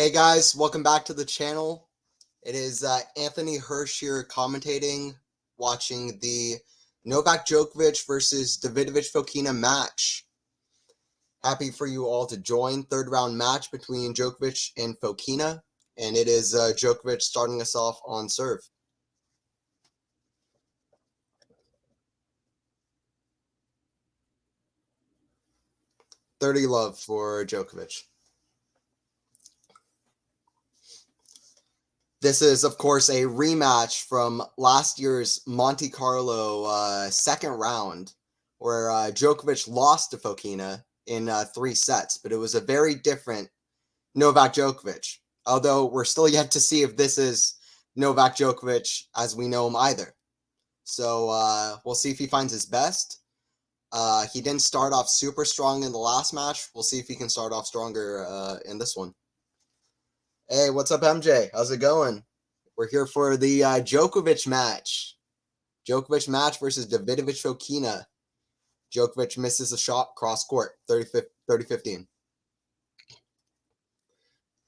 Hey guys, welcome back to the channel. It is Anthony Hirsch here commentating, watching the Novak Djokovic versus Davidovich Fokina match. Happy for you all to join. Third round match between Djokovic and Fokina, and it is Djokovic starting us off on serve. .30 love for Djokovic. This is, of course, a rematch from last year's Monte Carlo second round, where Djokovic lost to Fokina in 3 sets, but it was a very different Novak Djokovic, although we're still yet to see if this is Novak Djokovic as we know him either. So we'll see if he finds his best. He didn't start off super strong in the last match. We'll see if he can start off stronger in this one. Hey, what's up, MJ? How's it going? We're here for the Djokovic match. Djokovic match versus Davidovich Fokina. Djokovic misses a shot cross court, 30-15.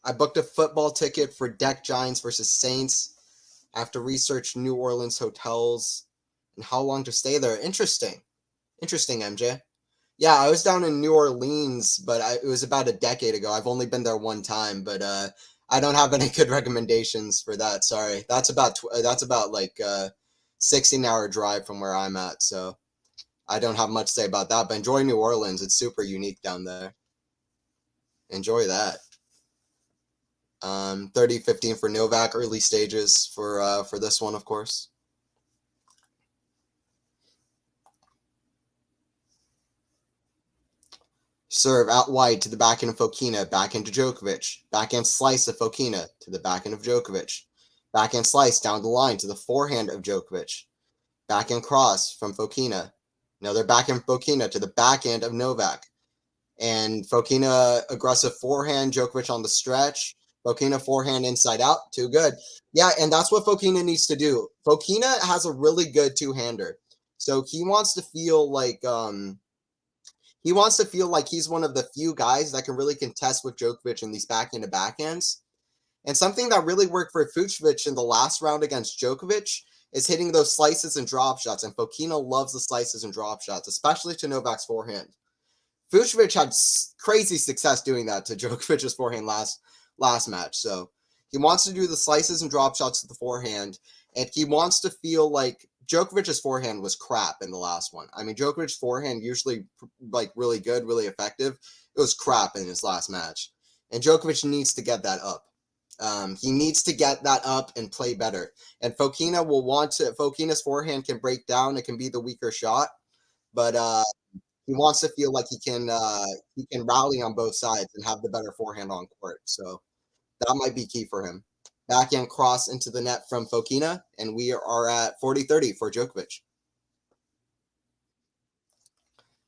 I booked a football ticket for Deck Giants versus Saints. I have to research New Orleans hotels and how long to stay there. Interesting, MJ. Yeah, I was down in New Orleans, but it was about a decade ago. I've only been there one time, but I don't have any good recommendations for that. Sorry. That's about like 16-hour drive from where I'm at, so I don't have much to say about that. But enjoy New Orleans. It's super unique down there. Enjoy that. 30-15 for Novak. Early stages for this one, of course. Serve out wide to the backhand of Fokina, backhand to Djokovic, backhand slice of Fokina to the backhand of Djokovic, backhand slice down the line to the forehand of Djokovic, backhand cross from Fokina, another backhand Fokina to the backhand of Novak, and Fokina aggressive forehand, Djokovic on the stretch, Fokina forehand inside out, too good. Yeah, and that's what Fokina needs to do. Fokina has a really good two-hander, so he wants to feel like he's one of the few guys that can really contest with Djokovic in these backhand to backhands. And something that really worked for Fucsovics in the last round against Djokovic is hitting those slices and drop shots. And Fokina loves the slices and drop shots, especially to Novak's forehand. Fucsovics had crazy success doing that to Djokovic's forehand last match. So he wants to do the slices and drop shots to the forehand, and he wants to feel like Djokovic's forehand was crap in the last one. I mean, Djokovic's forehand usually like really good, really effective. It was crap in his last match. And Djokovic needs to get that up. He needs to get that up and play better. And Fokina will want to, Fokina's forehand can break down. It can be the weaker shot, but he wants to feel like he can rally on both sides and have the better forehand on court. So that might be key for him. Backhand cross into the net from Fokina, and we are at 40-30 for Djokovic.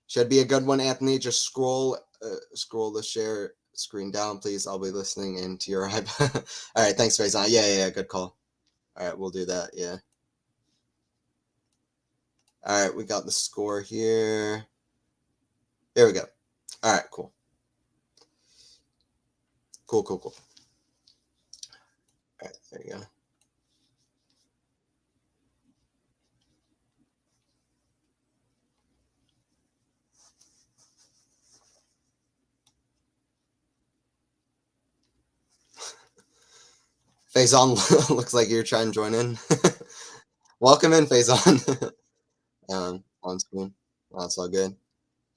Should be a good one, Anthony. Just scroll the share screen down, please. I'll be listening into your iPad. All right, thanks, Faison. Yeah, good call. All right, we'll do that, yeah. All right, we got the score here. There we go. All right, cool. Cool. All right, there you go. Faison looks like you're trying to join in. Welcome in, Faison. On screen. That's all good.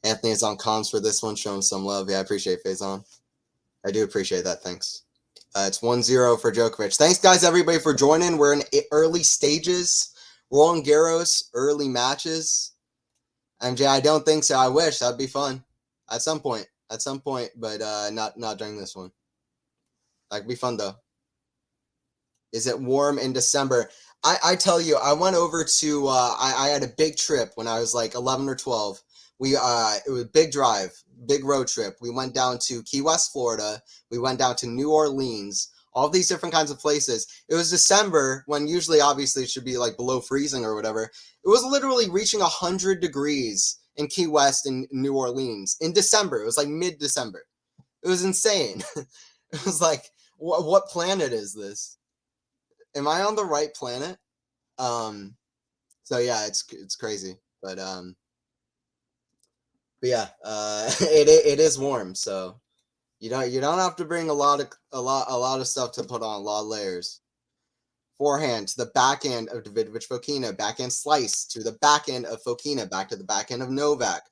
Anthony is on comms for this one, showing some love. Yeah, I appreciate Faison. I do appreciate that. Thanks. It's 1-0 for Djokovic. Thanks, guys, everybody, for joining. We're in early stages. Roland Garros, early matches. MJ, I don't think so. I wish. That'd be fun. At some point, but not during this one. That'd be fun, though. Is it warm in December? I tell you, I went over to, I had a big trip when I was like 11 or 12. It was a big drive, big road trip. We went down to Key West, Florida. We went down to New Orleans, all these different kinds of places. It was December, when usually obviously it should be like below freezing or whatever. It was literally reaching 100 degrees in Key West and New Orleans in December. It was like mid-December. It was insane. It was like, What planet is this? Am I on the right planet? So yeah, it's crazy, but yeah, it is warm, so you don't have to bring a lot of stuff to put on, a lot of layers. Forehand to the backhand of Davidovich Fokina, backhand slice to the backhand of Fokina, back to the backhand of Novak.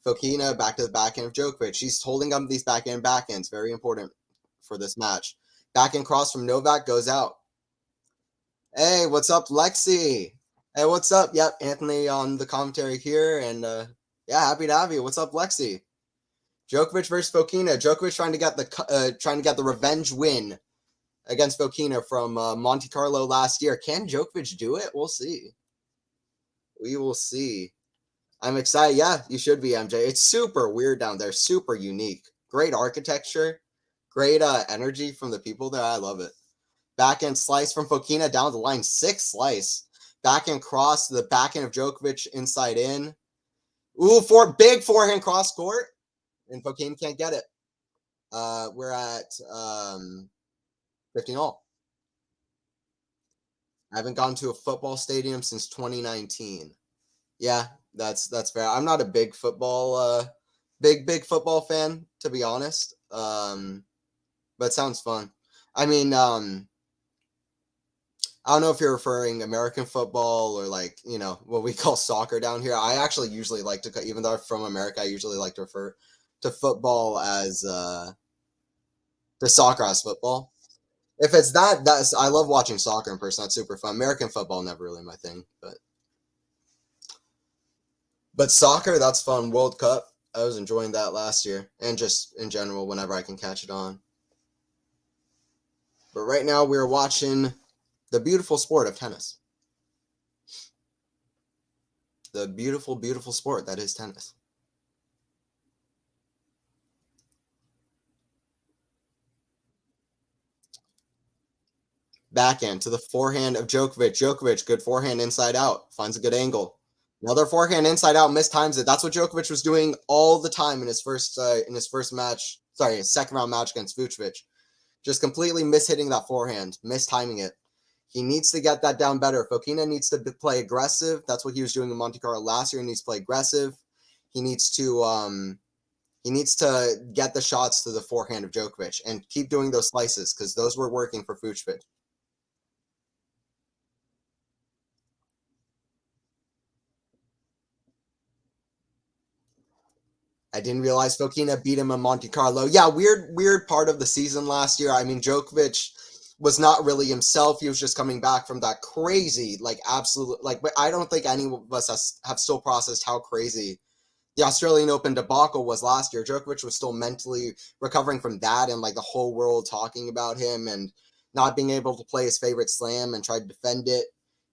Fokina back to the backhand of Djokovic. She's holding up these backhands, very important for this match. Backhand cross from Novak goes out. Hey, what's up, Lexi? Hey, what's up? Yep, Anthony on the commentary here, and yeah, happy to have you. What's up, Lexi? Djokovic versus Fokina. Djokovic trying to get the revenge win against Fokina from Monte Carlo last year. Can Djokovic do it? We'll see. We will see. I'm excited. Yeah, you should be, MJ. It's super weird down there. Super unique. Great architecture. Great energy from the people there. I love it. Backhand slice from Fokina down the line. 6 slice. Backhand cross to the backhand of Djokovic inside in. Ooh, big forehand cross court. And Fokina can't get it. We're at 15 all. I haven't gone to a football stadium since 2019. Yeah, that's fair. I'm not a big football football fan, to be honest. But it sounds fun. I mean, I don't know if you're referring American football or like, what we call soccer down here. I actually usually like to, even though I'm from America, I usually like to refer to football as to soccer as football. If it's that's I love watching soccer in person. That's super fun. American football never really my thing, but soccer, that's fun. World Cup, I was enjoying that last year, and just in general whenever I can catch it on. But right now we're watching the beautiful sport of tennis. The beautiful, beautiful sport that is tennis. Backhand to the forehand of Djokovic. Djokovic, good forehand inside out. Finds a good angle. Another forehand inside out, mistimes it. That's what Djokovic was doing all the time in his first match. Sorry, his second round match against Vucevic. Just completely mishitting that forehand, mistiming it. He needs to get that down better. Fokina needs to play aggressive. That's what he was doing in Monte Carlo last year. He needs to play aggressive. He needs to get the shots to the forehand of Djokovic and keep doing those slices because those were working for Vucevic. I didn't realize Fokina beat him in Monte Carlo. Yeah, weird part of the season last year. I mean, Djokovic was not really himself. He was just coming back from that crazy, absolute, but I don't think any of us have still processed how crazy the Australian Open debacle was last year. Djokovic was still mentally recovering from that, and the whole world talking about him and not being able to play his favorite slam and try to defend it.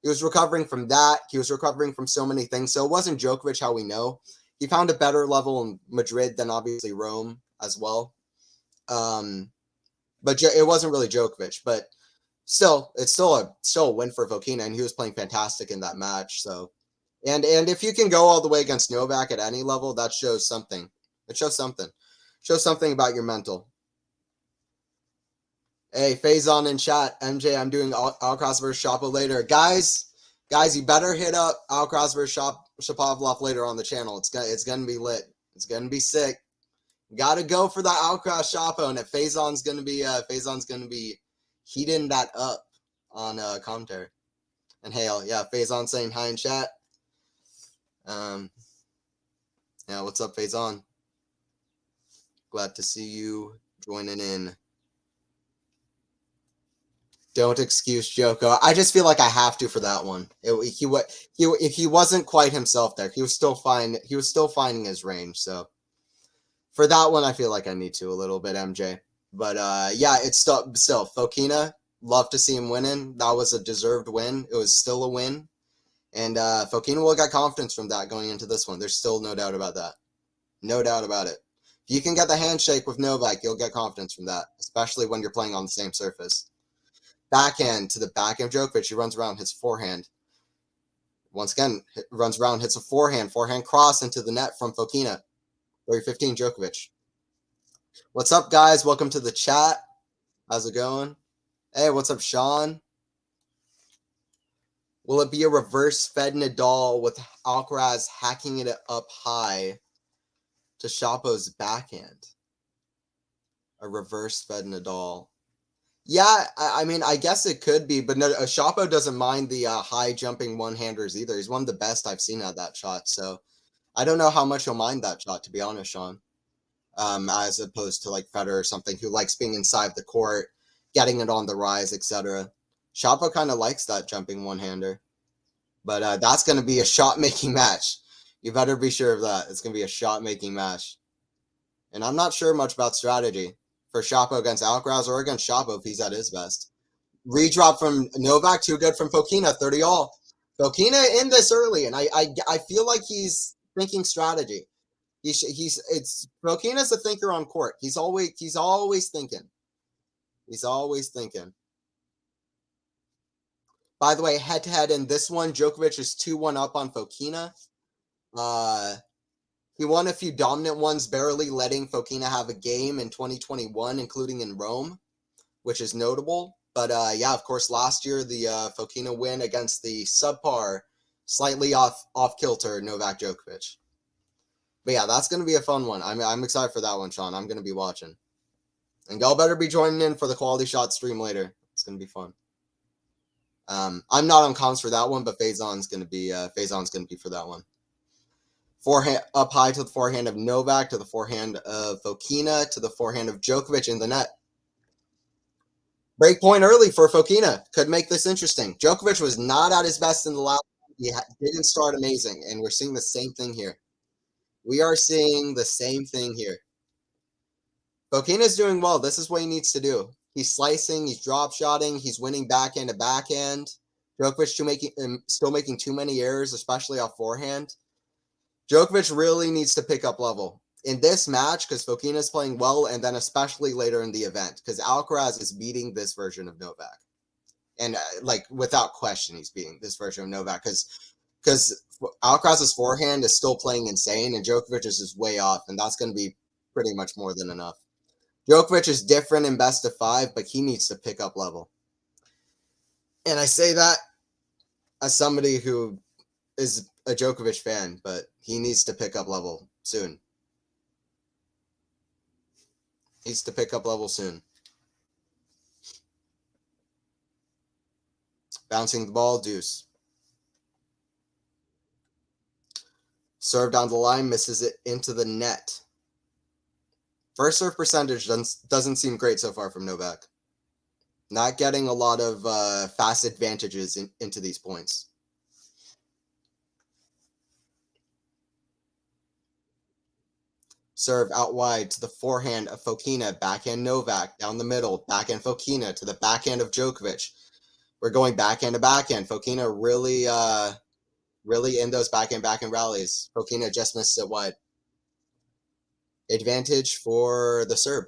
He was recovering from that. He was recovering from so many things. So it wasn't Djokovic how we know. He found a better level in Madrid than obviously Rome as well. But it wasn't really Djokovic. But still, it's still a win for Fokina, and he was playing fantastic in that match. So, and if you can go all the way against Novak at any level, that shows something. It shows something. Shows something about your mental. Hey, Faison in chat. MJ, I'm doing Alcaraz versus Shapo later. Guys, you better hit up Alcaraz versus Shapovalov later on the channel. It's gonna be lit. It's gonna be sick. Gotta go for the Alcaraz Shapo, and if Faison's gonna be heating that up on commentary. And hail, yeah, Faison saying hi in chat. Yeah, what's up, Faison? Glad to see you joining in. Don't excuse Joko. I just feel like I have to for that one. He wasn't quite himself there. He was still fine. He was still finding his range. So for that one, I feel like I need to a little bit, MJ. But yeah, it's still Fokina. Love to see him winning. That was a deserved win. It was still a win, and Fokina will get confidence from that going into this one. There's still no doubt about that. No doubt about it. If you can get the handshake with Novak, you'll get confidence from that, especially when you're playing on the same surface. Backhand to the backhand of Djokovic. He runs around, hits forehand. Once again, runs around, hits a forehand. Forehand cross into the net from Fokina. 30-15 Djokovic. What's up, guys? Welcome to the chat. How's it going? Hey, what's up, Sean? Will it be a reverse Fed Nadal with Alcaraz hacking it up high to Shapo's backhand? A reverse Fed Nadal. Yeah, I mean, I guess it could be, but no, Shapo doesn't mind the high jumping one-handers either. He's one of the best I've seen at that shot, so I don't know how much he'll mind that shot, to be honest, Sean. As opposed to like Federer or something who likes being inside the court, getting it on the rise, etc. Shapo kind of likes that jumping one-hander. But that's going to be a shot-making match. You better be sure of that. It's going to be a shot-making match. And I'm not sure much about strategy for Shapo against Alcaraz or against Shapo if he's at his best. Redrop from Novak, too good from Fokina, 30 all. Fokina in this early, and I feel like he's thinking strategy. Fokina's a thinker on court. He's always thinking. He's always thinking. By the way, head-to-head in this one, Djokovic is 2-1 up on Fokina. He won a few dominant ones, barely letting Fokina have a game in 2021, including in Rome, which is notable. But yeah, of course, last year, the Fokina win against the subpar, slightly off-kilter Novak Djokovic. But yeah, that's going to be a fun one. I'm excited for that one, Sean. I'm going to be watching. And y'all better be joining in for the QualityShot stream later. It's going to be fun. I'm not on comms for that one, but Faison's going to be for that one. Forehand up high to the forehand of Novak, to the forehand of Fokina, to the forehand of Djokovic in the net. Break point early for Fokina. Could make this interesting. Djokovic was not at his best in the last. He didn't start amazing, and we're seeing the same thing here. We are seeing the same thing here. Fokina's doing well. This is what he needs to do. He's slicing. He's drop shotting. He's winning backhand to backhand. Djokovic still making too many errors, especially off forehand. Djokovic really needs to pick up level in this match because Fokina is playing well, and then especially later in the event because Alcaraz is beating this version of Novak, and like without question, he's beating this version of Novak because Alcaraz's forehand is still playing insane, and Djokovic is just way off, and that's going to be pretty much more than enough. Djokovic is different in best of 5, but he needs to pick up level, and I say that as somebody who is a Djokovic fan, but he needs to pick up level soon. Needs to pick up level soon. Bouncing the ball, deuce. Serve down the line, misses it into the net. First serve percentage doesn't seem great so far from Novak. Not getting a lot of fast advantages into these points. Serve out wide to the forehand of Fokina, backhand Novak, down the middle, backhand Fokina to the backhand of Djokovic. We're going backhand to backhand. Fokina really in those backhand rallies. Fokina just missed it wide. Advantage for the Serb.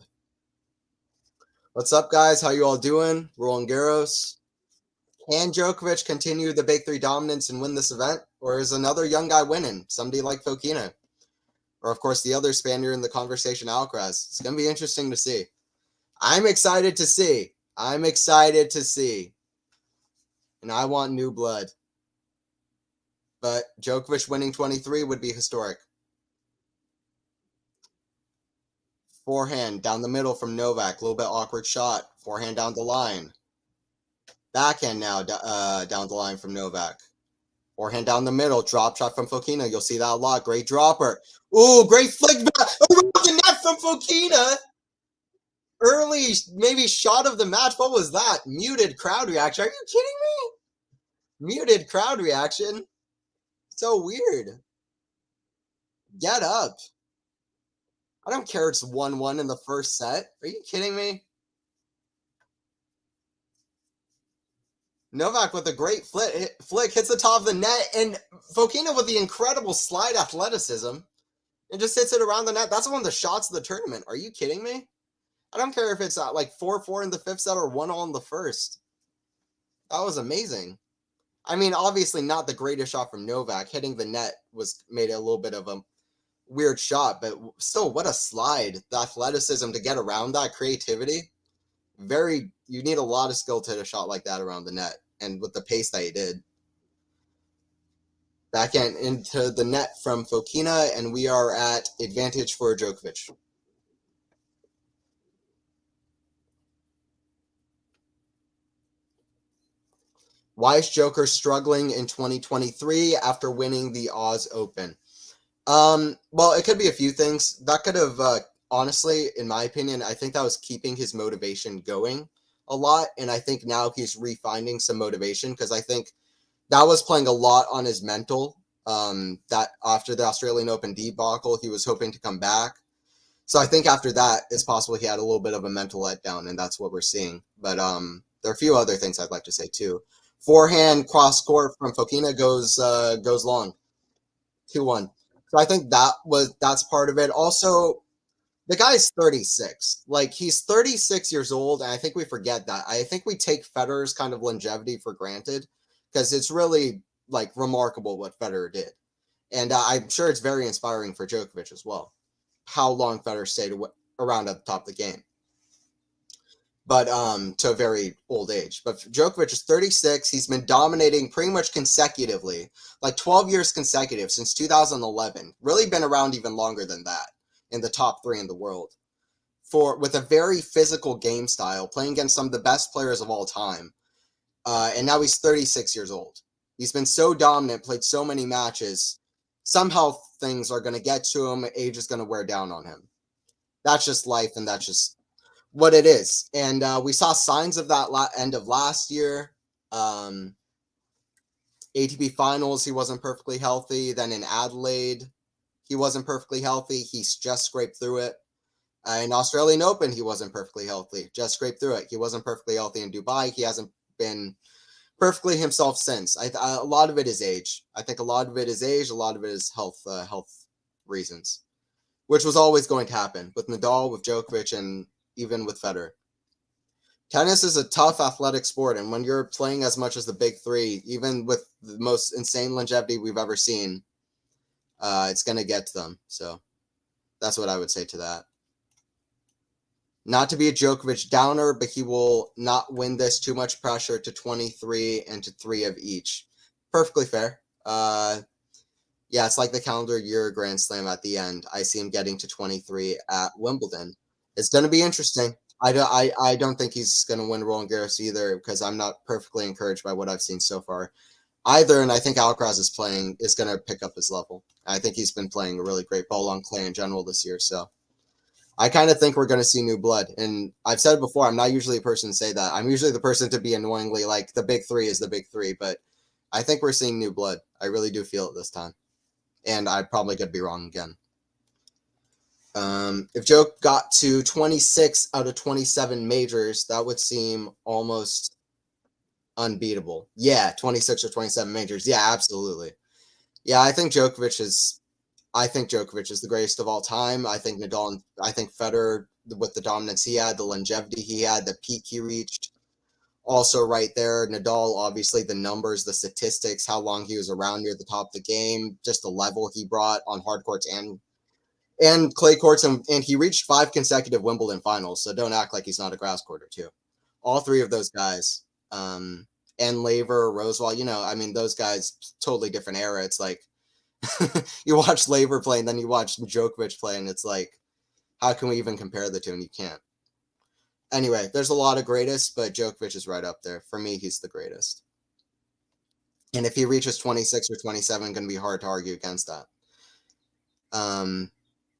What's up, guys? How you all doing? Roland Garros. Can Djokovic continue the big 3 dominance and win this event? Or is another young guy winning? Somebody like Fokina? Or, of course, the other Spaniard in the conversation, Alcaraz. It's going to be interesting to see. I'm excited to see. And I want new blood. But Djokovic winning 23 would be historic. Forehand down the middle from Novak. A little bit awkward shot. Forehand down the line. Backhand now down the line from Novak. Forehand down the middle. Drop shot from Fokina. You'll see that a lot. Great dropper. Ooh, great flick back around the net from Fokina. Early, maybe shot of the match. What was that? Muted crowd reaction. Are you kidding me? Muted crowd reaction. So weird. Get up. I don't care it's 1-1 in the first set. Are you kidding me? Novak with a great flick hits the top of the net, and Fokina with the incredible slide athleticism and just hits it around the net. That's one of the shots of the tournament. Are you kidding me? I don't care if it's like 4-4 in the 5th set or 1-all in the 1st. That was amazing. I mean, obviously not the greatest shot from Novak. Hitting the net made it a little bit of a weird shot, but still, what a slide. The athleticism to get around that, creativity. you need a lot of skill to hit a shot like that around the net. And with the pace that he did. Backhand into the net from Fokina, and we are at advantage for Djokovic. Why is Joker struggling in 2023 after winning the Oz Open? Well, it could be a few things. That could have, honestly, in my opinion, I think that was keeping his motivation going a lot, and I think now he's refinding some motivation because I think that was playing a lot on his mental. That after the Australian Open debacle, he was hoping to come back. So I think after that, it's possible he had a little bit of a mental letdown, and that's what we're seeing. But there are a few other things I'd like to say too. Forehand cross court from Fokina goes long, 2-1. So I think that's part of it. Also, the guy's 36. Like, he's 36 years old, and I think we forget that. I think we take Federer's kind of longevity for granted because it's really, like, remarkable what Federer did. And I'm sure it's very inspiring for Djokovic as well, how long Federer stayed around at the top of the game. But to a very old age. But Djokovic is 36. He's been dominating pretty much consecutively, like 12 years consecutive since 2011. Really been around even longer than that in the top 3 in the world. With a very physical game style, playing against some of the best players of all time. And now he's 36 years old. He's been so dominant, played so many matches. Somehow things are going to get to him. Age is going to wear down on him. That's just life, and that's just what it is. And we saw signs of that end of last year. ATP Finals, he wasn't perfectly healthy. Then in Adelaide, he wasn't perfectly healthy. He's just scraped through it. In Australian Open, he wasn't perfectly healthy. Just scraped through it. He wasn't perfectly healthy in Dubai. He hasn't been perfectly himself since. A lot of it is age. I think a lot of it is age. A lot of it is health reasons, which was always going to happen with Nadal, with Djokovic, and even with Federer. Tennis is a tough athletic sport, and when you're playing as much as the big 3, even with the most insane longevity we've ever seen, it's going to get to them. So that's what I would say to that. Not to be a Djokovic downer, but he will not win this. Too much pressure to 23 and to 3 of each. Perfectly fair. Yeah, it's like the calendar year Grand Slam at the end. I see him getting to 23 at Wimbledon. It's going to be interesting. I don't think he's going to win Roland Garros either because I'm not perfectly encouraged by what I've seen so far either. And I think Alcaraz is going to pick up his level. I think he's been playing a really great ball on clay in general this year. So I kind of think we're going to see new blood. And I've said it before, I'm not usually a person to say that. I'm usually the person to be annoyingly like the big 3 is the big 3. But I think we're seeing new blood. I really do feel it this time. And I probably could be wrong again. If Joe got to 26 out of 27 majors, that would seem almost unbeatable. Yeah, 26 or 27 majors. Yeah, absolutely. Yeah, I think Djokovic is the greatest of all time. I think Nadal, I think Federer, with the dominance he had, the longevity he had, the peak he reached, also right there. Nadal, obviously, the numbers, the statistics, how long he was around near the top of the game, just the level he brought on hard courts and clay courts, and he reached 5 consecutive Wimbledon finals, so don't act like he's not a grass court or 2. All 3 of those guys, and Laver, Rosewall, those guys, totally different era. It's like, you watch Laver play, and then you watch Djokovic play, and it's like, how can we even compare the two? And you can't. Anyway, there's a lot of greatest, but Djokovic is right up there. For me, he's the greatest. And if he reaches 26 or 27, it's going to be hard to argue against that.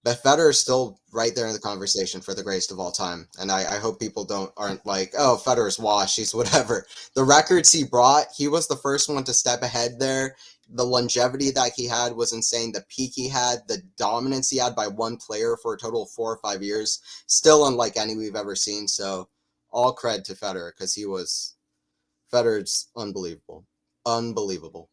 But Federer is still right there in the conversation for the greatest of all time. And I hope people aren't like, oh, Federer's washed, he's whatever. The records he brought, he was the first one to step ahead there. The longevity that he had was insane. The peak he had, the dominance he had by one player for a total of 4 or 5 years, still unlike any we've ever seen. So all cred to Federer because Federer's unbelievable. Unbelievable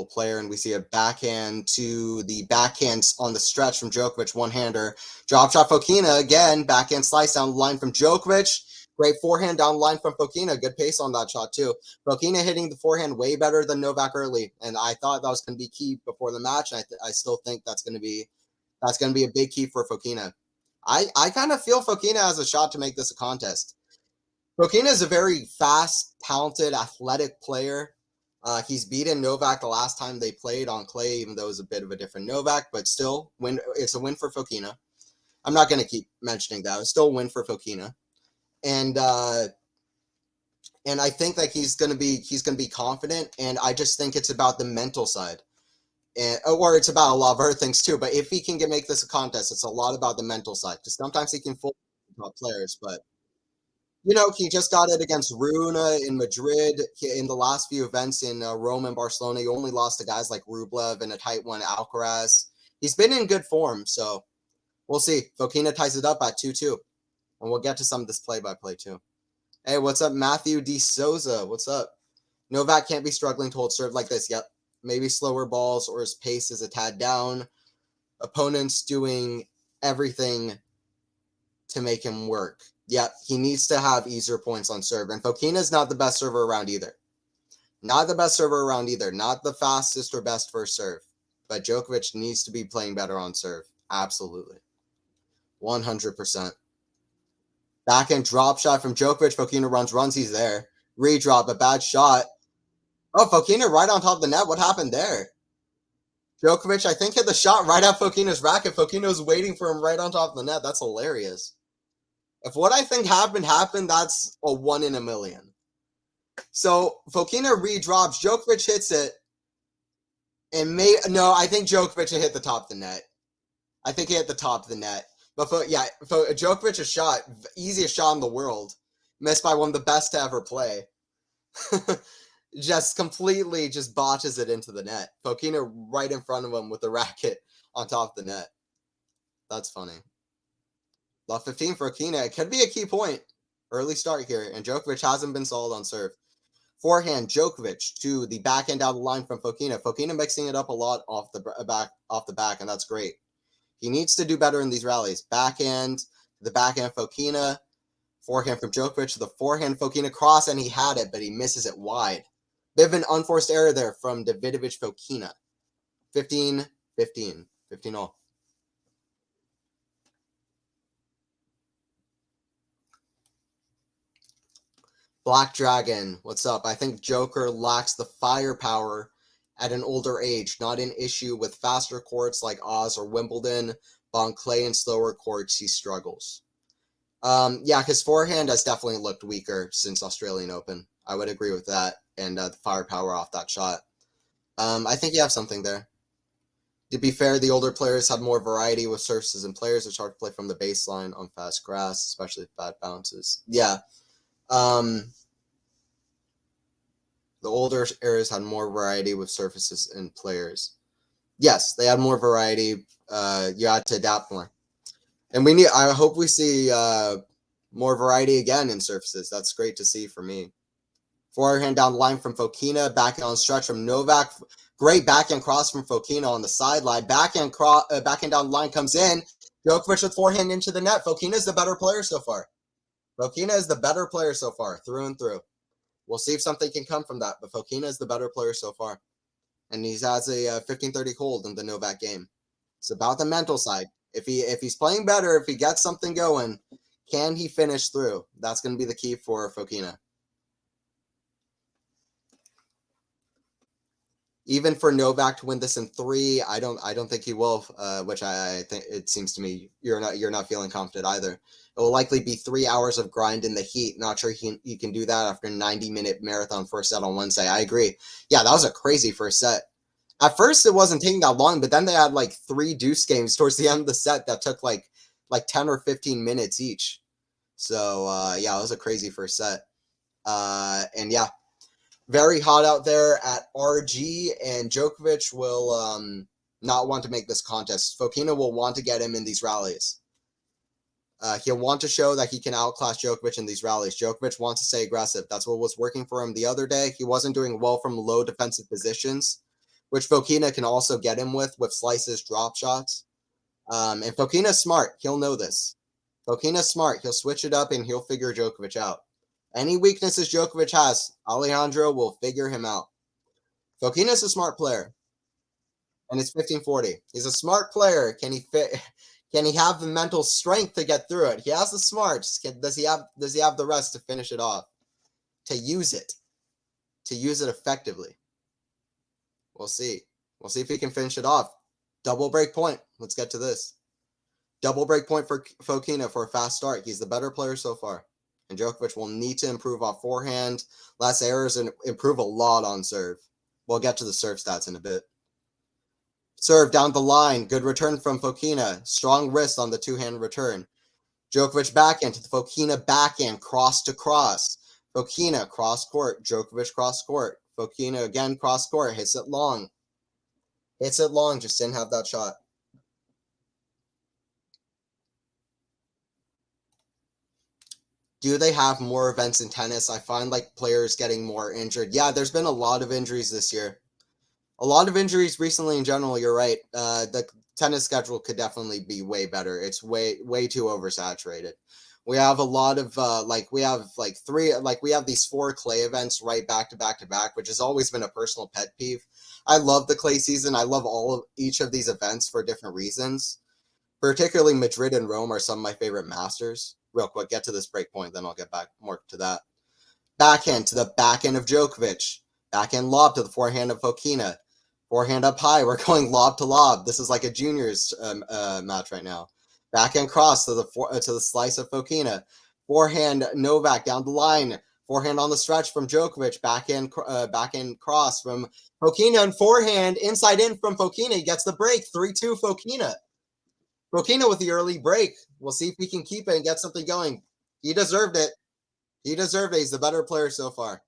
player. And we see a backhand to the backhands on the stretch from Djokovic, one-hander. Drop shot Fokina again, backhand slice down the line from Djokovic. Great forehand down the line from Fokina. Good pace on that shot too. Fokina hitting the forehand way better than Novak early, and I thought that was going to be key before the match. I still think that's going to be a big key for Fokina. I kind of feel Fokina has a shot to make this a contest. Fokina is a very fast, talented, athletic player. He's beaten Novak the last time they played on clay, even though it was a bit of a different Novak, but still, it's a win for Fokina. I'm not going to keep mentioning that. It's still a win for Fokina. And I think that he's going to be confident, and I just think it's about the mental side. Or it's about a lot of other things too, but if he can make this a contest, it's a lot about the mental side, because sometimes he can fool top players, but he just got it against Runa in Madrid. In the last few events in Rome and Barcelona, he only lost to guys like Rublev and a tight one, Alcaraz. He's been in good form, so we'll see. Fokina ties it up at 2-2, and we'll get to some of this play-by-play too. Hey, what's up, Matthew D. Souza? What's up? Novak can't be struggling to hold serve like this. Yep. Maybe slower balls or his pace is a tad down. Opponents doing everything to make him work. Yep, he needs to have easier points on serve. And Fokina's not the best server around either. Not the best server around either. Not the fastest or best first serve. But Djokovic needs to be playing better on serve. Absolutely. 100%. Backhand drop shot from Djokovic. Fokina runs. He's there. Redrop, a bad shot. Oh, Fokina right on top of the net. What happened there? Djokovic, I think, hit the shot right at Fokina's racket. Fokina was waiting for him right on top of the net. That's hilarious. If what I think happened, that's a 1 in a million. So Fokina redrops. Djokovic hits it. I think Djokovic hit the top of the net. I think he hit the top of the net. But Djokovic's shot, easiest shot in the world, missed by one of the best to ever play. Just completely botches it into the net. Fokina right in front of him with the racket on top of the net. That's funny. Love 15 for Fokina. It could be a key point. Early start here, and Djokovic hasn't been solid on serve. Forehand, Djokovic to the backhand down the line from Fokina. Fokina mixing it up a lot off the back, and that's great. He needs to do better in these rallies. Backhand, the backhand Fokina. Forehand from Djokovic to the forehand Fokina cross, and he had it, but he misses it wide. Bit of an unforced error there from Davidovich Fokina. 15-15. 15-all. Black Dragon, what's up? I think Joker lacks the firepower at an older age, not an issue with faster courts like Oz or Wimbledon, but on clay and slower courts, he struggles. Yeah, his forehand has definitely looked weaker since Australian Open. I would agree with that, and the firepower off that shot. I think you have something there. To be fair, the older players have more variety with surfaces and players. It's hard to play from the baseline on fast grass, especially with bad bounces. Yeah. The older eras had more variety with surfaces and players. Yes, they had more variety. You had to adapt more. And I hope we see more variety again in surfaces. That's great to see for me. Forehand down the line from Fokina. Backhand on stretch from Novak. Great backhand cross from Fokina on the sideline. Backhand down the line comes in. Djokovic with forehand into the net. Fokina is the better player so far. Fokina is the better player so far, through and through. We'll see if something can come from that, but Fokina is the better player so far. And he has a 15-30 hold in the Novak game. It's about the mental side. If he's playing better, if he gets something going, can he finish through? That's going to be the key for Fokina. Even for Novak to win this in 3, I don't think he will. Which I think it seems to me you're not feeling confident either. It will likely be 3 hours of grind in the heat. Not sure he can do that after a 90-minute marathon first set on Wednesday. I agree. Yeah, that was a crazy first set. At first, it wasn't taking that long, but then they had like 3 deuce games towards the end of the set that took like 10 or 15 minutes each. So yeah, it was a crazy first set. And yeah, very hot out there at RG, and Djokovic will not want to make this contest. Fokina will want to get him in these rallies. He'll want to show that he can outclass Djokovic in these rallies. Djokovic wants to stay aggressive. That's what was working for him the other day. He wasn't doing well from low defensive positions, which Fokina can also get him with slices, drop shots. And Fokina's smart. He'll know this. Fokina's smart. He'll switch it up, and he'll figure Djokovic out. Any weaknesses Djokovic has, Alejandro will figure him out. Fokina's a smart player. And it's 15-40. He's a smart player. Can Can he have the mental strength to get through it? He has the smarts. Does he have the rest to finish it off? To use it effectively. We'll see. We'll see if he can finish it off. Double break point. Let's get to this. Double break point for Fokina for a fast start. He's the better player so far. And Djokovic will need to improve off forehand, less errors, and improve a lot on serve. We'll get to the serve stats in a bit. Serve down the line. Good return from Fokina. Strong wrist on the two-hand return. Djokovic backhand to the Fokina backhand. Cross to cross. Fokina cross court. Djokovic cross court. Fokina again cross court. Hits it long. Hits it long. Just didn't have that shot. Do they have more events in tennis? I find like players getting more injured. Yeah, there's been a lot of injuries this year. A lot of injuries recently in general, you're right. The tennis schedule could definitely be way better. It's way too oversaturated. We have a lot of we have these 4 clay events right back to back, which has always been a personal pet peeve. I love the clay season. I love each of these events for different reasons. Particularly Madrid and Rome are some of my favorite masters. Real quick, get to this break point, then I'll get back more to that. Backhand to the backhand of Djokovic. Backhand lob to the forehand of Fokina. Forehand up high. We're going lob to lob. This is like a juniors match right now. Backhand cross to the slice of Fokina. Forehand Novak down the line. Forehand on the stretch from Djokovic. Backhand cross from Fokina, and forehand inside in from Fokina. He gets the break. 3-2 Fokina. Fokina with the early break. We'll see if he can keep it and get something going. He deserved it. He deserved it. He's the better player so far.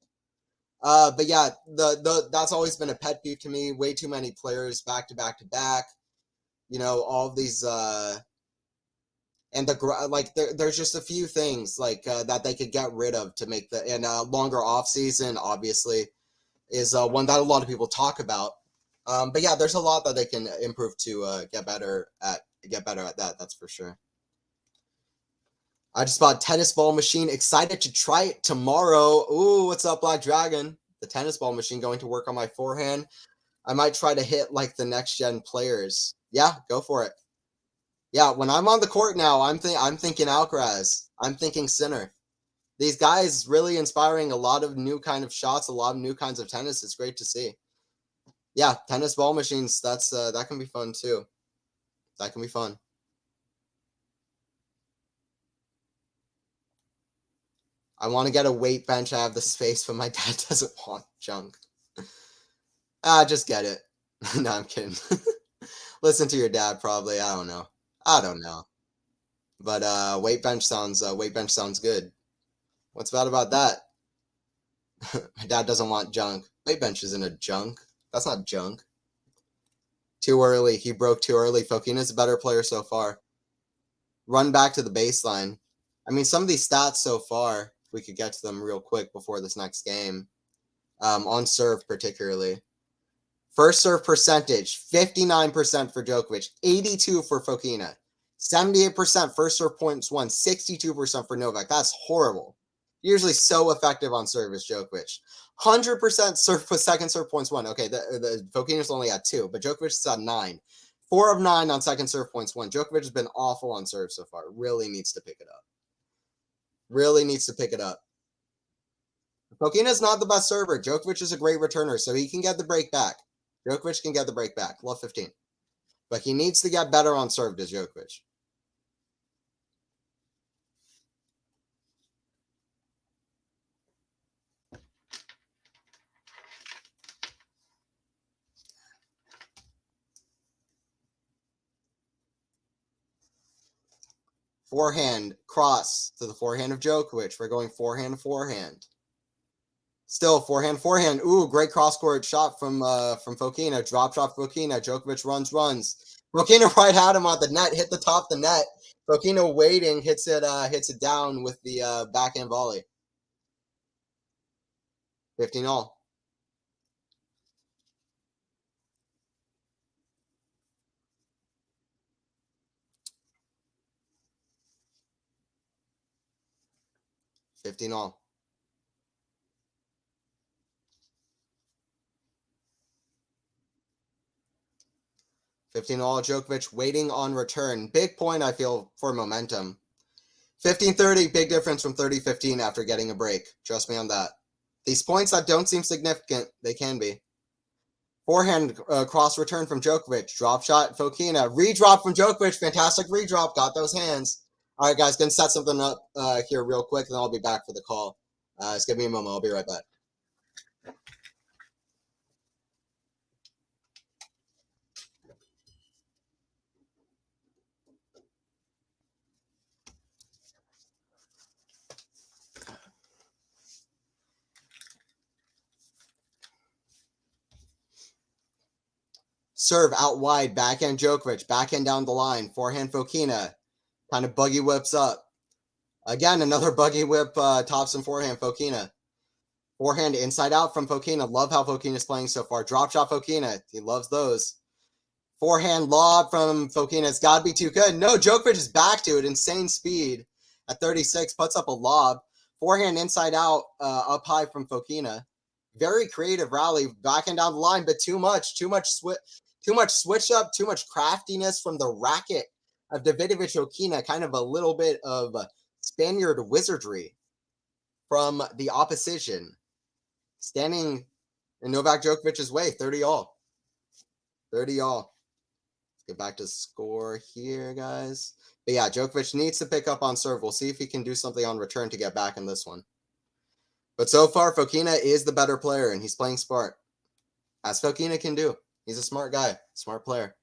But yeah, that's always been a pet peeve to me. Way too many players back to back to back. You know, all of these and there's just a few things that they could get rid of to make longer off season obviously is one that a lot of people talk about. But yeah, there's a lot that they can improve to get better at that. That's for sure. I just bought tennis ball machine. Excited to try it tomorrow. Ooh, what's up, Black Dragon? The tennis ball machine going to work on my forehand. I might try to hit like the next gen players. Yeah, go for it. Yeah, when I'm on the court now, I'm thinking Alcaraz. I'm thinking Sinner. These guys really inspiring a lot of new kind of shots, a lot of new kinds of tennis. It's great to see. Yeah, tennis ball machines. That can be fun too. That can be fun. I want to get a weight bench. I have the space, but my dad doesn't want junk. Just get it. No, I'm kidding. Listen to your dad, probably. I don't know. But weight bench sounds good. What's bad about that? My dad doesn't want junk. Weight bench isn't a junk. That's not junk. Too early. He broke too early. Fokina's a better player so far. Run back to the baseline. I mean, some of these stats so far, if we could get to them real quick before this next game. On serve particularly. First serve percentage, 59% for Djokovic, 82% for Fokina, 78% first serve points won, 62% for Novak. That's horrible. Usually so effective on serve as Djokovic. 100% serve second serve points won. Okay, the Fokina's only at 2, but Djokovic is at 9. 4 of 9 on second serve points won. Djokovic has been awful on serve so far. Really needs to pick it up. Fokina's not the best server. Djokovic is a great returner, so he can get the break back. Djokovic can get the break back. Love 15. But he needs to get better on serve to Djokovic. Forehand, cross to the forehand of Djokovic. We're going forehand to forehand. Still forehand. Ooh, great cross-court shot from Fokina. Drop Fokina. Djokovic runs. Fokina right at him on the net. Hit the top of the net. Fokina waiting, hits it down with the backhand volley. 15 all. 15-all Djokovic waiting on return. Big point, I feel, for momentum. 15-30, big difference from 30-15 after getting a break. Trust me on that. These points that don't seem significant, they can be. Forehand cross return from Djokovic. Drop shot, Fokina. Redrop from Djokovic. Fantastic redrop. Got those hands. All right, guys, going to set something up here real quick, and then I'll be back for the call. Just give me a moment. I'll be right back. Serve out wide, backhand Djokovic, backhand down the line, forehand Fokina, kind of buggy whips up. Again, another buggy whip tops and forehand Fokina. Forehand inside out from Fokina. Love how Fokina's playing so far. Drop shot Fokina. He loves those. Forehand lob from Fokina. It's got to be too good. No, Djokovic is back to it. Insane speed at 36. Puts up a lob. Forehand inside out up high from Fokina. Very creative rally. Backhand down the line, but too much switch up, too much craftiness from the racket of Davidovich Fokina. Kind of a little bit of Spaniard wizardry from the opposition. Standing in Novak Djokovic's way, 30-all. 30-all. Let's get back to score here, guys. But yeah, Djokovic needs to pick up on serve. We'll see if he can do something on return to get back in this one. But so far, Fokina is the better player, and he's playing smart. As Fokina can do. He's a smart guy, smart player.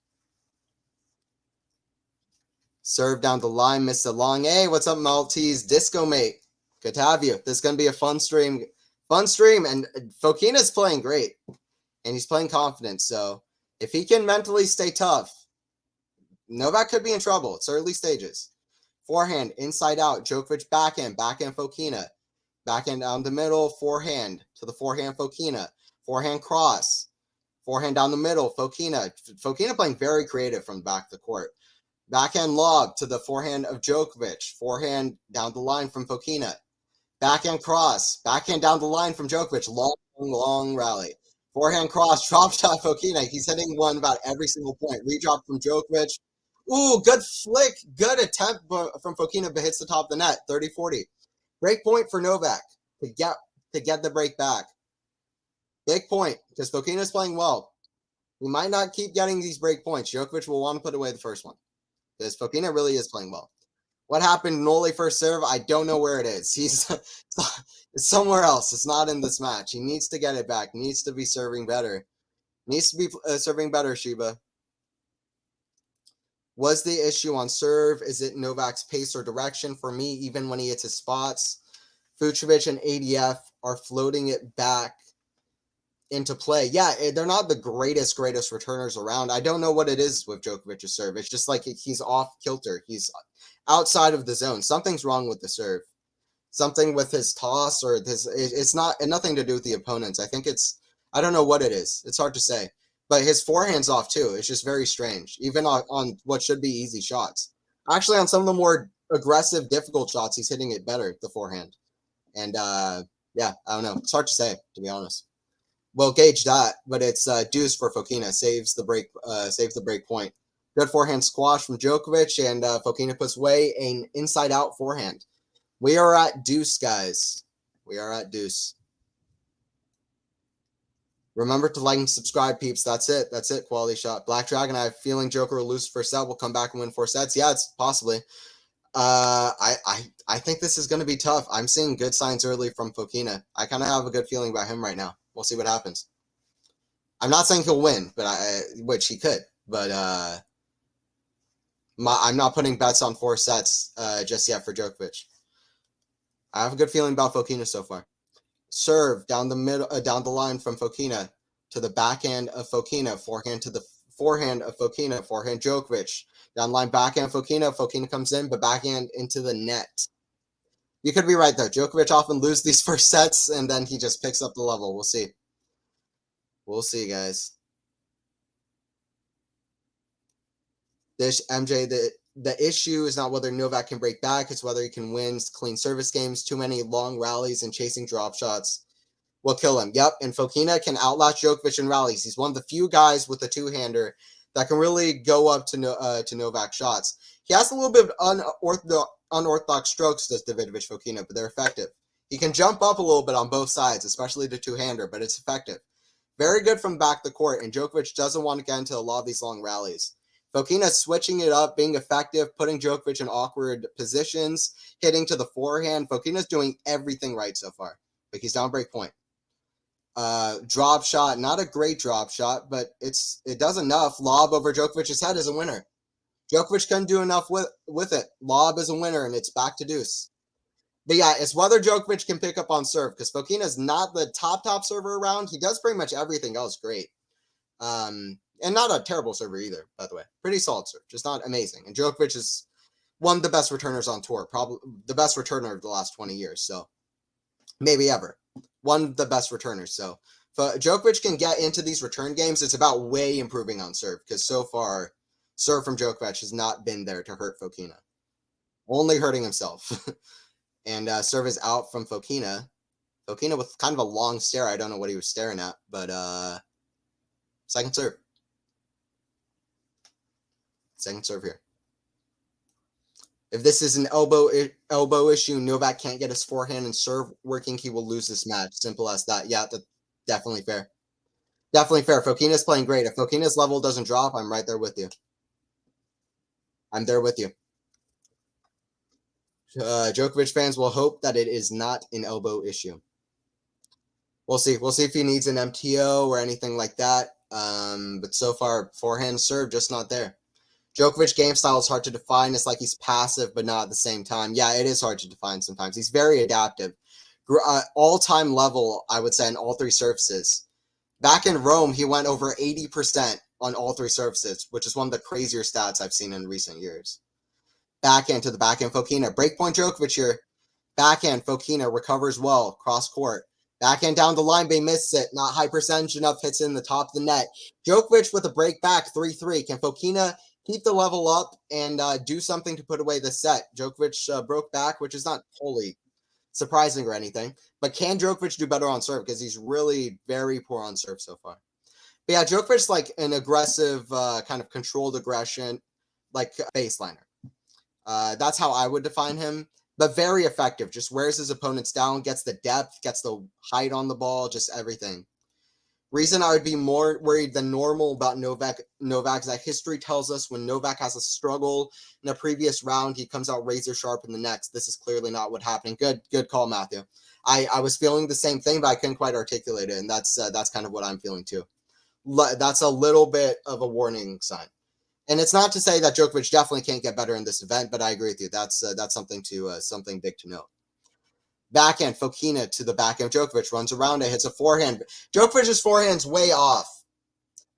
Serve down the line, missed a long. Hey, what's up, Maltese Disco Mate? Good to have you. This is going to be a fun stream. Fun stream, and Fokina's playing great, and he's playing confident. So if he can mentally stay tough, Novak could be in trouble. It's early stages. Forehand, inside out, Djokovic backhand Fokina. Backhand down the middle, forehand to the forehand Fokina. Forehand cross. Forehand down the middle, Fokina. Fokina playing very creative from back of the court. Backhand lob to the forehand of Djokovic. Forehand down the line from Fokina. Backhand cross. Backhand down the line from Djokovic. Long rally. Forehand cross. Drop shot Fokina. He's hitting one about every single point. Redrop from Djokovic. Ooh, good flick. Good attempt from Fokina, but hits the top of the net. 30-40. Break point for Novak to get the break back. Big point, because Fokina's playing well. He might not keep getting these break points. Djokovic will want to put away the first one, because Fokina really is playing well. What happened? Noli first serve? I don't know where it is. It's somewhere else. It's not in this match. He needs to get it back. Needs to be serving better. Needs to be serving better, Shiba. Was the issue on serve? Is it Novak's pace or direction? For me, even when he hits his spots, Fucsovics and ADF are floating it back into play. Yeah, they're not the greatest returners around. I don't know what it is with Djokovic's serve. It's just like he's off kilter. He's outside of the zone. Something's wrong with the serve. Something with his toss or his. It's nothing to do with the opponents. I think I don't know what it is. It's hard to say. But his forehand's off too. It's just very strange. Even on what should be easy shots. Actually, on some of the more aggressive, difficult shots, he's hitting it better, the forehand. And yeah, I don't know. It's hard to say, to be honest. We'll gauge that, but it's deuce for Fokina. Saves the break point. Good forehand squash from Djokovic, and Fokina puts away an inside-out forehand. We are at deuce, guys. We are at deuce. Remember to like and subscribe, peeps. That's it. That's it, QualityShot. Black Dragon, I have a feeling Joker will lose first set. We'll come back and win 4 sets. Yeah, it's possibly. I think this is going to be tough. I'm seeing good signs early from Fokina. I kind of have a good feeling about him right now. We'll see what happens. I'm not saying he'll win, but which he could. But I'm not putting bets on 4 sets just yet for Djokovic. I have a good feeling about Fokina so far. Serve down the middle, down the line from Fokina to the backhand of Fokina. Forehand to the forehand of Fokina. Forehand Djokovic. Down line backhand Fokina. Fokina comes in, but backhand into the net. You could be right, though. Djokovic often loses these first sets, and then he just picks up the level. We'll see. We'll see, guys. This MJ, the issue is not whether Novak can break back. It's whether he can win clean service games. Too many long rallies and chasing drop shots will kill him. Yep, and Fokina can outlast Djokovic in rallies. He's one of the few guys with a two-hander that can really go up to Novak shots. He has a little bit of unorthodox strokes, does Davidovich Fokina, but they're effective. He can jump up a little bit on both sides, especially the two-hander, but it's effective. Very good from back the court, and Djokovic doesn't want to get into a lot of these long rallies. Fokina's switching it up, being effective, putting Djokovic in awkward positions, hitting to the forehand. Fokina's doing everything right so far, but he's down break point. Drop shot, not a great drop shot, but it does enough. Lob over Djokovic's head is a winner. Djokovic couldn't do enough with it. Lob is a winner, and it's back to deuce. But yeah, it's whether Djokovic can pick up on serve, because Fokina's not the top server around. He does pretty much everything else great. And not a terrible server either, by the way. Pretty solid serve, just not amazing. And Djokovic is one of the best returners on tour, probably the best returner of the last 20 years, so maybe ever. One of the best returners. So if Djokovic can get into these return games, it's about way improving on serve, because so far, serve from Djokovic has not been there to hurt Fokina. Only hurting himself. And serve is out from Fokina. Fokina with kind of a long stare. I don't know what he was staring at, but second serve. Second serve here. If this is an elbow issue, Novak can't get his forehand and serve working, he will lose this match. Simple as that. Yeah, that's definitely fair. Definitely fair. Fokina's playing great. If Fokina's level doesn't drop, I'm right there with you. I'm there with you. Djokovic fans will hope that it is not an elbow issue. We'll see. We'll see if he needs an MTO or anything like that. But so far, forehand serve, just not there. Djokovic game style is hard to define. It's like he's passive, but not at the same time. Yeah, it is hard to define sometimes. He's very adaptive. All-time level, I would say, on all three surfaces. Back in Rome, he went over 80% on all three surfaces, which is one of the crazier stats I've seen in recent years. Backhand to the backhand, Fokina. Breakpoint Djokovic here. Backhand, Fokina recovers well, cross court. Backhand down the line, they miss it. Not high percentage enough, hits in the top of the net. Djokovic with a break back, 3-3. Can Fokina keep the level up and do something to put away the set? Djokovic broke back, which is not wholly surprising or anything. But can Djokovic do better on serve? Because he's really very poor on serve so far. But yeah, Djokovic's like an aggressive, kind of controlled aggression, like baseliner. That's how I would define him. But very effective. Just wears his opponents down, gets the depth, gets the height on the ball, just everything. Reason I would be more worried than normal about Novak is that history tells us when Novak has a struggle in a previous round, he comes out razor sharp in the next. This is clearly not what happened. Good call, Matthew. I was feeling the same thing, but I couldn't quite articulate it, and that's kind of what I'm feeling too. That's a little bit of a warning sign. And it's not to say that Djokovic definitely can't get better in this event, but I agree with you. That's something big to note. Backhand, Fokina to the backhand. Djokovic runs around it, hits a forehand. Djokovic's forehand's way off.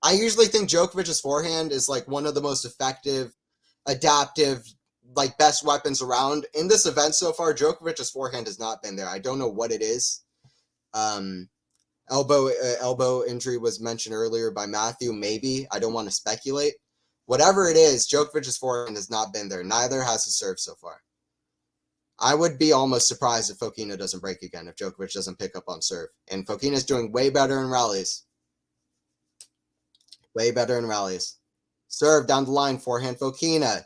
I usually think Djokovic's forehand is like one of the most effective, adaptive, like best weapons around. In this event so far, Djokovic's forehand has not been there. I don't know what it is. Elbow injury was mentioned earlier by Matthew. Maybe. I don't want to speculate. Whatever it is, Djokovic's forehand has not been there. Neither has his serve so far. I would be almost surprised if Fokina doesn't break again, if Djokovic doesn't pick up on serve. And Fokina's doing way better in rallies. Way better in rallies. Serve down the line, forehand Fokina.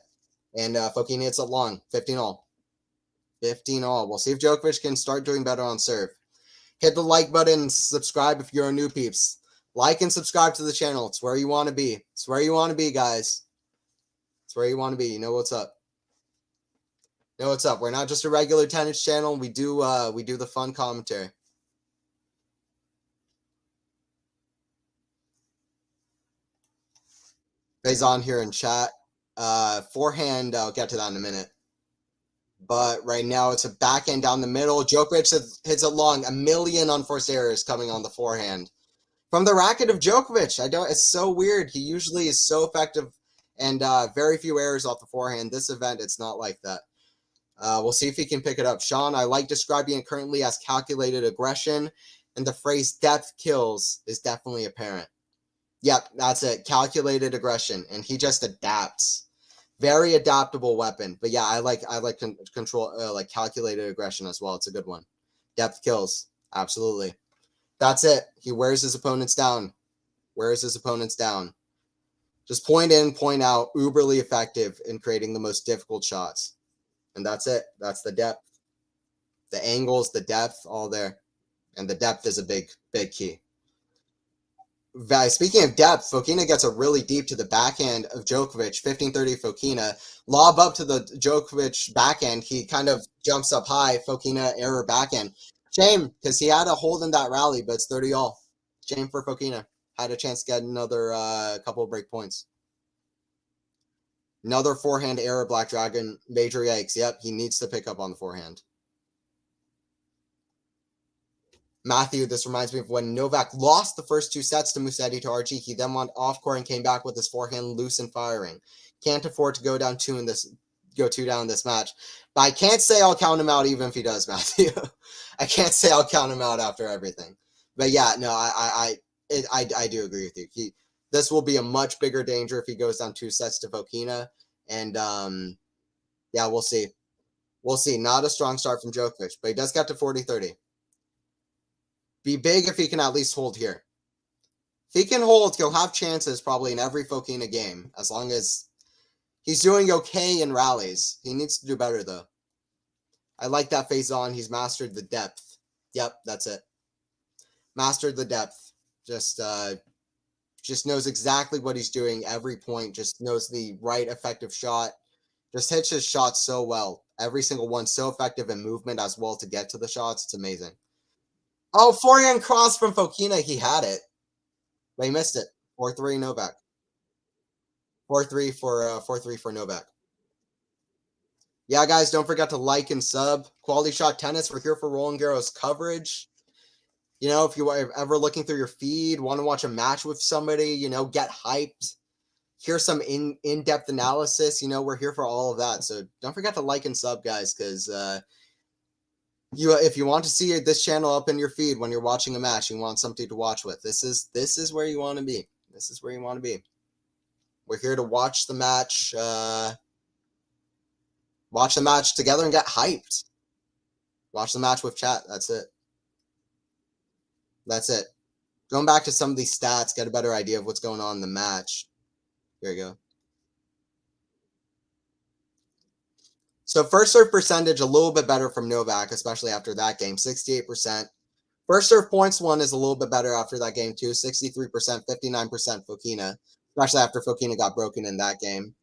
And Fokina hits it long, 15-all. 15-all. We'll see if Djokovic can start doing better on serve. Hit the like button and subscribe if you're a new peeps. Like and subscribe to the channel. It's where you want to be. It's where you want to be, guys. It's where you want to be. You know what's up. You know what's up. We're not just a regular tennis channel. We do the fun commentary. Guys on here in chat. Forehand, I'll get to that in a minute. But right now it's a backhand down the middle. Djokovic hits it long. A million unforced errors coming on the forehand. From the racket of Djokovic. It's so weird. He usually is so effective and very few errors off the forehand. This event, it's not like that. We'll see if he can pick it up. Sean, I like describing it currently as calculated aggression, and the phrase depth kills is definitely apparent. Yep, that's it. Calculated aggression, and he just adapts. Very adaptable weapon. But yeah, I like control like calculated aggression as well. It's a good one. Depth kills. Absolutely. That's it. He wears his opponents down. Wears his opponents down. Just point in, point out, uberly effective in creating the most difficult shots. And that's it. That's the depth. The angles, the depth, all there. And the depth is a big, big key. Speaking of depth, Fokina gets a really deep to the backhand of Djokovic, 15-30 Fokina. Lob up to the Djokovic backhand. He kind of jumps up high. Fokina error backhand. Shame, because he had a hold in that rally, but it's 30-all. Shame for Fokina. Had a chance to get another couple of break points. Another forehand error, Black Dragon. Major yikes. Yep, he needs to pick up on the forehand. Matthew, this reminds me of when Novak lost the first 2 sets to Musetti to Archie. He then went off court and came back with his forehand loose and firing. Can't afford to go down 2 down in this match. But I can't say I'll count him out even if he does, Matthew. I can't say I'll count him out after everything. But yeah, no, I do agree with you. This will be a much bigger danger if he goes down 2 sets to Fokina. And yeah, we'll see. We'll see. Not a strong start from Djokovic, but he does get to 40-30. Be big if he can at least hold here. If he can hold, he'll have chances probably in every Fokina game, as long as he's doing okay in rallies. He needs to do better, though. I like that phase on. He's mastered the depth. Yep, that's it. Mastered the depth. Just knows exactly what he's doing every point. Just knows the right effective shot. Just hits his shots so well. Every single one so effective in movement as well to get to the shots. It's amazing. Oh, forehand cross from Fokina. He had it, but he missed it. 4-3 Novak. 4-3 for Novak. Yeah, guys, don't forget to like and sub. QualityShot Tennis. We're here for Roland Garros coverage. You know, if you are ever looking through your feed, want to watch a match with somebody, you know, get hyped, hear some in-depth analysis, you know, we're here for all of that. So don't forget to like and sub, guys, because if you want to see this channel up in your feed when you're watching a match, you want something to watch with. This is where you want to be. This is where you want to be. We're here to watch the match. Watch the match together and get hyped. Watch the match with chat. That's it. That's it. Going back to some of these stats, get a better idea of what's going on in the match. Here you go. So first serve percentage, a little bit better from Novak, especially after that game, 68%. First serve points won is a little bit better after that game too, 63%, 59% Fokina, especially after Fokina got broken in that game.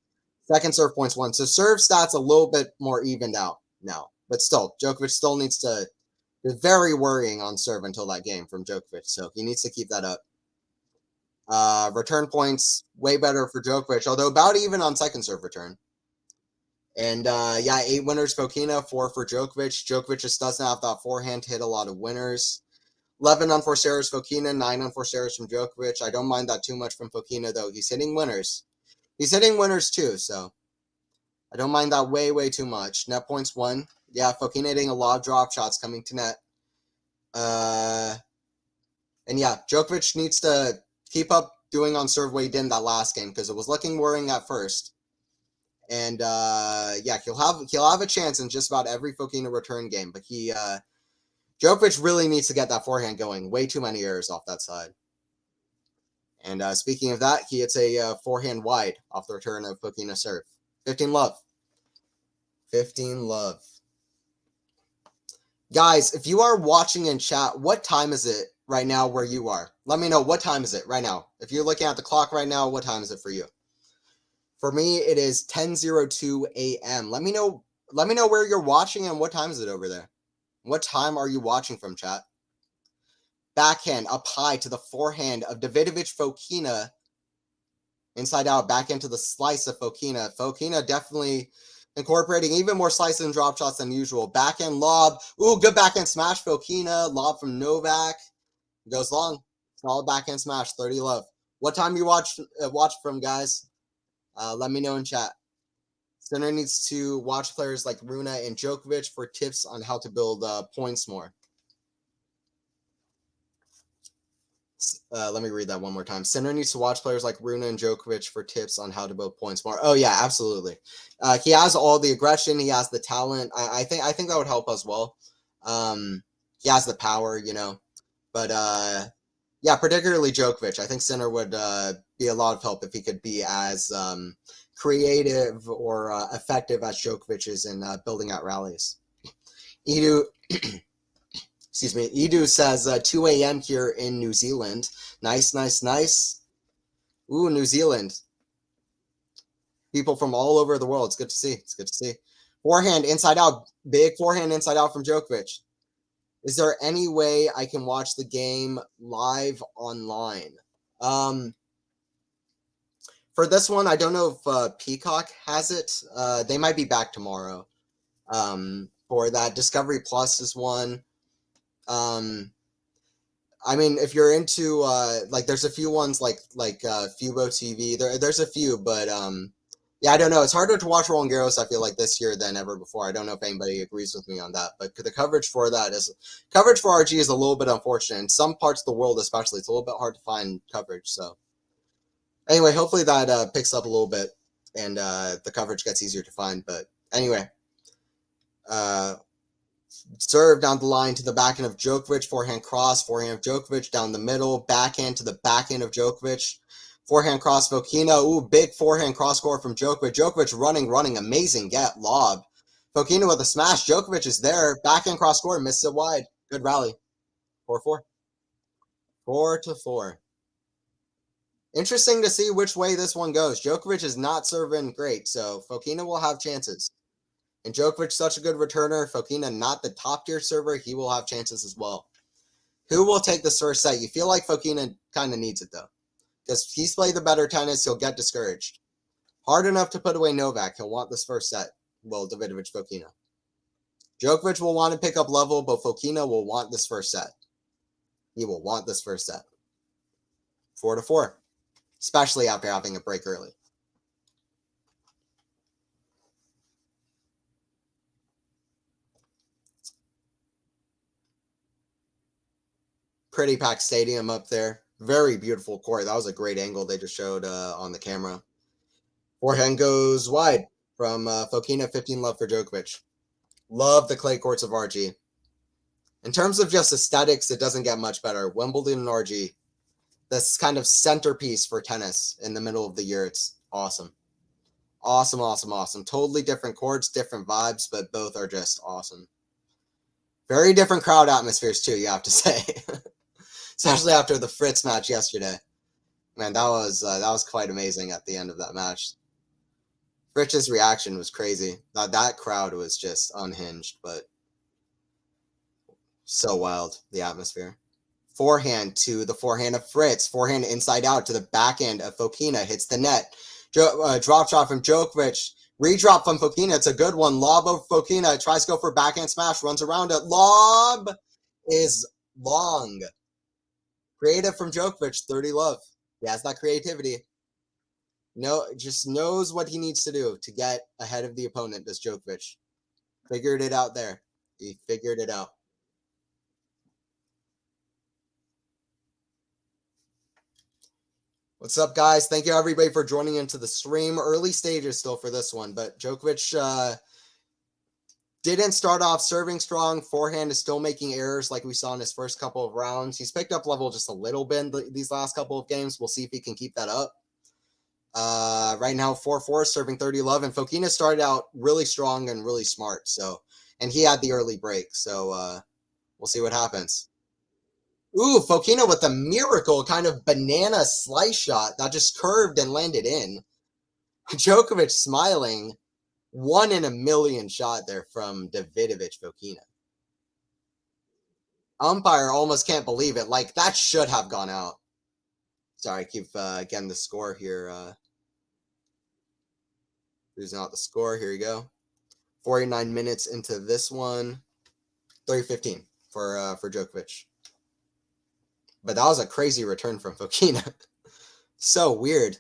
Second serve points won. So serve stats a little bit more evened out now. But still, Djokovic still needs to – it's very worrying on serve until that game from Djokovic. So he needs to keep that up. Return points, way better for Djokovic, although about even on second serve return. And, yeah, 8 winners Fokina, 4 for Djokovic. Djokovic just doesn't have that forehand to hit a lot of winners. 11 unforced errors Fokina, 9 unforced errors from Djokovic. I don't mind that too much from Fokina, though. He's hitting winners. He's hitting winners, too, so I don't mind that way, way too much. Net points 1. Yeah, Fokina hitting a lot of drop shots coming to net. And, yeah, Djokovic needs to keep up doing on serve what he did in that last game, because it was looking worrying at first. And yeah, he'll have a chance in just about every Fokina return game, but Djokovic really needs to get that forehand going. Way too many errors off that side. And speaking of that, he hits a forehand wide off the return of Fokina serve. 15 love. 15 love. Guys, if you are watching in chat, what time is it right now where you are? Let me know, what time is it right now? If you're looking at the clock right now, what time is it for you? For me, it is 10:02 a.m. Let me know where you're watching and what time is it over there. What time are you watching from, chat? Backhand up high to the forehand of Davidovich Fokina. Inside out, back into the slice of Fokina. Fokina definitely incorporating even more slices and drop shots than usual. Backhand lob. Ooh, good backhand smash, Fokina. Lob from Novak. Goes long. Solid backhand smash, 30 love. What time you watch from, guys? Let me know in chat. Center needs to watch players like Rune and Djokovic for tips on how to build points more. Let me read that one more time. Center needs to watch players like Rune and Djokovic for tips on how to build points more. Oh yeah, absolutely. He has all the aggression. He has the talent. I think that would help as well. He has the power, you know. But Yeah, particularly Djokovic. I think Sinner would be a lot of help if he could be as creative or effective as Djokovic is in building out rallies. Edu, excuse me. Edu says 2 a.m. here in New Zealand. Nice, nice, nice. Ooh, New Zealand. People from all over the world. It's good to see. It's good to see. Forehand inside out. Big forehand inside out from Djokovic. Is there any way I can watch the game live online? For this one, I don't know if Peacock has it. They might be back tomorrow. For that, Discovery Plus is one. I mean, if you're into like, there's a few ones like Fubo TV. There's a few, but yeah, I don't know. It's harder to watch Roland Garros, I feel like, this year than ever before. I don't know if anybody agrees with me on that, but the coverage for RG is a little bit unfortunate. In some parts of the world, especially, it's a little bit hard to find coverage. So anyway, hopefully that picks up a little bit and the coverage gets easier to find. But anyway, serve down the line to the backhand of Djokovic, forehand cross, forehand of Djokovic down the middle, backhand to the backhand of Djokovic, forehand cross Fokina. Ooh, big forehand cross score from Djokovic. Djokovic running, amazing get, lob. Fokina with a smash. Djokovic is there. Backhand cross score, misses it wide. Good rally. 4-4. 4-4. Interesting to see which way this one goes. Djokovic is not serving great, so Fokina will have chances. And Djokovic, such a good returner. Fokina, not the top-tier server. He will have chances as well. Who will take this first set? You feel like Fokina kind of needs it, though. Because he's played the better tennis, he'll get discouraged. Hard enough to put away Novak. He'll want this first set. Well, Davidovich Fokina. Djokovic will want to pick up level, but Fokina will want this first set. He will want this first set. 4-4. Especially after having a break early. Pretty packed stadium up there. Very beautiful court. That was a great angle they just showed on the camera. Forehand goes wide from Fokina. 15 love for Djokovic. Love the clay courts of RG. In terms of just aesthetics, it doesn't get much better. Wimbledon and RG. This kind of centerpiece for tennis in the middle of the year. It's awesome. Awesome, awesome, awesome. Totally different courts, different vibes, but both are just awesome. Very different crowd atmospheres too, you have to say. Especially after the Fritz match yesterday. Man, that was quite amazing at the end of that match. Fritz's reaction was crazy. That crowd was just unhinged, but so wild, the atmosphere. Forehand to the forehand of Fritz. Forehand inside out to the backhand of Fokina. Hits the net. Drop shot from Djokovic. Redrop from Fokina. It's a good one. Lob of Fokina. Tries to go for backhand smash. Runs around it. Lob is long. Creative from Djokovic. 30 love. He has that creativity. No, just knows what he needs to do to get ahead of the opponent, does Djokovic. Figured it out there. He figured it out. What's up, guys? Thank you, everybody, for joining into the stream. Early stages still for this one, but Djokovic didn't start off serving strong. Forehand is still making errors like we saw in his first couple of rounds. He's picked up level just a little bit in these last couple of games. We'll see if he can keep that up. Right now, 4-4, serving 30 love. And Fokina started out really strong and really smart. And he had the early break. So we'll see what happens. Ooh, Fokina with a miracle kind of banana slice shot that just curved and landed in. Djokovic smiling. 1 in a million shot there from Davidovich Fokina. Umpire almost can't believe it. Like, that should have gone out. Sorry, I keep getting the score here. Losing out the score. Here you go. 49 minutes into this one. 3-15 for Djokovic. But that was a crazy return from Fokina. So weird.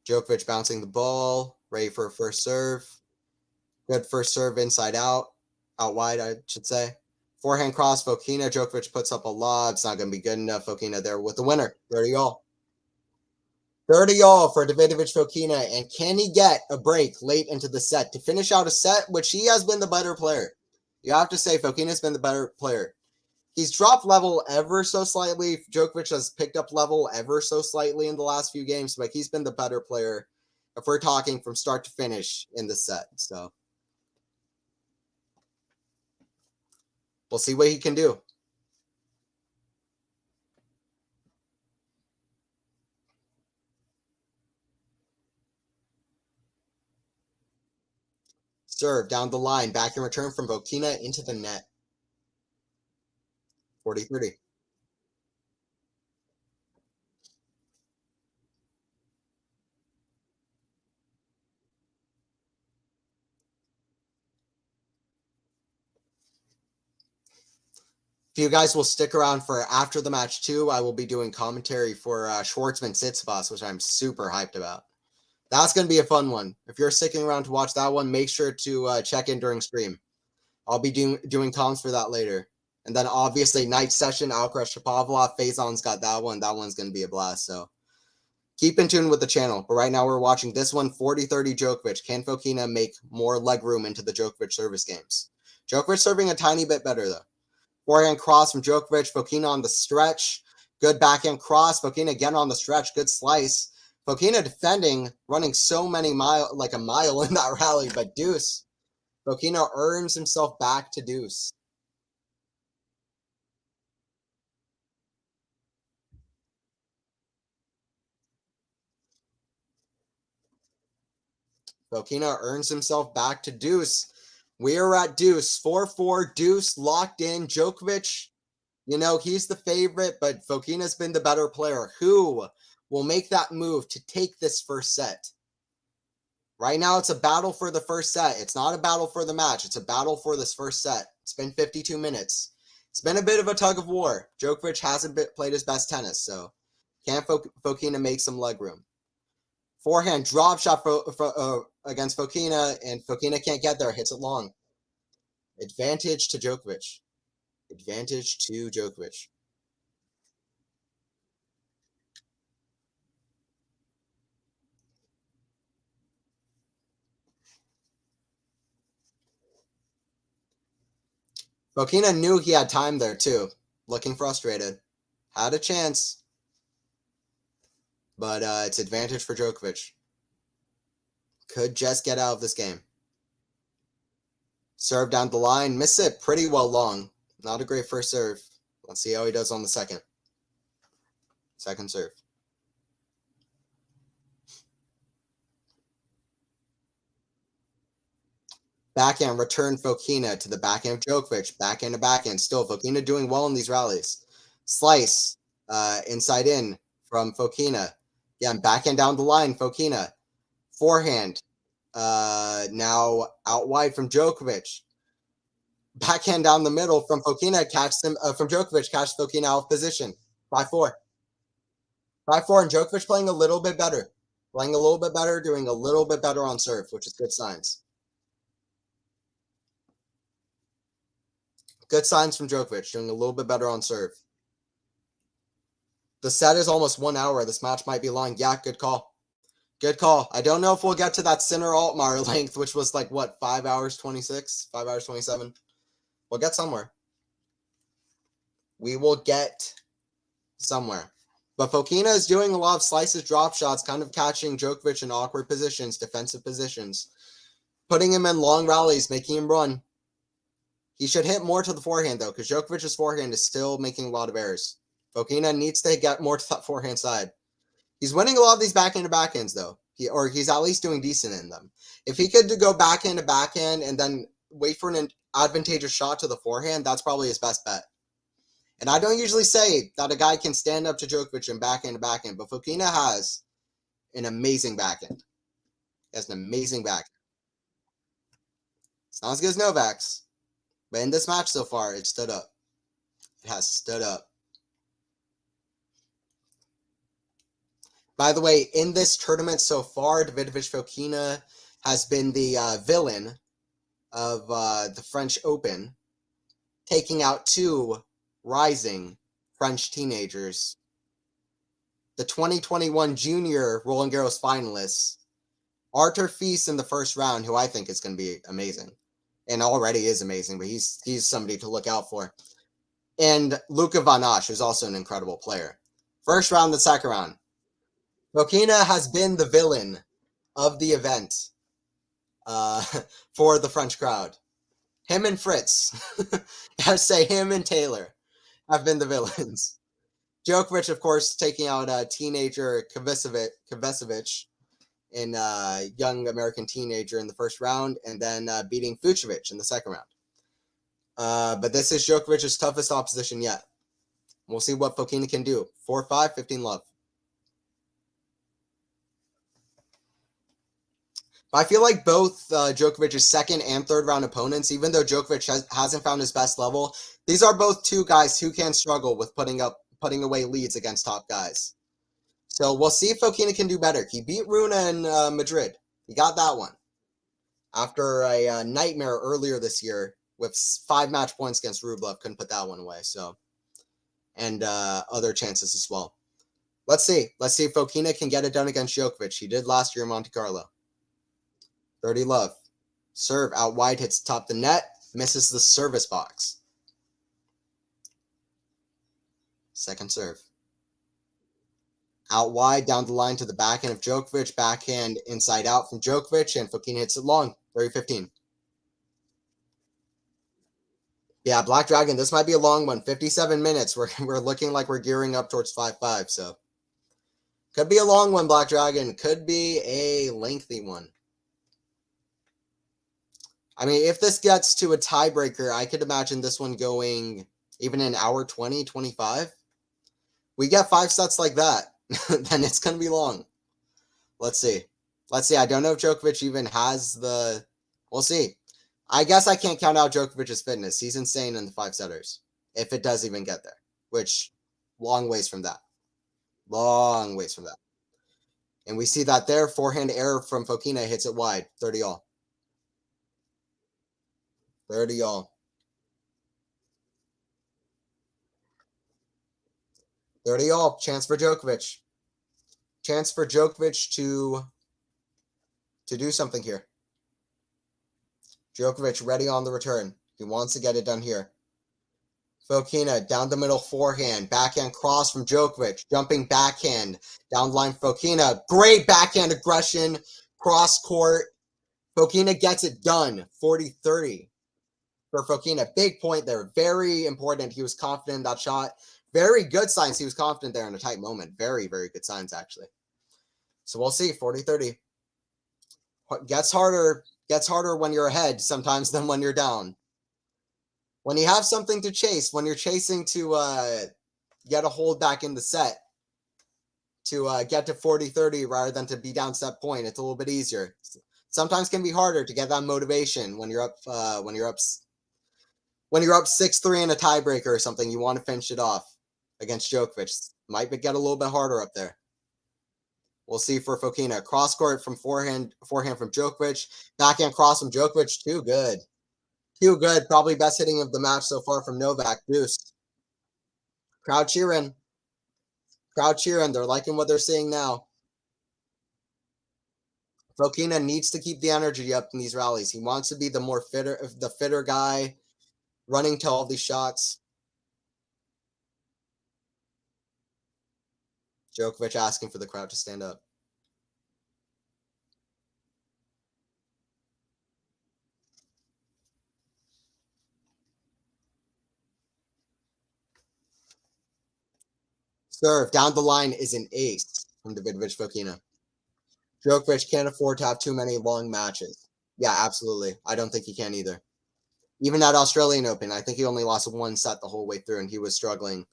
Djokovic bouncing the ball. Ready for a first serve. Good first serve inside out. Out wide, I should say. Forehand cross, Fokina. Djokovic puts up a lob. It's not going to be good enough. Fokina there with the winner. 30-all. 30-all for Davidovich Fokina. And can he get a break late into the set to finish out a set, which he has been the better player? You have to say Fokina's been the better player. He's dropped level ever so slightly. Djokovic has picked up level ever so slightly in the last few games, but he's been the better player if we're talking from start to finish in the set. So we'll see what he can do. Serve down the line, back in return from Fokina into the net. 40-30. If you guys will stick around for after the match too, I will be doing commentary for Schwartzman Tsitsipas, which I'm super hyped about. That's going to be a fun one. If you're sticking around to watch that one, make sure to check in during stream. I'll be doing comms for that later. And then obviously night session, Alcaraz Shapovalov, Faison's got that one. That one's going to be a blast. So keep in tune with the channel. But right now we're watching this one, 40-30 Djokovic. Can Fokina make more leg room into the Djokovic service games? Djokovic serving a tiny bit better though. Forehand cross from Djokovic. Fokina on the stretch. Good backhand cross. Fokina again on the stretch. Good slice. Fokina defending, running so many like a mile in that rally, but deuce. Fokina earns himself back to deuce. Fokina earns himself back to deuce. We are at deuce. 4-4, deuce, locked in. Djokovic, he's the favorite, but Fokina's been the better player. Who will make that move to take this first set? Right now, it's a battle for the first set. It's not a battle for the match. It's a battle for this first set. It's been 52 minutes. It's been a bit of a tug of war. Djokovic hasn't played his best tennis, so can Fokina make some leg room? Forehand drop shot against Fokina, and Fokina can't get there. Hits it long. Advantage to Djokovic. Advantage to Djokovic. Fokina knew he had time there, too. Looking frustrated. Had a chance. But it's advantage for Djokovic. Could just get out of this game. Serve down the line. Miss it pretty well long. Not a great first serve. Let's see how he does on the second. Second serve. Backhand return Fokina to the backhand of Djokovic. Backhand to backhand. Still, Fokina doing well in these rallies. Slice inside in from Fokina. Again, backhand down the line, Fokina. Forehand. Now out wide from Djokovic. Backhand down the middle from Fokina. Catches him from Djokovic. Catches Fokina out of position. 5-4. 5-4, and Djokovic playing a little bit better. Playing a little bit better, doing a little bit better on serve, which is good signs. Good signs from Djokovic, doing a little bit better on serve. The set is almost 1 hour. This match might be long. Yeah, good call. Good call. I don't know if we'll get to that Sinner Altmaier length, which was like, what, 5 hours 26? 5 hours 27? We'll get somewhere. We will get somewhere. But Fokina is doing a lot of slices, drop shots, kind of catching Djokovic in awkward positions, defensive positions, putting him in long rallies, making him run. He should hit more to the forehand, though, because Djokovic's forehand is still making a lot of errors. Fokina needs to get more to that forehand side. He's winning a lot of these backhand to backhands, though. He's at least doing decent in them. If he could go backhand to backhand and then wait for an advantageous shot to the forehand, that's probably his best bet. And I don't usually say that a guy can stand up to Djokovic and backhand to backhand, but Fokina has an amazing backhand. He has an amazing backhand. It's not as good as Novak's, but in this match so far, it stood up. It has stood up. By the way, in this tournament so far, Davidovich Fokina has been the villain of the French Open, taking out 2 rising French teenagers. The 2021 junior Roland Garros finalists, Arthur Fils in the first round, who I think is going to be amazing, and already is amazing, but he's somebody to look out for. And Luka Van Osh, who's also an incredible player. First round, the second round. Fokina has been the villain of the event for the French crowd. Him and Fritz, I say him and Taylor, have been the villains. Djokovic, of course, taking out teenager Kovacevic in young American teenager in the first round, and then beating Fucsovics in the second round. But this is Djokovic's toughest opposition yet. We'll see what Fokina can do. 4-5, 15 love. But I feel like both Djokovic's second and third round opponents, even though Djokovic hasn't found his best level, these are both two guys who can struggle with putting away leads against top guys. So we'll see if Fokina can do better. He beat Rune in Madrid. He got that one after a nightmare earlier this year with 5 match points against Rublev. Couldn't put that one away. So, and other chances as well. Let's see. Let's see if Fokina can get it done against Djokovic. He did last year in Monte Carlo. 30 love. Serve out wide, hits top the net, misses the service box. Second serve. Out wide, down the line to the backhand of Djokovic. Backhand inside out from Djokovic, and Fokina hits it long. 30-15. Yeah, Black Dragon, this might be a long one. 57 minutes. We're looking like we're gearing up towards 5-5, so. Could be a long one, Black Dragon. Could be a lengthy one. I mean, if this gets to a tiebreaker, I could imagine this one going even an hour 20, 25. We get 5 sets like that, then it's going to be long. Let's see. Let's see. I don't know if Djokovic even has the... We'll see. I guess I can't count out Djokovic's fitness. He's insane in the 5-setters, if it does even get there, which long ways from that. Long ways from that. And we see that there. Forehand error from Fokina hits it wide. 30 all. 30 all. 30 all. Chance for Djokovic. Chance for Djokovic to do something here. Djokovic ready on the return. He wants to get it done here. Fokina down the middle forehand. Backhand cross from Djokovic. Jumping backhand. Down the line Fokina. Great backhand aggression. Cross court. Fokina gets it done. 40-30 for Fokina. Big point there. Very important. He was confident in that shot. Very good signs. He was confident there in a tight moment. Very, very good signs, actually. So we'll see. 40-30. Gets harder when you're ahead sometimes than when you're down. When you have something to chase, when you're chasing to get a hold back in the set, to get to 40-30 rather than to be down set point, it's a little bit easier. Sometimes can be harder to get that motivation when you're up 6-3 in a tiebreaker or something. You want to finish it off against Djokovic. Might get a little bit harder up there. We'll see for Fokina. Cross court from forehand from Djokovic. Backhand cross from Djokovic. Too good. Too good. Probably best hitting of the match so far from Novak. Deuce. Crowd cheering. Crowd cheering. They're liking what they're seeing now. Fokina needs to keep the energy up in these rallies. He wants to be the fitter guy, running to all these shots. Djokovic asking for the crowd to stand up. Serve down the line is an ace from Davidovich Fokina. Djokovic can't afford to have too many long matches. Yeah, absolutely. I don't think he can either. Even at Australian Open, I think he only lost 1 set the whole way through, and he was struggling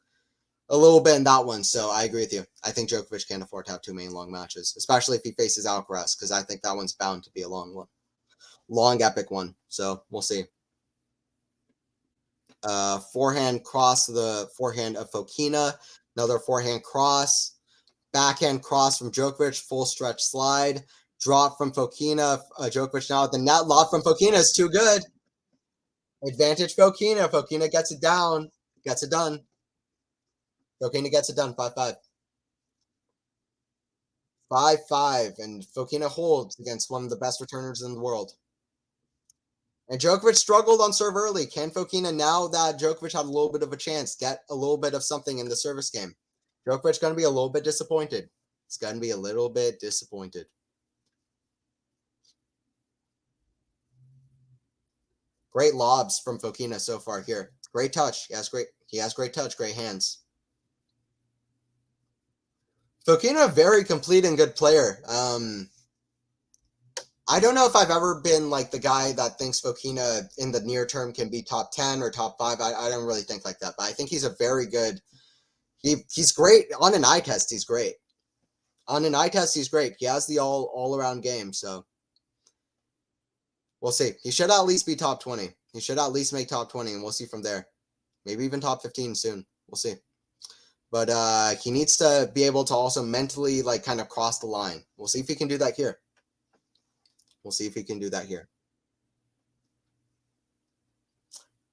a little bit in that one. So I agree with you. I think Djokovic can't afford to have too many long matches, especially if he faces Alcaraz, because I think that one's bound to be a long one. Long, epic one. So we'll see. Forehand cross, the forehand of Fokina. Another forehand cross. Backhand cross from Djokovic. Full stretch slide. Drop from Fokina. Djokovic now at the net. Lob from Fokina is too good. Advantage Fokina. Fokina gets it down. Gets it done. Fokina gets it done. 5-5. 5-5. And Fokina holds against one of the best returners in the world. And Djokovic struggled on serve early. Can Fokina, now that Djokovic had a little bit of a chance, get a little bit of something in the service game? Djokovic going to be a little bit disappointed. It's going to be a little bit disappointed. Great lobs from Fokina so far here. Great touch. He has great touch, great hands. Fokina, a very complete and good player. I don't know if I've ever been like the guy that thinks Fokina in the near term can be top 10 or top 5. I don't really think like that, but I think he's a very good, he's great. On an eye test, he's great. On an eye test, he's great. He has the all-around game, so we'll see. He should at least be top 20. He should at least make top 20, and we'll see from there. Maybe even top 15 soon. We'll see. But he needs to be able to also mentally like kind of cross the line. We'll see if he can do that here. We'll see if he can do that here.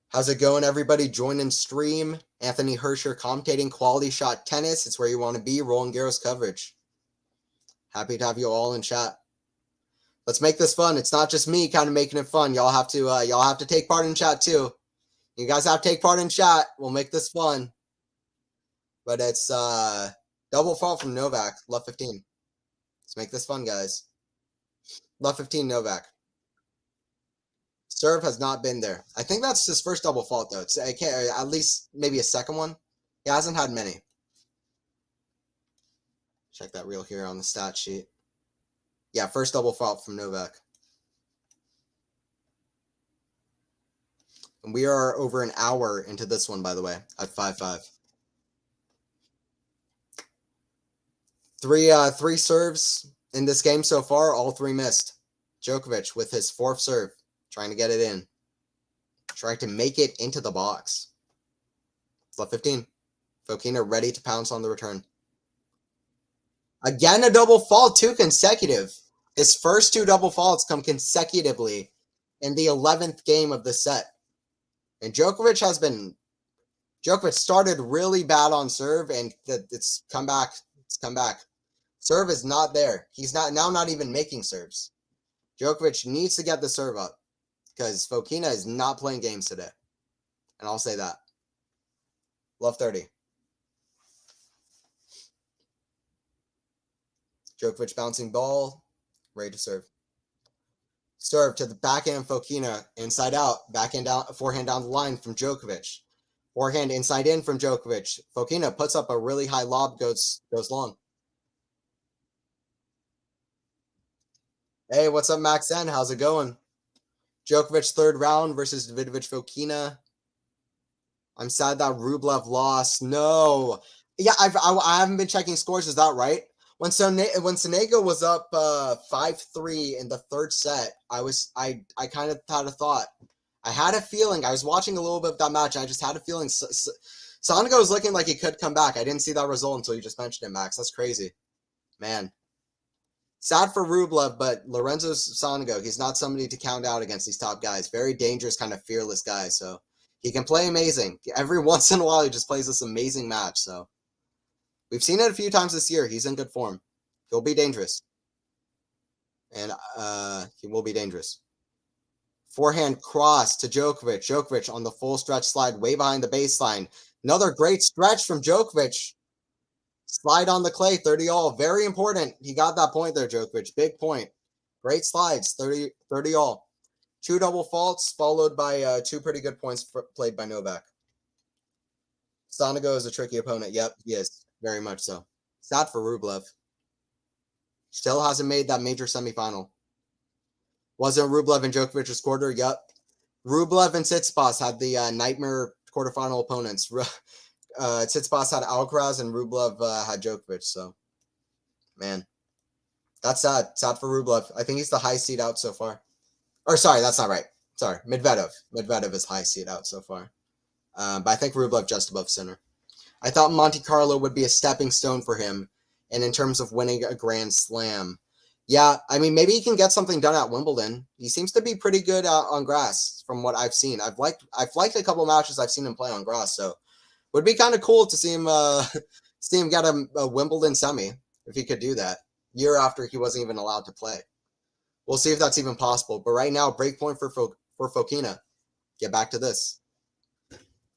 How's it going, everybody? Join in stream. Anthony Hersher commentating Quality Shot Tennis. It's where you want to be. Roland Garros coverage. Happy to have you all in chat. Let's make this fun. It's not just me kind of making it fun. Y'all have to take part in chat too. You guys have to take part in chat. We'll make this fun. But it's double fault from Novak. Love 15. Let's make this fun, guys. Love 15 Novak. Serve has not been there. I think that's his first double fault, though. It's at least maybe a second one. He hasn't had many. Check that reel here on the stat sheet. Yeah, first double fault from Novak. And we are over an hour into this one, by the way, at 5-5. Three serves in this game so far, all three missed. Djokovic with his fourth serve, trying to get it in. Trying to make it into the box. Left 15. Fokina ready to pounce on the return. Again, a double fault, 2 consecutive. His first 2 double faults come consecutively in the 11th game of the set. And Djokovic started really bad on serve, and it's come back. It's come back. Serve is not there. He's not even making serves. Djokovic needs to get the serve up because Fokina is not playing games today. And I'll say that. Love 30. Djokovic bouncing ball. Ready to serve. Serve to the backhand Fokina. Inside out. Backhand down. Forehand down the line from Djokovic. Forehand inside in from Djokovic. Fokina puts up a really high lob. Goes long. Hey, what's up, Max N? How's it going? Djokovic third round versus Davidovich Fokina. I'm sad that Rublev lost. No. Yeah, I haven't been checking scores. Is that right? When Sonego was up 5-3 in the third set, I kind of had a thought. I had a feeling. I was watching a little bit of that match. And I just had a feeling Sonego was looking like he could come back. I didn't see that result until you just mentioned it, Max. That's crazy. Man. Sad for Rublev, but Lorenzo Sonego, he's not somebody to count out against these top guys. Very dangerous, kind of fearless guy. So he can play amazing. Every once in a while, he just plays this amazing match. So we've seen it a few times this year. He's in good form. He'll be dangerous. And he will be dangerous. Forehand cross to Djokovic. Djokovic on the full stretch slide way behind the baseline. Another great stretch from Djokovic. Slide on the clay, 30 all. Very important. He got that point there, Djokovic. Big point. Great slides, 30 all. 2 double faults, followed by 2 pretty good points played by Novak. Sonego is a tricky opponent. Yep, he is. Very much so. Sad for Rublev. Still hasn't made that major semifinal. Wasn't Rublev and Djokovic's quarter? Yep. Rublev and Tsitsipas had the nightmare quarterfinal opponents. Tsitsipas had Alcaraz and Rublev had Djokovic. So, man, that's sad. Sad for Rublev. I think he's the high seed out so far. Or sorry, that's not right. Sorry, Medvedev. Medvedev is high seed out so far. But I think Rublev just above center. I thought Monte Carlo would be a stepping stone for him, and in terms of winning a Grand Slam. Yeah, I mean, maybe he can get something done at Wimbledon. He seems to be pretty good on grass from what I've seen. I've liked a couple of matches I've seen him play on grass, so would be kind of cool to see him get a Wimbledon semi if he could do that year after he wasn't even allowed to play. We'll see if that's even possible. But right now, break point for for Fokina. Get back to this.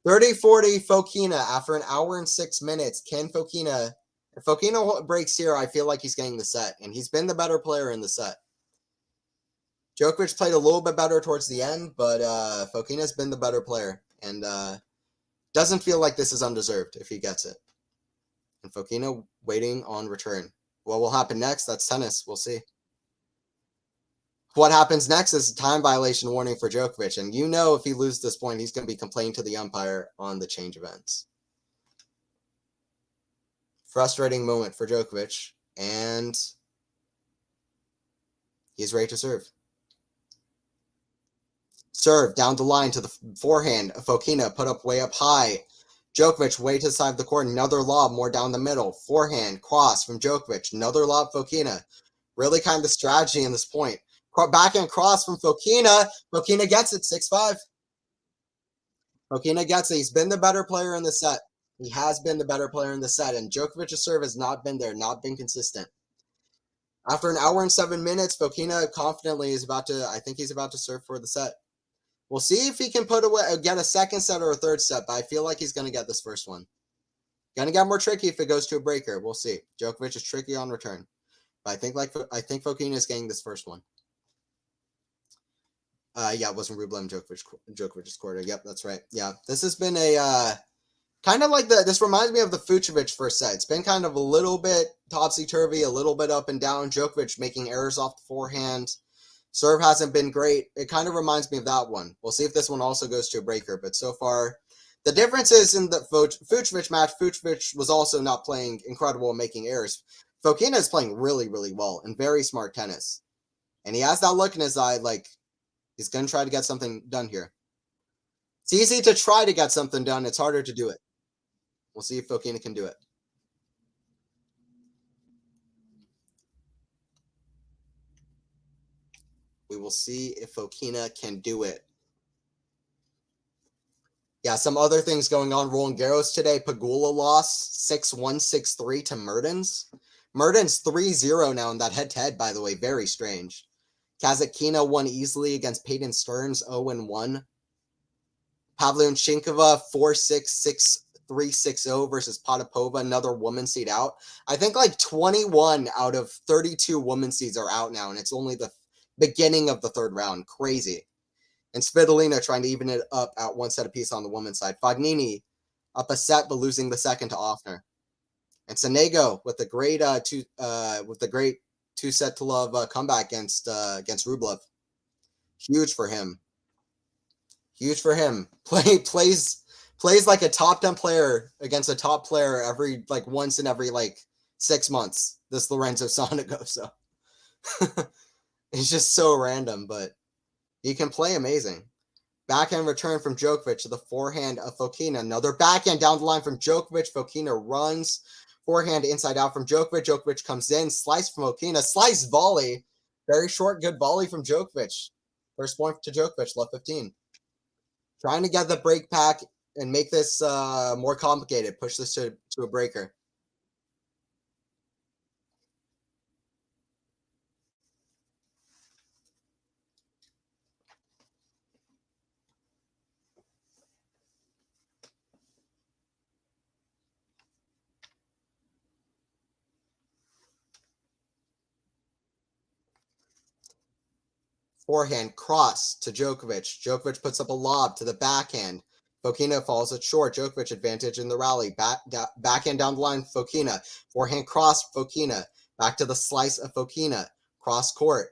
30-40 Fokina after an hour and 6 minutes. Can Fokina... If Fokina breaks here, I feel like he's getting the set. And he's been the better player in the set. Djokovic played a little bit better towards the end, but Fokina's been the better player. And doesn't feel like this is undeserved if he gets it. And Fokina waiting on return. What will happen next? That's tennis. We'll see. What happens next is a time violation warning for Djokovic. And you know if he loses this point, he's going to be complaining to the umpire on the change events. Frustrating moment for Djokovic. And he's ready to serve. Serve down the line to the forehand. Fokina put up way up high. Djokovic way to the side of the court. Another lob more down the middle. Forehand cross from Djokovic. Another lob Fokina. Really kind of the strategy in this point. Backhand cross from Fokina. Fokina gets it. 6-5. Fokina gets it. He's been the better player in the set. He has been the better player in the set. And Djokovic's serve has not been there. Not been consistent. After an hour and 7 minutes, Fokina confidently is about to... I think he's about to serve for the set. We'll see if he can get a second set or a third set, but I feel like he's going to get this first one. Going to get more tricky if it goes to a breaker. We'll see. Djokovic is tricky on return. But I think Fokina is getting this first one. Yeah, it wasn't Rublev and Djokovic's quarter. Yep, that's right. Yeah, this has been a kind of like this reminds me of the Fucsovic first set. It's been kind of a little bit topsy-turvy, a little bit up and down. Djokovic making errors off the forehand. Serve hasn't been great. It kind of reminds me of that one. We'll see if this one also goes to a breaker. But so far, the difference is in the Fucsovic match, Fucsovic was also not playing incredible and making errors. Fokina is playing really, really well and very smart tennis. And he has that look in his eye like he's going to try to get something done here. It's easy to try to get something done. It's harder to do it. We'll see if Fokina can do it. We will see if Fokina can do it. Yeah, some other things going on. Roland Garros today. Pegula lost 6-1, 6-3 to Mertens. Mertens 3-0 now in that head-to-head, by the way. Very strange. Kazatkina won easily against Peyton Stearns, 0-1. Pavlyuchenkova 4-6, 6-3, 6-0 versus Potapova, another woman seed out. I think like 21 out of 32 woman seeds are out now, and it's only the beginning of the third round. Crazy. And Svitolina trying to even it up at one set apiece on the women's side. Fognini up a set, but losing the second to Offner. And Sonego with the great two set to love comeback against Rublev. Huge for him. Huge for him. Plays like a top 10 player against a top player once in every 6 months. This Lorenzo Sonego. So it's just so random, but he can play amazing. Backhand return from Djokovic to the forehand of Fokina. Another backhand down the line from Djokovic. Fokina runs. Forehand inside out from Djokovic. Djokovic comes in. Slice from Fokina. Slice volley. Very short, good volley from Djokovic. First point to Djokovic, left 15. Trying to get the break pack and make this more complicated. Push this to a breaker. Forehand cross to Djokovic. Djokovic puts up a lob to the backhand. Fokina falls it short. Djokovic advantage in the rally. Backhand down the line, Fokina. Forehand cross, Fokina. Back to the slice of Fokina. Cross court.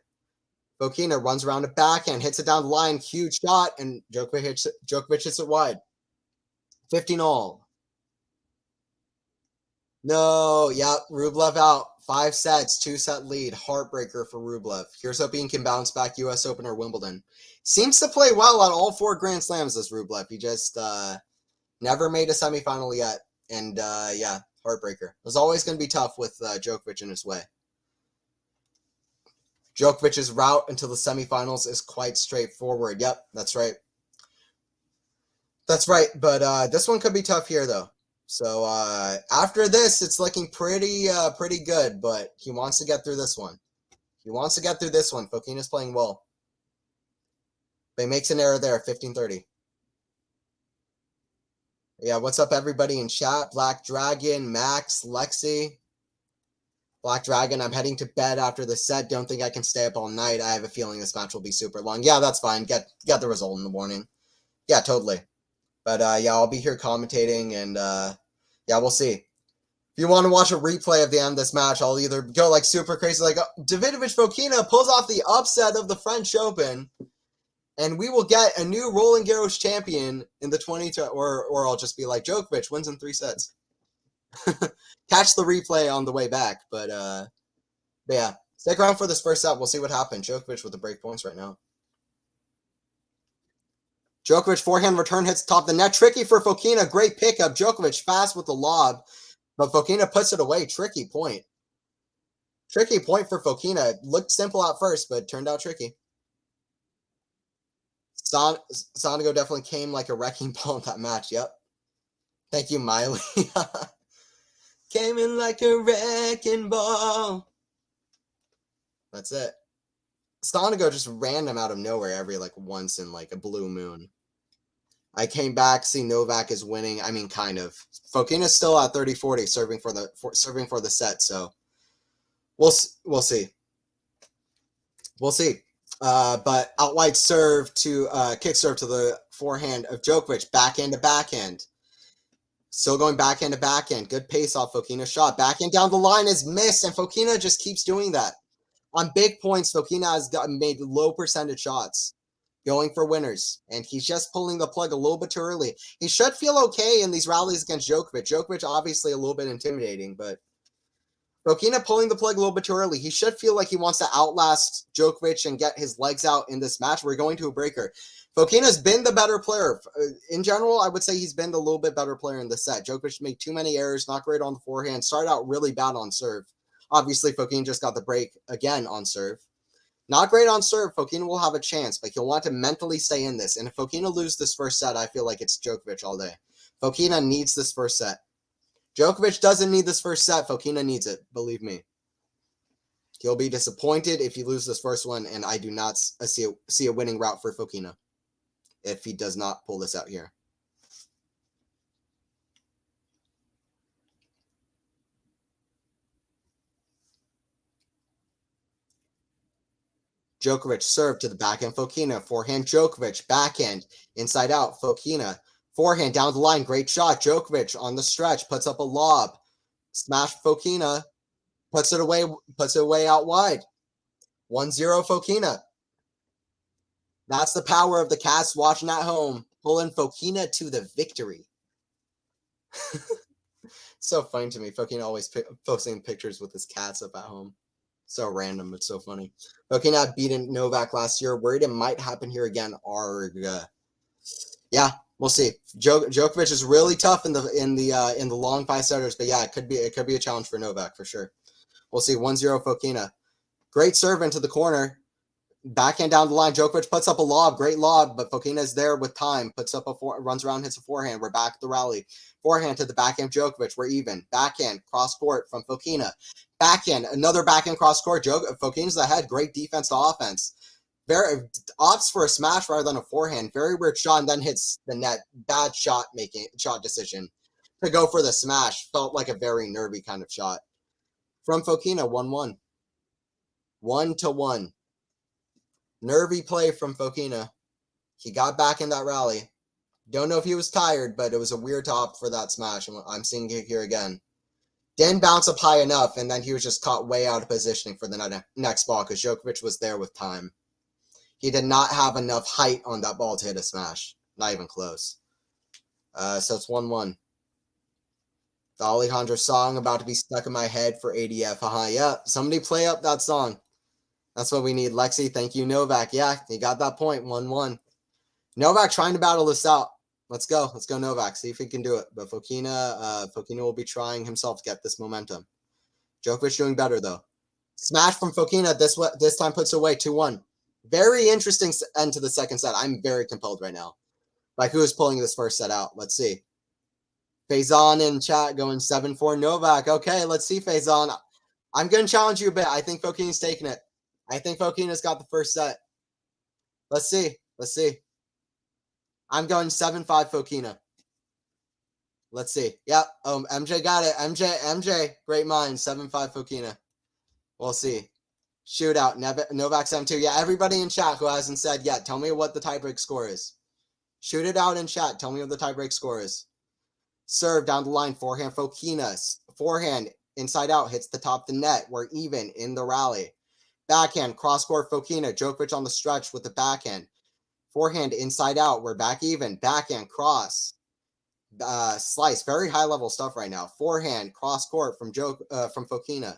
Fokina runs around a backhand, hits it down the line. Huge shot, and Djokovic hits it wide. 15-all. No, yeah, Rublev out. 5 sets, 2-set lead. Heartbreaker for Rublev. Here's hoping he can bounce back US Open or Wimbledon. Seems to play well at all 4 Grand Slams, this Rublev. He just never made a semifinal yet. And, yeah, heartbreaker. It was always going to be tough with Djokovic in his way. Djokovic's route into the semifinals is quite straightforward. Yep, that's right. That's right, but this one could be tough here, though. So after this, it's looking pretty good, but he wants to get through this one. He wants to get through this one. Fokina's playing well. But he makes an error there, 15-30. Yeah, what's up, everybody in chat? Black Dragon, Max, Lexi. Black Dragon, I'm heading to bed after the set. Don't think I can stay up all night. I have a feeling this match will be super long. Yeah, that's fine. Get the result in the morning. Yeah, totally. But yeah, I'll be here commentating, and yeah, we'll see. If you want to watch a replay of the end of this match, I'll either go like super crazy, like Davidovich Fokina pulls off the upset of the French Open, and we will get a new Roland Garros champion in the 20, or I'll just be like, Djokovic wins in 3 sets. Catch the replay on the way back, but yeah, stick around for this first set. We'll see what happens. Djokovic with the break points right now. Djokovic forehand return hits top of the net. Tricky for Fokina. Great pickup. Djokovic fast with the lob, but Fokina puts it away. Tricky point. Tricky point for Fokina. Looked simple at first, but turned out tricky. Sonego definitely came like a wrecking ball in that match. Yep. Thank you, Miley. Came in like a wrecking ball. That's it. Sonego just random out of nowhere every like once in like a blue moon. I came back, see Novak is winning. I mean, kind of. Fokina's still at 30-40, serving for the set. So we'll see. We'll see. But out wide serve to kick serve to the forehand of Djokovic, backhand to backhand. Still going backhand to backhand. Good pace off Fokina's shot. Backhand down the line is missed, and Fokina just keeps doing that. On big points, Fokina has made low percentage shots, going for winners, and he's just pulling the plug a little bit too early. He should feel okay in these rallies against Djokovic. Djokovic obviously a little bit intimidating, but Fokina pulling the plug a little bit too early. He should feel like he wants to outlast Djokovic and get his legs out in this match. We're going to a breaker. Fokina's been the better player. In general, I would say he's been the little bit better player in the set. Djokovic made too many errors, not great on the forehand, started out really bad on serve. Obviously, Fokina just got the break again on serve. Not great on serve. Fokina will have a chance, but he'll want to mentally stay in this. And if Fokina loses this first set, I feel like it's Djokovic all day. Fokina needs this first set. Djokovic doesn't need this first set. Fokina needs it. Believe me. He'll be disappointed if he loses this first one, and I do not see a winning route for Fokina if he does not pull this out here. Djokovic serve to the backhand Fokina. Forehand Djokovic. Backhand. Inside out. Fokina. Forehand down the line. Great shot. Djokovic on the stretch. Puts up a lob. Smash Fokina. Puts it away out wide. 1-0 Fokina. That's the power of the cats watching at home. Pulling Fokina to the victory. So funny to me. Fokina always posting pictures with his cats up at home. So random. It's so funny. Fokina beaten Novak last year. Worried it might happen here again. Arg. Yeah, we'll see. Djokovic is really tough in the long 5-setters, but yeah, it could be a challenge for Novak for sure. We'll see. 1-0 Fokina. Great serve into the corner. Backhand down the line. Djokovic puts up a lob. Great lob, but Fokina is there with time. Puts up runs around, hits a forehand. We're back at the rally. Forehand to the backhand Djokovic. We're even. Backhand cross court from Fokina. Backhand, another backhand cross court. Fokina's ahead. Great defense to offense. Very opts for a smash rather than a forehand. Very weird shot, and then hits the net. Bad shot decision to go for the smash. Felt like a very nervy kind of shot. From Fokina, 1-1. 1-1. Nervy play from Fokina. He got back in that rally. Don't know if he was tired, but it was a weird top for that smash. I'm seeing it here again. Didn't bounce up high enough, and then he was just caught way out of positioning for the next ball because Djokovic was there with time. He did not have enough height on that ball to hit a smash. Not even close. So it's 1-1. The Alejandro song about to be stuck in my head for ADF. Yeah, somebody play up that song. That's what we need. Lexi, thank you, Novak. Yeah, he got that point. 1-1. Novak trying to battle this out. Let's go. Let's go, Novak. See if he can do it. But Fokina will be trying himself to get this momentum. Djokovic doing better, though. Smash from Fokina. This time puts away 2-1. Very interesting end to the second set. I'm very compelled right now. Like, who is pulling this first set out? Let's see. Faison in chat going 7-4 Novak. Okay, let's see, Faison. I'm going to challenge you a bit. I think Fokina's taking it. I think Fokina's got the first set. Let's see Let's see. I'm going 7-5 Fokina. Let's see. Yep. MJ got it. MJ. Great mind. 7-5 Fokina. We'll see. Shootout. Novak 7-2. Yeah, everybody in chat who hasn't said yet, tell me what the tiebreak score is. Shoot it out in chat. Tell me what the tiebreak score is. Serve down the line. Forehand Fokina. Forehand inside out. Hits the top of the net. We're even in the rally. Backhand. Cross-court Fokina. Djokovic on the stretch with the backhand. Forehand inside out. We're back even. Backhand cross. Slice. Very high level stuff right now. Forehand cross-court from Fokina.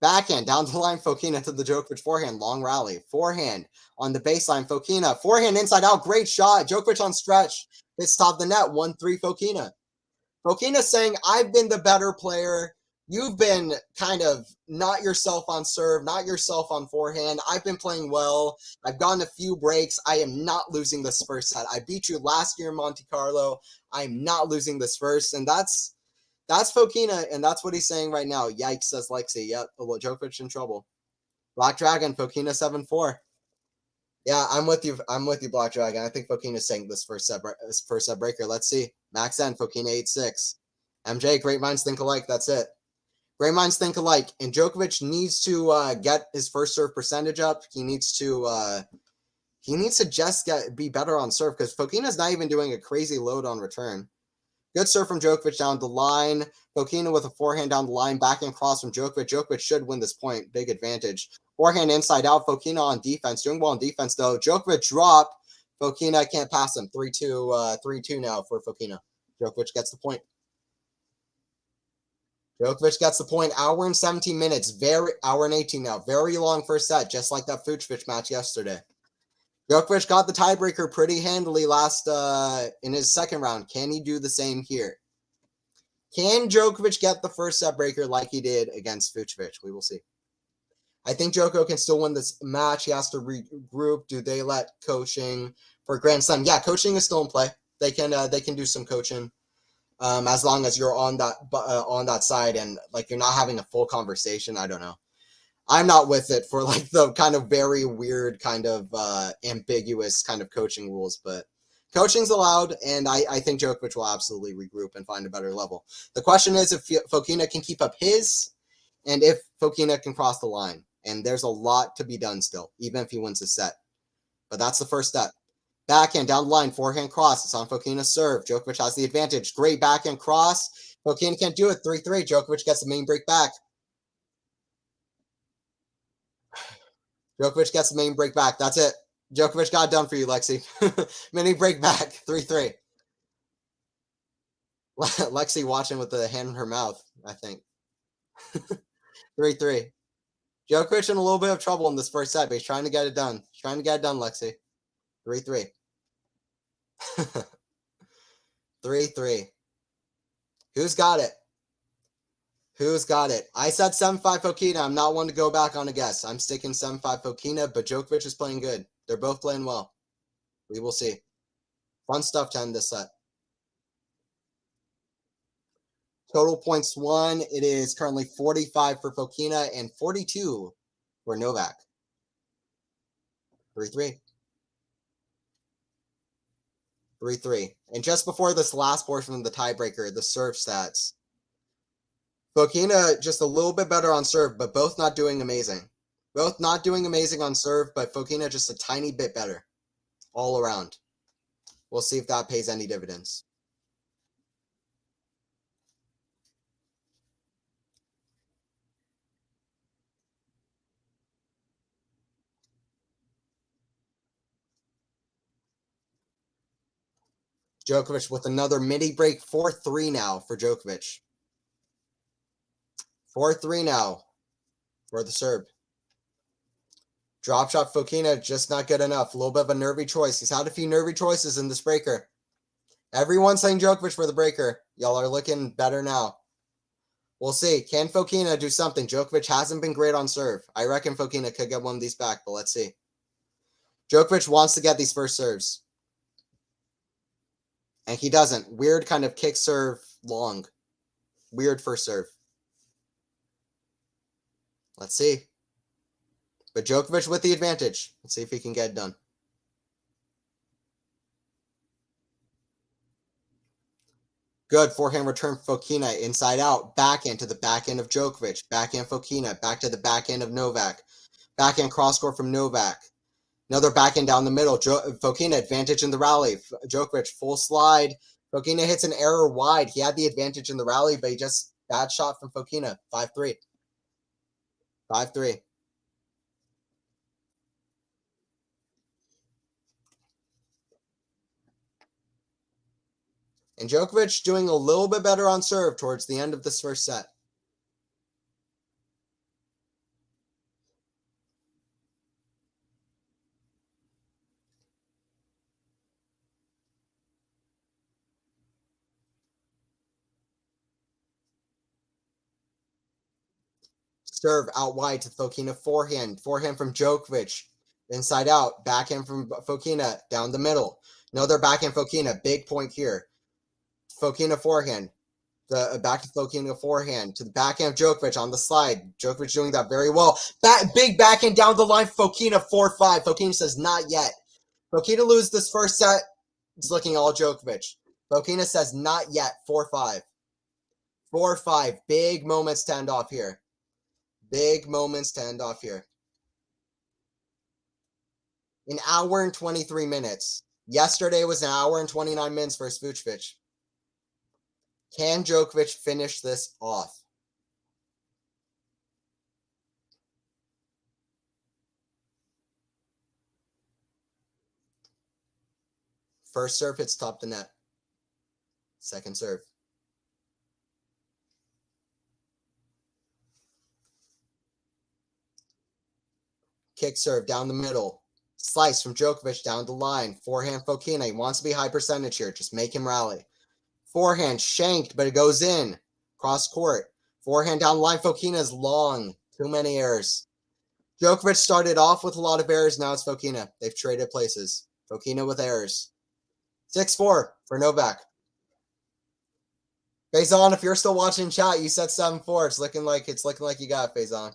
Backhand down the line, Fokina to the Djokovic forehand, long rally. Forehand on the baseline, Fokina. Forehand inside out, great shot. Djokovic on stretch. Hits top of the net, 1-3 Fokina. Fokina saying, I've been the better player. You've been kind of not yourself on serve, not yourself on forehand. I've been playing well. I've gotten a few breaks. I am not losing this first set. I beat you last year in Monte Carlo. I'm not losing this first. And that's Fokina, and that's what he's saying right now. Yikes, says Lexi. Yep, Djokovic in trouble. Black Dragon, Fokina 7-4. Yeah, I'm with you. Black Dragon. I think Fokina's saying this first set breaker. Let's see. Max N, Fokina 8-6. MJ, great minds think alike. That's it. Great minds think alike. And Djokovic needs to get his first serve percentage up. He needs to just be better on serve because Fokina's not even doing a crazy load on return. Good serve from Djokovic down the line. Fokina with a forehand down the line. Backhand cross from Djokovic. Djokovic should win this point. Big advantage. Forehand inside out. Fokina on defense. Doing well on defense, though. Djokovic drop. Fokina can't pass him. 3-2 now for Fokina. Djokovic gets the point. Djokovic gets the point. Hour and 17 minutes. Hour and 18 now. Very long first set, just like that Fuchsvich match yesterday. Djokovic got the tiebreaker pretty handily in his second round. Can he do the same here? Can Djokovic get the first set breaker like he did against Fuchsvich? We will see. I think Djoko can still win this match. He has to regroup. Do they let coaching for Grand Slam? Yeah, coaching is still in play. They can do some coaching as long as you're on that side and like you're not having a full conversation. I don't know. I'm not with it for like the kind of very weird kind of ambiguous kind of coaching rules, but coaching's allowed, and I think Djokovic will absolutely regroup and find a better level. The question is if Fokina can keep up his, and if Fokina can cross the line. And there's a lot to be done still, even if he wins the set. But that's the first step. Backhand down the line, forehand cross. It's on Fokina's serve. Djokovic has the advantage. Great backhand cross. Fokina can't do it. 3-3. Djokovic gets the main break back. Djokovic gets the main break back. That's it. Djokovic got it done for you, Lexi. Mini break back. 3-3. Lexi watching with the hand in her mouth, I think. 3-3. Djokovic in a little bit of trouble in this first set, but he's trying to get it done. He's trying to get it done, Lexi. 3-3. 3-3. Who's got it? Who's got it? I said 7-5 Fokina. I'm not one to go back on a guess. I'm sticking 7-5 Fokina, but Djokovic is playing good. They're both playing well. We will see. Fun stuff to end this set. Total points won. It is currently 45 for Fokina and 42 for Novak. 3-3. 3-3. And just before this last portion of the tiebreaker, the serve stats. Fokina just a little bit better on serve, but both not doing amazing. Both not doing amazing on serve, but Fokina just a tiny bit better all around. We'll see if that pays any dividends. Djokovic with another mini break. 4-3 now for Djokovic. 4-3 now for the Serb. Drop shot Fokina, just not good enough. A little bit of a nervy choice. He's had a few nervy choices in this breaker. Everyone's saying Djokovic for the breaker. Y'all are looking better now. We'll see. Can Fokina do something? Djokovic hasn't been great on serve. I reckon Fokina could get one of these back, but let's see. Djokovic wants to get these first serves. And he doesn't. Weird kind of kick serve long. Weird first serve. Let's see. But Djokovic with the advantage. Let's see if he can get it done. Good forehand return Fokina, inside out, backhand to the backhand of Djokovic, backhand Fokina, back to the backhand of Novak, backhand cross court from Novak. Another backhand down the middle. Fokina advantage in the rally. Djokovic full slide. Fokina hits an error wide. He had the advantage in the rally, but he just bad shot from Fokina. 5-3. 5-3. And Djokovic doing a little bit better on serve towards the end of this first set. Serve out wide to Fokina forehand. Forehand from Djokovic. Inside out. Backhand from Fokina down the middle. Another backhand Fokina. Big point here. Fokina forehand. Back to Fokina forehand. To the backhand of Djokovic on the slide. Djokovic doing that very well. Big backhand down the line. Fokina 4-5. Fokina says not yet. Fokina loses this first set. It's looking all Djokovic. Fokina says not yet. 4-5. 4-5. Big moments to end off here. Big moments to end off here. An hour and 23 minutes. Yesterday was an hour and 29 minutes for Vucevic. Can Djokovic finish this off? First serve hits top the net. Second serve. Kick serve down the middle. Slice from Djokovic down the line. Forehand Fokina. He wants to be high percentage here. Just make him rally. Forehand shanked, but it goes in. Cross court. Forehand down the line. Fokina is long. Too many errors. Djokovic started off with a lot of errors. Now it's Fokina. They've traded places. Fokina with errors. 6-4 for Novak. Faison, if you're still watching chat, you said 7-4. It's looking like you got it, Faison.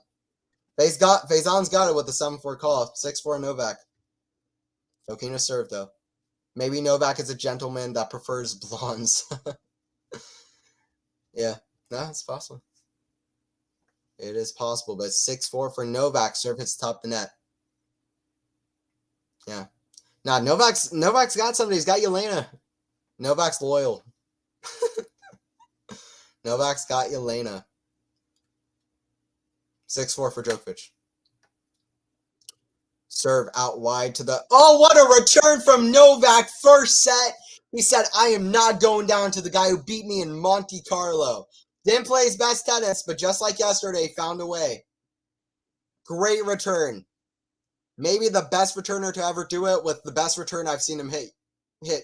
Faison's got it with the 7-4 call. 6-4 Novak. Fokina served though. Maybe Novak is a gentleman that prefers blondes. Yeah, no, it's possible. It is possible, but 6-4 for Novak. Serve hits top the net. Yeah. Nah, Novak's got somebody. He's got Yelena. Novak's loyal. Novak's got Yelena. 6-4 for Djokovic. Serve out wide to the... Oh, what a return from Novak. First set. He said, I am not going down to the guy who beat me in Monte Carlo. Didn't play his best tennis, but just like yesterday, found a way. Great return. Maybe the best returner to ever do it, with the best return I've seen him hit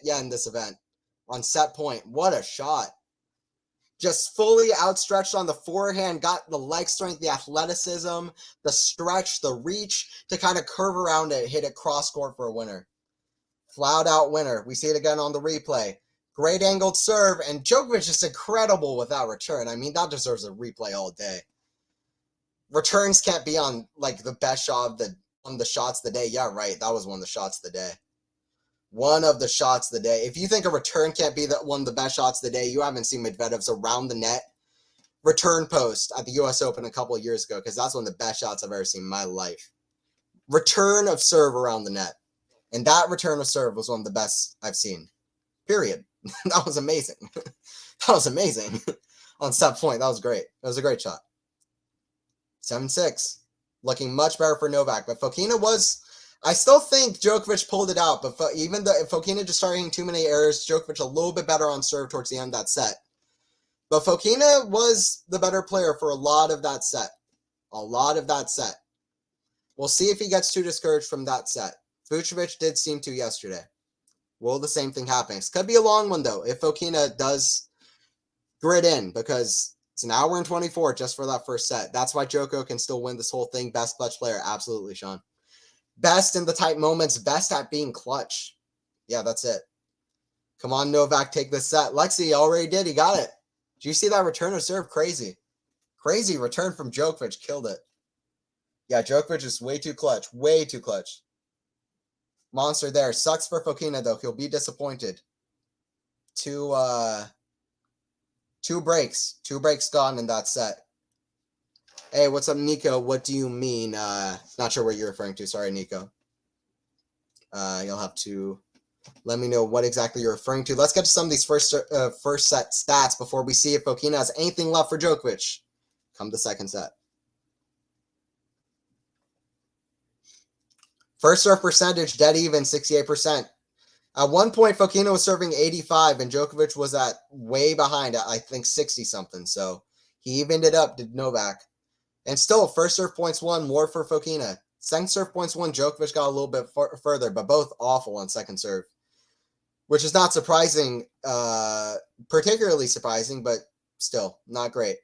in this event. On set point. What a shot. Just fully outstretched on the forehand, got the leg strength, the athleticism, the stretch, the reach to kind of curve around it, hit it cross court for a winner. Flat out winner. We see it again on the replay. Great angled serve, and Djokovic is incredible with that return. I mean, that deserves a replay all day. Returns can't be on like the best shot of the shots of the day. Yeah, right. That was one of the shots of the day. One of the shots of the day. If you think a return can't be one of the best shots of the day, you haven't seen Medvedev's around the net return post at the U.S. Open a couple of years ago, because that's one of the best shots I've ever seen in my life. Return of serve around the net. And that return of serve was one of the best I've seen. Period. That was amazing. That was amazing. On set point, that was great. That was a great shot. 7-6. Looking much better for Novak. But Fokina was... I still think Djokovic pulled it out, but even though Fokina just started hitting too many errors, Djokovic a little bit better on serve towards the end of that set. But Fokina was the better player for a lot of that set. A lot of that set. We'll see if he gets too discouraged from that set. Vucevic did seem to yesterday. Will the same thing happen? This could be a long one, though, if Fokina does grit in, because it's an hour and 24 just for that first set. That's why Djoko can still win this whole thing. Best clutch player. Absolutely, Sean. Best in the tight moments. Best at being clutch. Yeah, that's it. Come on, Novak, take this set. Lexi already did. He got it. Did you see that return of serve? Crazy. Crazy return from Djokovic. Killed it. Yeah, Djokovic is way too clutch. Way too clutch. Monster there. Sucks for Fokina, though. He'll be disappointed. 2 breaks. 2 breaks gone in that set. Hey, what's up, Nico? What do you mean? Not sure what you're referring to. Sorry, Nico. You'll have to let me know what exactly you're referring to. Let's get to some of these first set stats before we see if Fokina has anything left for Djokovic come the second set. First serve percentage, dead even, 68%. At one point, Fokina was serving 85, and Djokovic was at way behind at, I think, 60-something. So he evened it up, did Novak. And still, first serve points won, more for Fokina. Second serve points won, Djokovic got a little bit further, but both awful on second serve. Which is not surprising, particularly surprising, but still, not great.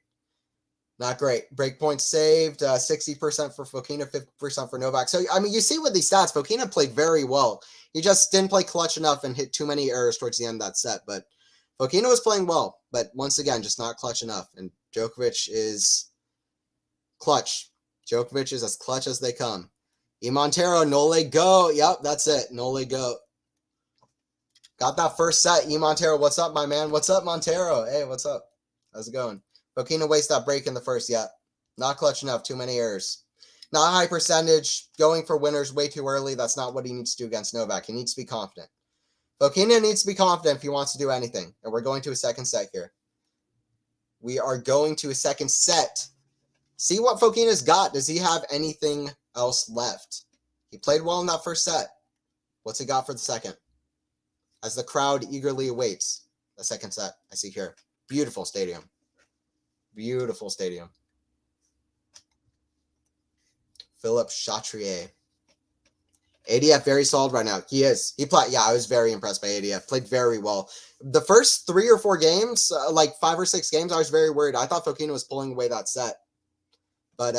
Not great. Break points saved, 60% for Fokina, 50% for Novak. So, I mean, you see with these stats, Fokina played very well. He just didn't play clutch enough and hit too many errors towards the end of that set. But Fokina was playing well, but once again, just not clutch enough. And Djokovic is clutch. Djokovic is as clutch as they come. E. Montero, Nole go. Yep, that's it. Nole go. Got that first set. E. Montero, what's up, my man? What's up, Montero? Hey, what's up? How's it going? Fokina wastes that break in the first yet. Not clutch enough. Too many errors. Not high percentage. Going for winners way too early. That's not what he needs to do against Novak. He needs to be confident. Fokina needs to be confident if he wants to do anything. And we're going to a second set here. We are going to a second set. See what Fokina's got. Does he have anything else left? He played well in that first set. What's he got for the second? As the crowd eagerly awaits the second set, I see here. Beautiful stadium. Beautiful stadium. Philippe Chatrier. ADF very solid right now. He is. He played. Yeah, I was very impressed by ADF. Played very well. The first 3 or 4 games, like 5 or 6 games, I was very worried. I thought Fokina was pulling away that set. But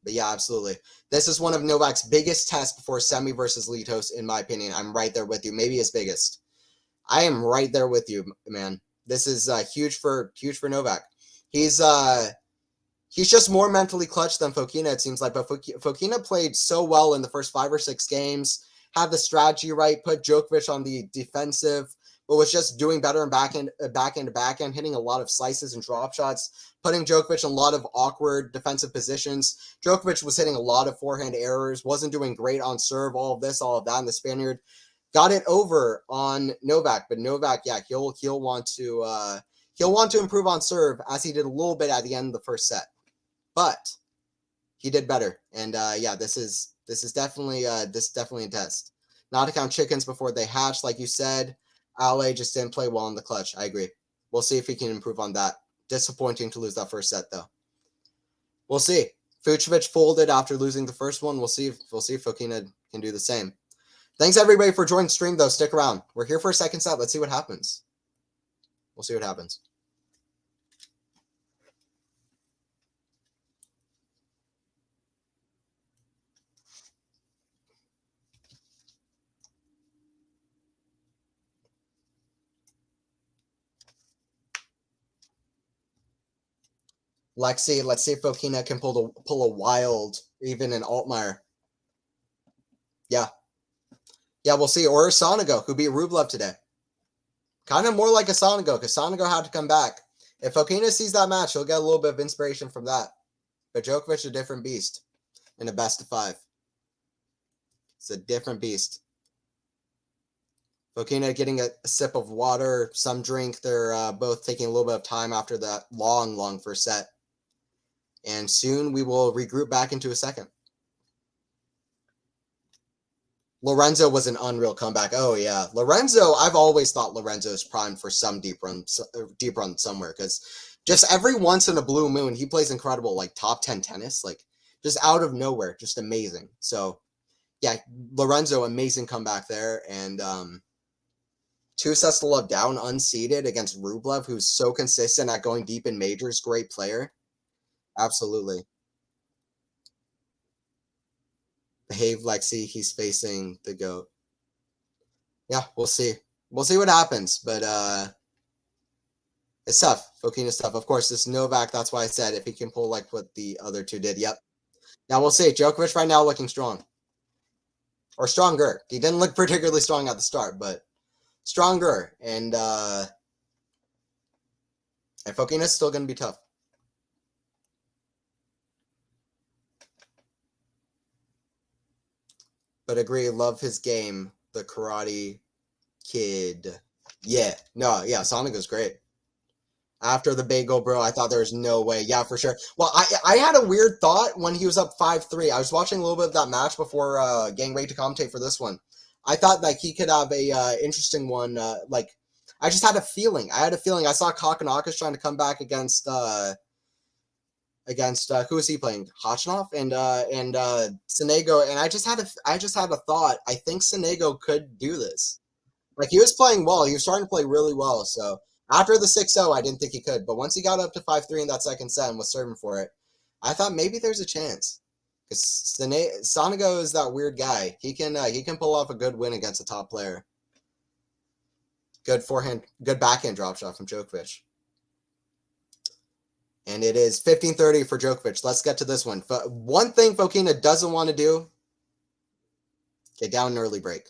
yeah, absolutely. This is one of Novak's biggest tests before semi versus Litos, in my opinion. I'm right there with you. Maybe his biggest. I am right there with you, man. This is huge for Novak. He's just more mentally clutch than Fokina, it seems like. But Fokina played so well in the first 5 or 6 games, had the strategy right, put Djokovic on the defensive, but was just doing better in backhand to backhand, hitting a lot of slices and drop shots, putting Djokovic in a lot of awkward defensive positions. Djokovic was hitting a lot of forehand errors, wasn't doing great on serve, all of this, all of that, and the Spaniard got it over on Novak. But Novak, yeah, he'll want to improve on serve, as he did a little bit at the end of the first set. But he did better, and yeah, this is definitely a test. Not to count chickens before they hatch, like you said. Ale just didn't play well in the clutch. I agree. We'll see if he can improve on that. Disappointing to lose that first set, though. We'll see. Fucsovics folded after losing the first one. We'll see if Fokina can do the same. Thanks everybody for joining the stream, though. Stick around. We're here for a second set. Let's see what happens. We'll see what happens. Lexi, let's see if Fokina can pull a wild, even in Altmaier. Yeah. Yeah, we'll see. Or Sonego, who beat Rublev today. Kind of more like a Sonego, because Sonego had to come back. If Fokina sees that match, he'll get a little bit of inspiration from that. But Djokovic, a different beast in a best of 5. It's a different beast. Fokina getting a sip of water, some drink. They're both taking a little bit of time after that long first set. And soon we will regroup back into a second. Lorenzo was an unreal comeback. Oh, yeah. Lorenzo, I've always thought Lorenzo is primed for some deep run somewhere, because just every once in a blue moon, he plays incredible, like top 10 tennis, like just out of nowhere, just amazing. So, yeah, Lorenzo, amazing comeback there. And 2 sets to love down, unseeded against Rublev, who's so consistent at going deep in majors. Great player. Absolutely. Behave, Lexi. He's facing the GOAT. Yeah, we'll see. We'll see what happens, but it's tough. Fokina's tough. Of course, this Novak, that's why I said if he can pull like what the other 2 did. Yep. Now we'll see. Djokovic right now looking strong. Or stronger. He didn't look particularly strong at the start, but stronger. And And Fokina's still going to be tough. But agree, love his game. The Karate Kid. Yeah. No, yeah, Sonic was great. After the bagel, bro, I thought there was no way. Yeah, for sure. Well, I had a weird thought when he was up 5-3. I was watching a little bit of that match before getting ready to commentate for this one. I thought like he could have a interesting one. Like I just had a feeling. I had a feeling. I saw Kakanakis trying to come back against who was he playing? Hachinov and Sonego, and I just had a thought. I think Sonego could do this. Like he was playing well. He was starting to play really well. So after the 6-0, I didn't think he could. But once he got up to 5-3 in that second set and was serving for it, I thought maybe there's a chance. Because Sonego is that weird guy. He can pull off a good win against a top player. Good forehand, good backhand drop shot from Djokovic. And it is 15-30 for Djokovic. Let's get to this one. One thing Fokina doesn't want to do, get down an early break.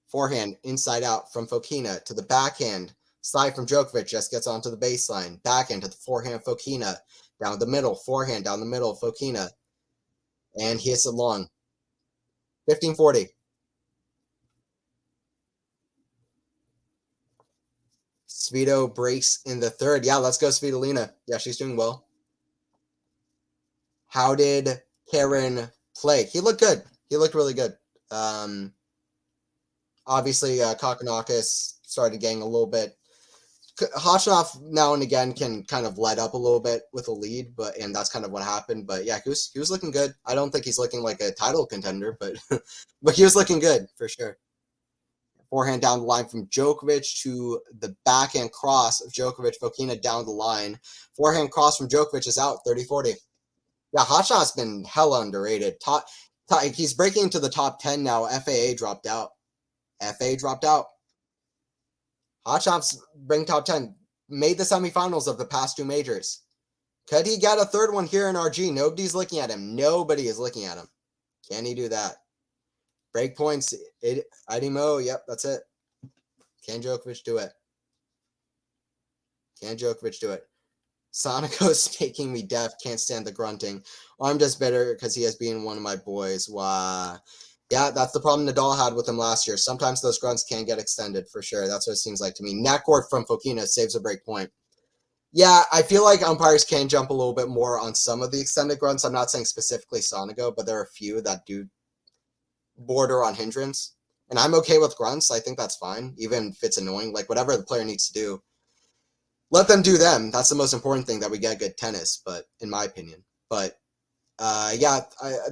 Forehand inside out from Fokina to the backhand. Slide from Djokovic just gets onto the baseline. Backhand to the forehand Fokina. Down the middle. Forehand down the middle Fokina. And he hits it long. 15-40. Svito breaks in the third. Yeah, let's go Svitolina. Yeah, she's doing well. How did Karen play? He looked good. He looked really good. Obviously, Kakanakis started getting a little bit. Hachinov now and again can kind of let up a little bit with a lead, and that's kind of what happened. But yeah, he was looking good. I don't think he's looking like a title contender, but but he was looking good for sure. Forehand down the line from Djokovic to the backhand cross of Djokovic. Fokina down the line. Forehand cross from Djokovic is out. 30-40. Yeah, Hachinov's been hella underrated. He's breaking into the top 10 now. FAA dropped out. Hachinov's bring top 10. Made the semifinals of the past two majors. Could he get a third one here in RG? Nobody's looking at him. Nobody is looking at him. Can he do that? Break points. Idimo. Yep, that's it. Can Djokovic do it? Can Djokovic do it? Sonego's making me deaf. Can't stand the grunting. I'm just bitter because he has been one of my boys. Wow. Yeah, that's the problem Nadal had with him last year. Sometimes those grunts can get extended for sure. That's what it seems like to me. Neckcourt from Fokina saves a break point. Yeah, I feel like umpires can jump a little bit more on some of the extended grunts. I'm not saying specifically Sonego, but there are a few that do border on hindrance. And I'm okay with grunts. I think that's fine, even if it's annoying. Like, whatever the player needs to do, let them do them. That's the most important thing, that we get good tennis, but in my opinion. But yeah,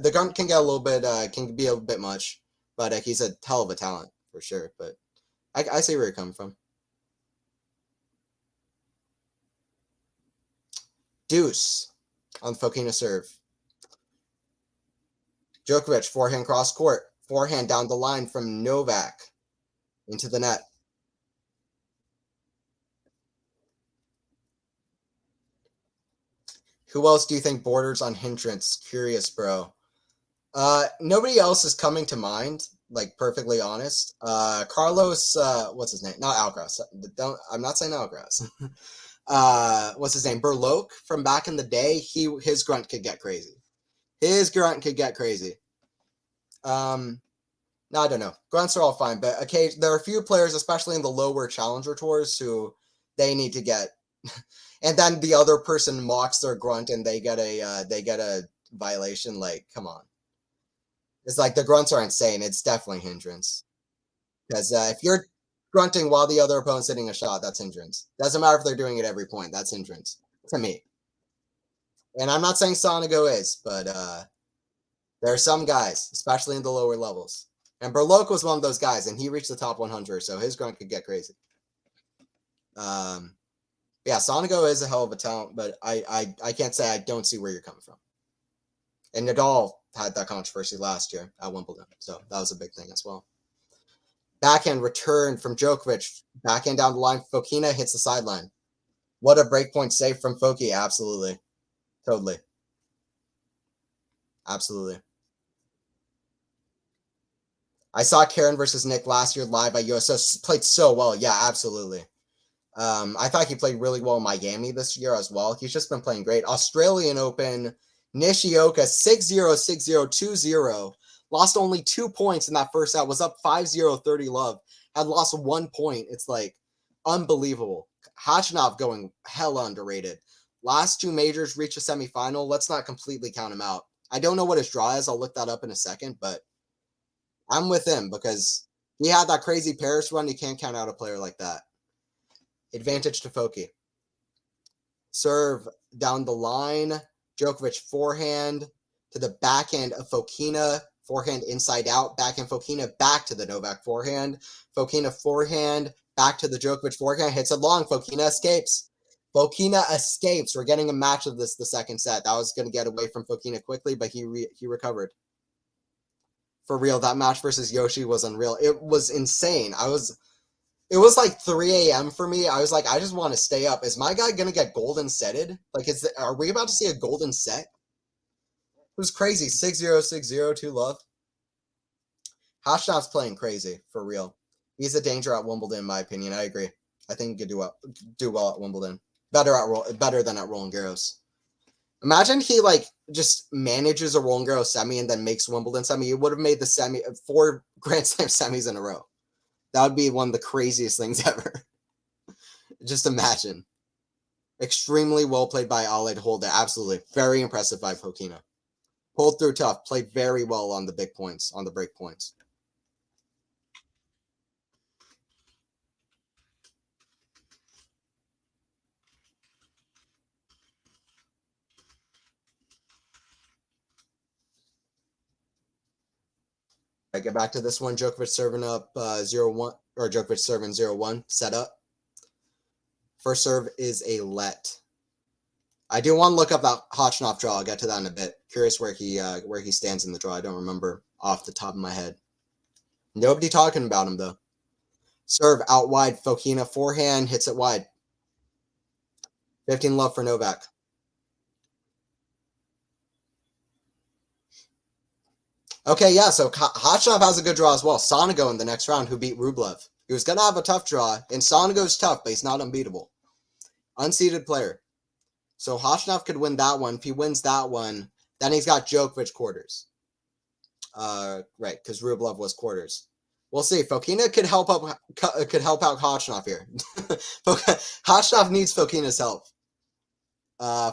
the grunt can get a little bit, can be a bit much, but he's a hell of a talent for sure. But I see where you're coming from. Deuce on Fokina serve. Djokovic, forehand cross court. Forehand down the line from Novak into the net. Who else do you think borders on hindrance? Curious, bro. Nobody else is coming to mind, like, perfectly honest. Carlos, what's his name? Not Alcaraz. I'm not saying Alcaraz. What's his name? Berloque from back in the day. His grunt could get crazy. No, I don't know. Grunts are all fine, but there are a few players, especially in the lower challenger tours, who they need to get. And then the other person mocks their grunt and they get a violation. Like, come on. It's like the grunts are insane. It's definitely hindrance. Because if you're grunting while the other opponent's hitting a shot, that's hindrance. Doesn't matter if they're doing it every point. That's hindrance to me. And I'm not saying Sonego is, but there are some guys, especially in the lower levels. And Berloque was one of those guys, and he reached the top 100, so his grunt could get crazy. Yeah, Sonego is a hell of a talent, but I can't say I don't see where you're coming from. And Nadal had that controversy last year at Wimbledon, so that was a big thing as well. Backhand return from Djokovic. Backhand down the line. Fokina hits the sideline. What a breakpoint save from Foki. Absolutely. Totally. Absolutely. I saw Karen versus Nick last year live at USO. Played so well. Yeah, absolutely. I thought he played really well in Miami this year as well. He's just been playing great. Australian Open, Nishioka 6-0, 6-0, 2-0. Lost only 2 points in that first set. Was up 5-0, 30 love. Had lost 1 point. It's like unbelievable. Khachanov going hella underrated. Last 2 majors reached a semifinal. Let's not completely count him out. I don't know what his draw is. I'll look that up in a second, but I'm with him because he had that crazy Paris run. You can't count out a player like that. Advantage to Foki. Serve down the line. Djokovic forehand to the backhand of Fokina. Forehand inside out. Backhand Fokina back to the Novak forehand. Fokina forehand back to the Djokovic forehand. Hits it long. Fokina escapes. Fokina escapes. We're getting a match of this the second set. That was going to get away from Fokina quickly, but he recovered. For real, that match versus Yoshi was unreal. It was insane. It was like 3 a.m. for me. I was like, I just want to stay up. Is my guy going to get golden setted? Like, are we about to see a golden set? It was crazy. 6-0, 6-0, 2 love. Khachanav's playing crazy, for real. He's a danger at Wimbledon, in my opinion. I agree. I think he could do well at Wimbledon. Better than at Roland Garros. Imagine he like just manages a Roland Garros semi and then makes Wimbledon semi. He would have made the 4 Grand Slam semis in a row. That would be one of the craziest things ever. Just imagine. Extremely well played by Ale to hold it. Absolutely. Very impressive by Fokina. Pulled through tough. Played very well on the big points, on the break points. I get back to this one. Djokovic serving up 0-1, or Djokovic serving 0-1. Set up. First serve is a let. I do want to look up that Khachanov draw. I'll get to that in a bit. Curious where he stands in the draw. I don't remember off the top of my head. Nobody talking about him though. Serve out wide. Fokina forehand hits it wide. 15 love for Novak. Okay, yeah, so Khachanov has a good draw as well. Sonego in the next round, who beat Rublev. He was going to have a tough draw, and Sonego's tough, but he's not unbeatable. Unseeded player. So Khachanov could win that one. If he wins that one, then he's got Djokovic quarters. Right, because Rublev was quarters. We'll see. Fokina could help out Khachanov here. Khachanov needs Fokina's help.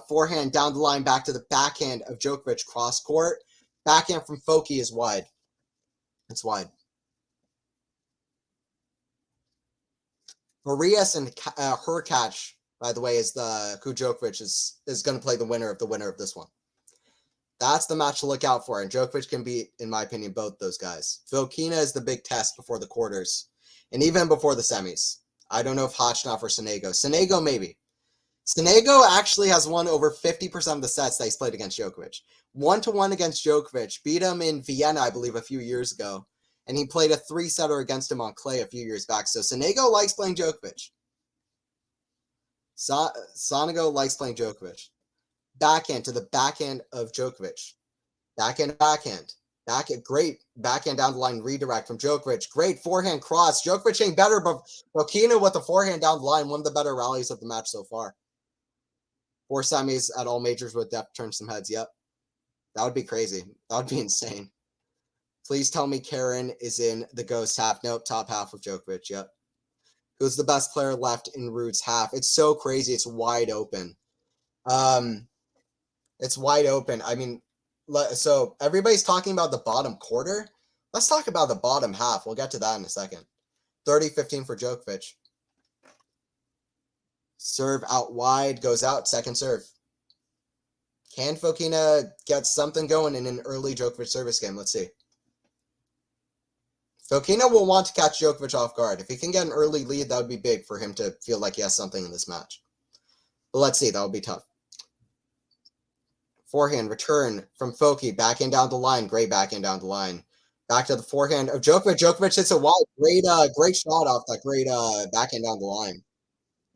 Forehand down the line, back to the backhand of Djokovic, cross court. Backhand from Foki is wide. It's wide. Marias and Hurkacz, by the way, is who Djokovic is going to play the winner of this one. That's the match to look out for. And Djokovic can beat, in my opinion, both those guys. Fokina is the big test before the quarters. And even before the semis. I don't know if Khachanov or Sonego. Sonego, maybe. Sonego actually has won over 50% of the sets that he's played against Djokovic. 1-1 against Djokovic. Beat him in Vienna, I believe, a few years ago. And he played a 3-setter against him on clay a few years back. So Sonego likes playing Djokovic. Sonego likes playing Djokovic. Backhand to the backhand of Djokovic. Backhand. Great backhand down the line redirect from Djokovic. Great forehand cross. Djokovic ain't better, but Fokina with the forehand down the line. One of the better rallies of the match so far. 4 semis at all majors with depth turn some heads. Yep. That would be crazy. That would be insane. Please tell me Karen is in the ghost half. Nope, top half of Djokovic. Yep. Who's the best player left in Ruud's half? It's so crazy. It's wide open. It's wide open. I mean, so everybody's talking about the bottom quarter. Let's talk about the bottom half. We'll get to that in a second. 30-15 for Djokovic. Serve out wide, goes out, second serve. Can Fokina get something going in an early Djokovic service game? Let's see. Fokina will want to catch Djokovic off guard. If he can get an early lead, that would be big for him to feel like he has something in this match. But let's see, that would be tough. Forehand, return from Foki, backhand down the line. Great backhand down the line. Back to the forehand of Djokovic. Djokovic hits it wide. Great shot off that great backhand down the line.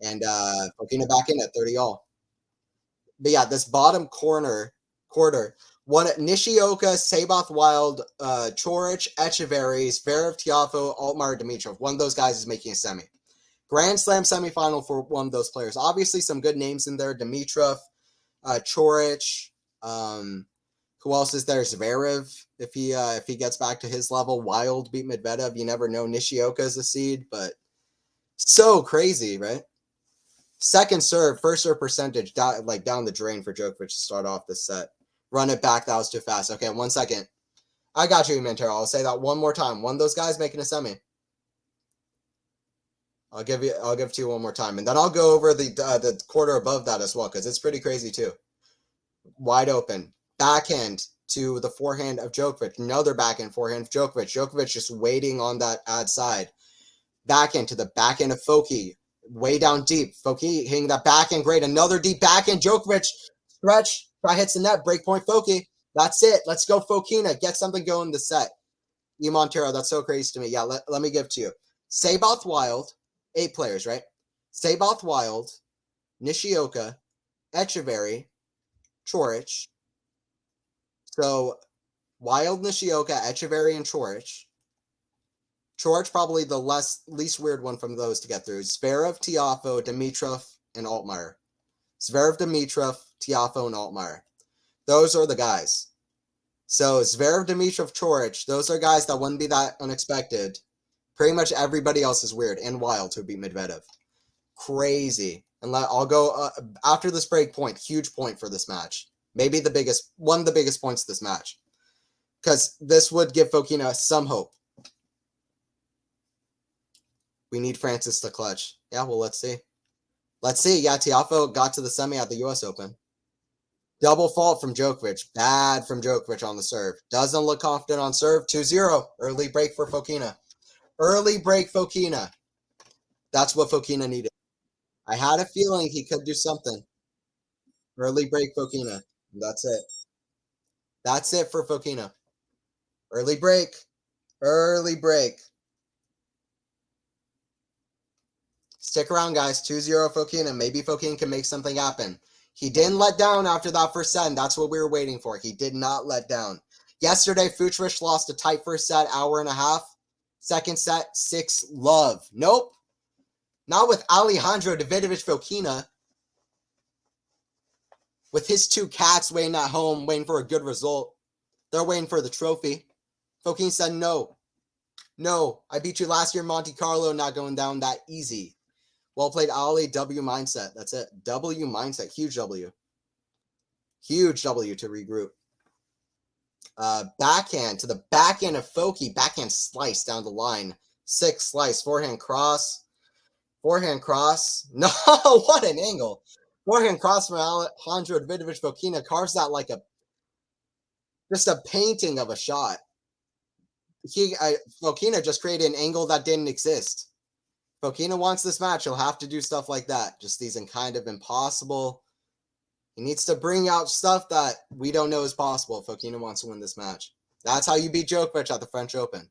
And Fokina back in at 30-all. But yeah, this bottom quarter, one Nishioka, Sabath Wild, Coric, Echeverry, Zverev, Tiafoe, Altmaier, Dimitrov. One of those guys is making a semi. Grand Slam semifinal for one of those players. Obviously, some good names in there. Dimitrov, Coric. Who else is there? Zverev, if he gets back to his level. Wild beat Medvedev. You never know. Nishioka is a seed, but so crazy, right? Second serve, first serve percentage, down the drain for Djokovic to start off this set. Run it back. That was too fast. Okay, 1 second. I got you, Montero. I'll say that one more time. One of those guys making a semi. I'll give it to you one more time, and then I'll go over the quarter above that as well because it's pretty crazy too. Wide open backhand to the forehand of Djokovic. Another backhand forehand of Djokovic. Djokovic just waiting on that ad side. Backhand to the backhand of Foki. Way down deep. Foki hitting that backhand great. Another deep backhand. Djokovic stretch. Try hits the net. Break point Foki. That's it. Let's go Fokina. Get something going in the set. Montero, that's so crazy to me. Yeah, let me give it to you. Sabath Wild. 8 players, right? Sabath Wild. Nishioka. Echeverry. Coric. So, Wild, Nishioka, Echeverry, and Coric. Coric probably the least weird one from those to get through. Zverev, Tiafoe, Dimitrov, and Altmaier. Zverev, Dimitrov, Tiafoe, and Altmaier. Those are the guys. So, Zverev, Dimitrov, Coric, those are guys that wouldn't be that unexpected. Pretty much everybody else is weird, and Wild who beat Medvedev. Crazy. And I'll go after this break point. Huge point for this match. Maybe one of the biggest points of this match. Because this would give Fokina some hope. We need Francis to clutch. Yeah, well, let's see. Let's see. Yeah, Tiafoe got to the semi at the U.S. Open. Double fault from Djokovic. Bad from Djokovic on the serve. Doesn't look confident on serve. 2-0. Early break for Fokina. Early break Fokina. That's what Fokina needed. I had a feeling he could do something. Early break Fokina. That's it. That's it for Fokina. Early break. Early break. Stick around, guys. 2-0 Fokina. Maybe Fokina can make something happen. He didn't let down after that first set, and that's what we were waiting for. He did not let down. Yesterday, Fucsovics lost a tight first set, hour and a half. Second set, 6-love. Nope. Not with Alejandro Davidovich Fokina. With his 2 cats waiting at home, waiting for a good result. They're waiting for the trophy. Fokina said, no. No, I beat you last year in Monte Carlo, not going down that easy. Well played, Ali. W mindset. That's it. W mindset. Huge W. Huge W to regroup. Backhand to the backhand of Foki. Backhand slice down the line. 6 slice. Forehand cross. Forehand cross. No, what an angle. Forehand cross from Alejandro Davidovich Fokina. Carves that like just a painting of a shot. Fokina just created an angle that didn't exist. Fokina wants this match. He'll have to do stuff like that. Just these kind of impossible. He needs to bring out stuff that we don't know is possible if Fokina wants to win this match. That's how you beat Djokovic at the French Open.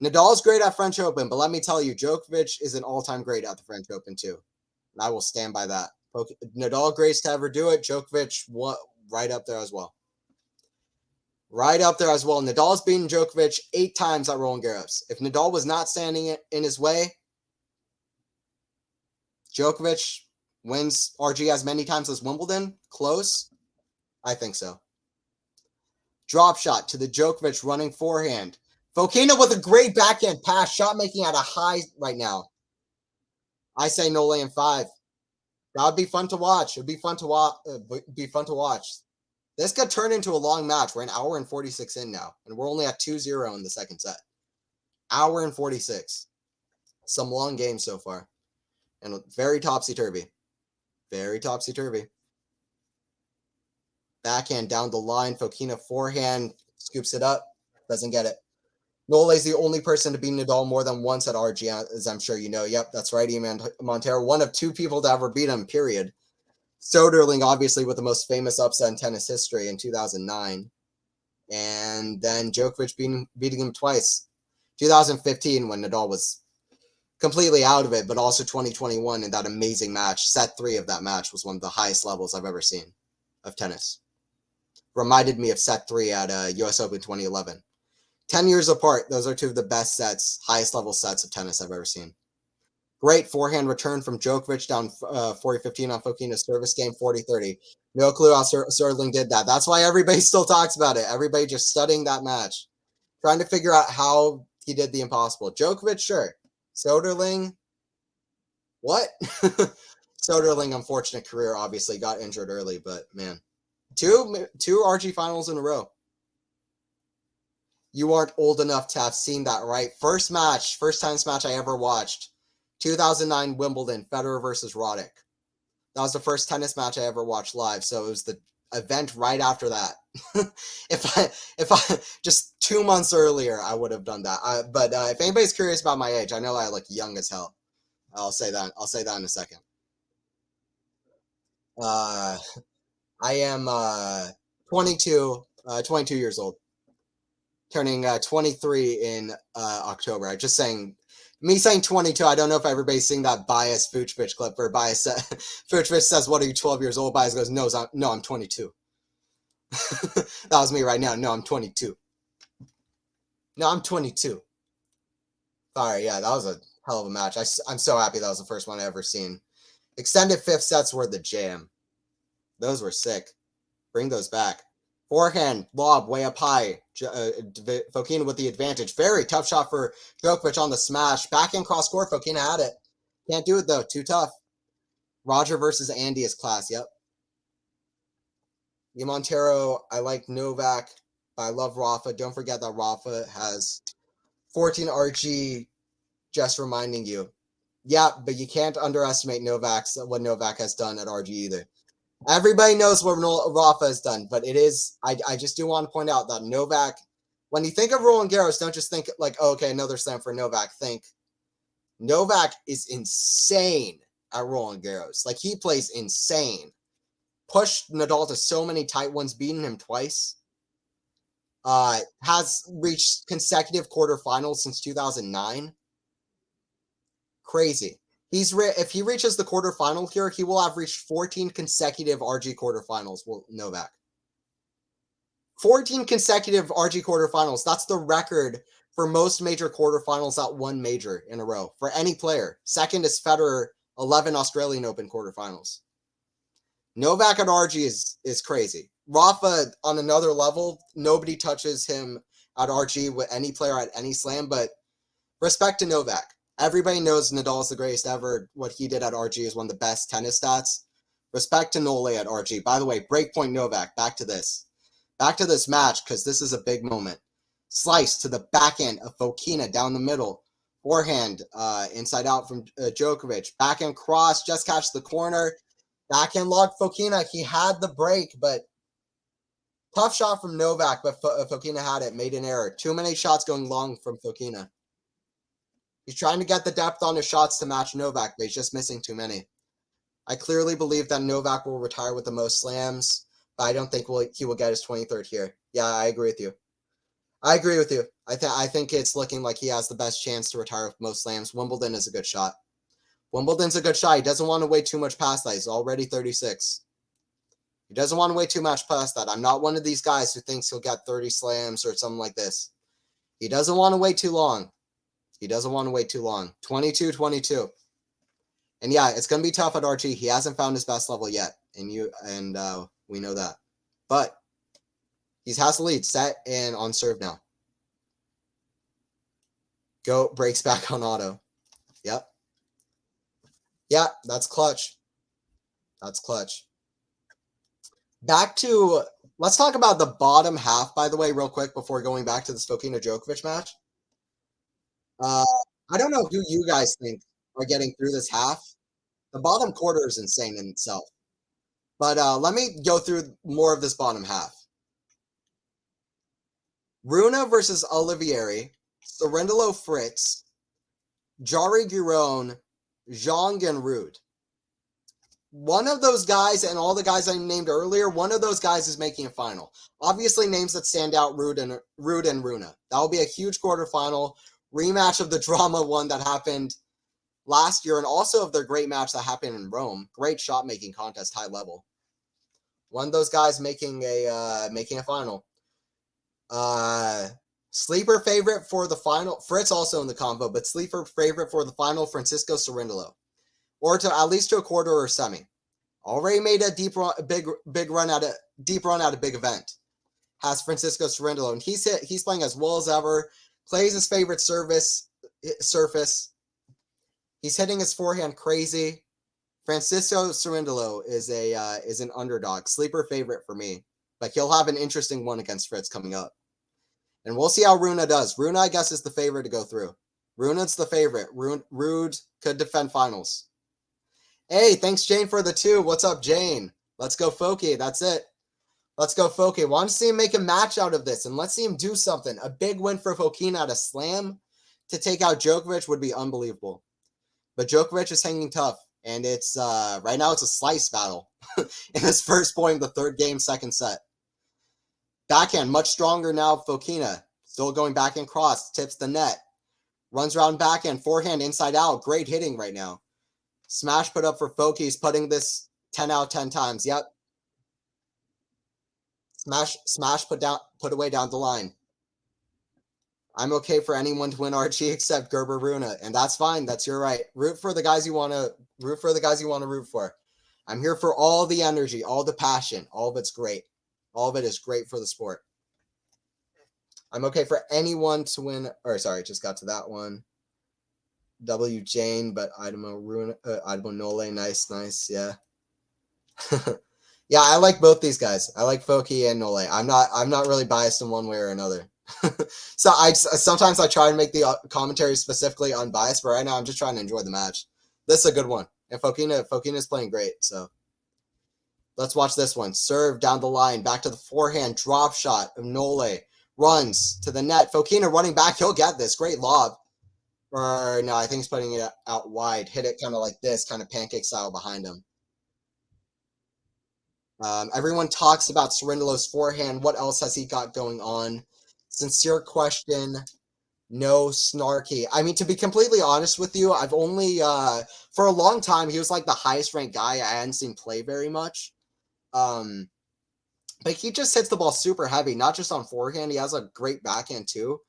Nadal's great at French Open, but let me tell you, Djokovic is an all-time great at the French Open too. And I will stand by that. Nadal greatest to ever do it. Djokovic right up there as well. Right up there as well. Nadal's beaten Djokovic 8 times at Roland Garros. If Nadal was not standing in his way, Djokovic wins RG as many times as Wimbledon. Close? I think so. Drop shot to the Djokovic running forehand. Fokina with a great backhand pass. Shot making at a high right now. I say no lay in 5. That would be fun to watch. It would be fun to watch. This could turn into a long match. We're an hour and 46 in now. And we're only at 2-0 in the second set. Hour and 46. Some long games so far. And very topsy-turvy. Very topsy-turvy. Backhand down the line. Fokina forehand. Scoops it up. Doesn't get it. Nole is the only person to beat Nadal more than once at RG, as I'm sure you know. Yep, that's right, Montero. One of 2 people to ever beat him, period. Soderling, obviously, with the most famous upset in tennis history in 2009. And then Djokovic beating him twice. 2015, when Nadal was completely out of it, but also 2021 in that amazing match. Set 3 of that match was one of the highest levels I've ever seen of tennis. Reminded me of set 3 at US Open 2011. 10 years apart, those are 2 of the best sets, highest level sets of tennis I've ever seen. Great forehand return from Djokovic down 40-15 on Fokina's service game, 40-30. No clue how Sterling did that. That's why everybody still talks about it. Everybody just studying that match, trying to figure out how he did the impossible. Djokovic, sure. Soderling, what? Soderling, unfortunate career, obviously got injured early, but man, two RG finals in a row. You aren't old enough to have seen that, right? First tennis match I ever watched, 2009 Wimbledon, Federer versus Roddick. That was the first tennis match I ever watched live, so it was the event right after that. if I just 2 months earlier, I would have done that. But if anybody's curious about my age, I know I look young as hell. I'll say that in a second. I am 22 years old, turning 23 in October. I just saying, me saying 22, I don't know if everybody's seeing that biased Vucevic clip where Vucevic says, "What are you, 12 years old?" Bias goes, "No, I'm 22." That was me right now. No, I'm 22. No, I'm 22. Sorry, yeah, that was a hell of a match. I'm so happy that was the first one I ever seen. Extended fifth sets were the jam. Those were sick. Bring those back. Forehand, lob, way up high. Fokina with the advantage. Very tough shot for Djokovic on the smash. Backhand cross court, Fokina had it. Can't do it, though. Too tough. Roger versus Andy is class, yep. Montero, I like Novak, but I love Rafa. Don't forget that Rafa has 14 RG, just reminding you. Yeah, but you can't underestimate what Novak has done at RG either. Everybody knows what Rafa has done, but it is, I just do want to point out that Novak, when you think of Roland Garros, don't just think like, oh, okay, another slam for Novak. Think Novak is insane at Roland Garros. Like, he plays insane. Pushed Nadal to so many tight ones, beaten him twice. Has reached consecutive quarterfinals since 2009. Crazy. If he reaches the quarterfinal here, he will have reached 14 consecutive RG quarterfinals. Well, Novak. 14 consecutive RG quarterfinals. That's the record for most major quarterfinals at one major in a row for any player. Second is Federer, 11 Australian Open quarterfinals. Novak at RG is crazy. Rafa on another level. Nobody touches him at RG with any player at any slam, but respect to Novak. Everybody knows Nadal is the greatest ever. What he did at RG is one of the best tennis stats. Respect to Nole at RG. By the way, breakpoint Novak. Back to this match, because this is a big moment. Slice to the backhand of Fokina down the middle. Forehand inside out from Djokovic. Backhand cross, just catch the corner. Backhand lock Fokina. He had the break, but tough shot from Novak, but Fokina had it. Made an error. Too many shots going long from Fokina. He's trying to get the depth on his shots to match Novak, but he's just missing too many. I clearly believe that Novak will retire with the most slams, but I don't think he will get his 23rd here. Yeah, I agree with you. I think it's looking like he has the best chance to retire with most slams. Wimbledon is a good shot. Wimbledon's a good shot. He doesn't want to wait too much past that. He's already 36. He doesn't want to wait too much past that. I'm not one of these guys who thinks he'll get 30 slams or something like this. He doesn't want to wait too long. 22. And yeah, it's going to be tough at RG. He hasn't found his best level yet. And we know that. But he has the lead set and on serve now. Go, breaks back on auto. Yep. Yeah, that's clutch. Let's talk about the bottom half, by the way, real quick before going back to the Fokina Djokovic match. I don't know who you guys think are getting through this half. The bottom quarter is insane in itself. But let me go through more of this bottom half. Runa versus Olivieri, Cerundolo Fritz, Jari Giron, Zhang and Ruud. One of those guys and all the guys I named earlier, one of those guys is making a final. Obviously, names that stand out, Ruud and Runa. That will be a huge quarterfinal rematch of the drama one that happened last year, and also of their great match that happened in Rome. Great shot-making contest, high level. One of those guys making a final. Sleeper favorite for the final, Fritz also in the combo, but sleeper favorite for the final, Francisco Cerundolo. Or to at least to a quarter or semi. Already made a deep run, big run at a big event. Has Francisco Cerundolo, and he's playing as well as ever. Plays his favorite surface. He's hitting his forehand crazy. Francisco Cerundolo is an underdog, sleeper favorite for me, but he'll have an interesting one against Fritz coming up, and we'll see how Runa does. Runa, I guess, is the favorite to go through. Runa's the favorite. Rude could defend finals. Hey, thanks Jane for the 2. What's up, Jane? Let's go, Foki. That's it. Let's go, Foki. Want to see him make a match out of this, and let's see him do something. A big win for Fokina at a slam to take out Djokovic would be unbelievable. But Djokovic is hanging tough, and it's right now it's a slice battle in his first point of the third game, second set. Backhand, much stronger now, Fokina. Still going backhand cross, tips the net. Runs around backhand, forehand, inside out. Great hitting right now. Smash put up for Foki. He's putting this 10 out of 10 times. Yep. Smash put away down the line. I'm okay for anyone to win Archie except Gerber Runa, and that's fine. That's your right. Root for the guys you want to root for. I'm here for all the energy, all the passion. All of it's great. All of it is great for the sport. I'm okay for anyone to win. Or sorry, just got to that one. W Jane, but Idemo Nole, nice, yeah. Yeah, I like both these guys. I like Foki and Nole. I'm not really biased in one way or another. So sometimes I try to make the commentary specifically unbiased, but right now I'm just trying to enjoy the match. This is a good one, and Fokina is playing great. So let's watch this one. Serve down the line, back to the forehand, drop shot of Nole, runs to the net. Fokina running back, he'll get this. Great lob. Or no, I think he's putting it out wide. Hit it kind of like this, kind of pancake style behind him. Everyone talks about Cerundolo's forehand. What else has he got going on? Sincere question. No snarky. I mean, to be completely honest with you, I've only, for a long time, he was like the highest ranked guy I hadn't seen play very much. But he just hits the ball super heavy, not just on forehand. He has a great backhand too.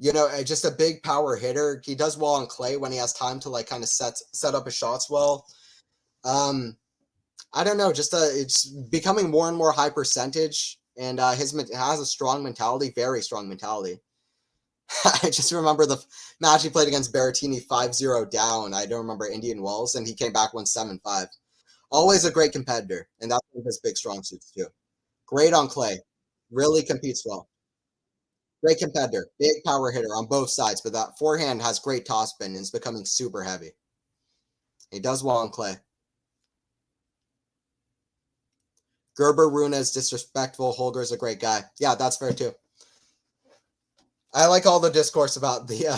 You know, just a big power hitter. He does well on clay when he has time to like kind of set up his shots well. I don't know, just it's becoming more and more high percentage, and has a strong mentality, very strong mentality. I just remember the match he played against Berrettini 5-0 down. I don't remember Indian Wells, and he came back 1-7-5. Always a great competitor, and that's one of his big strong suits too. Great on clay, really competes well. Great competitor, big power hitter on both sides, but that forehand has great topspin and is becoming super heavy. He does well on clay. Gerber Runa is disrespectful. Holger's a great guy. Yeah, that's fair too. I like all the discourse about the.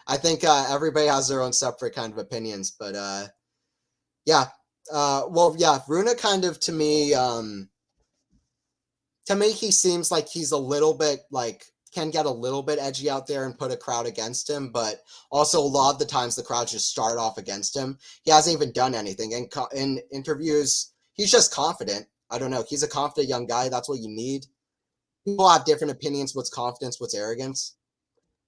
I think everybody has their own separate kind of opinions, but yeah. Well, yeah, Runa kind of to me, he seems like he's a little bit like can get a little bit edgy out there and put a crowd against him, but also a lot of the times the crowd just start off against him. He hasn't even done anything. And in interviews, he's just confident. I don't know. He's a confident young guy. That's what you need. People have different opinions. What's confidence? What's arrogance?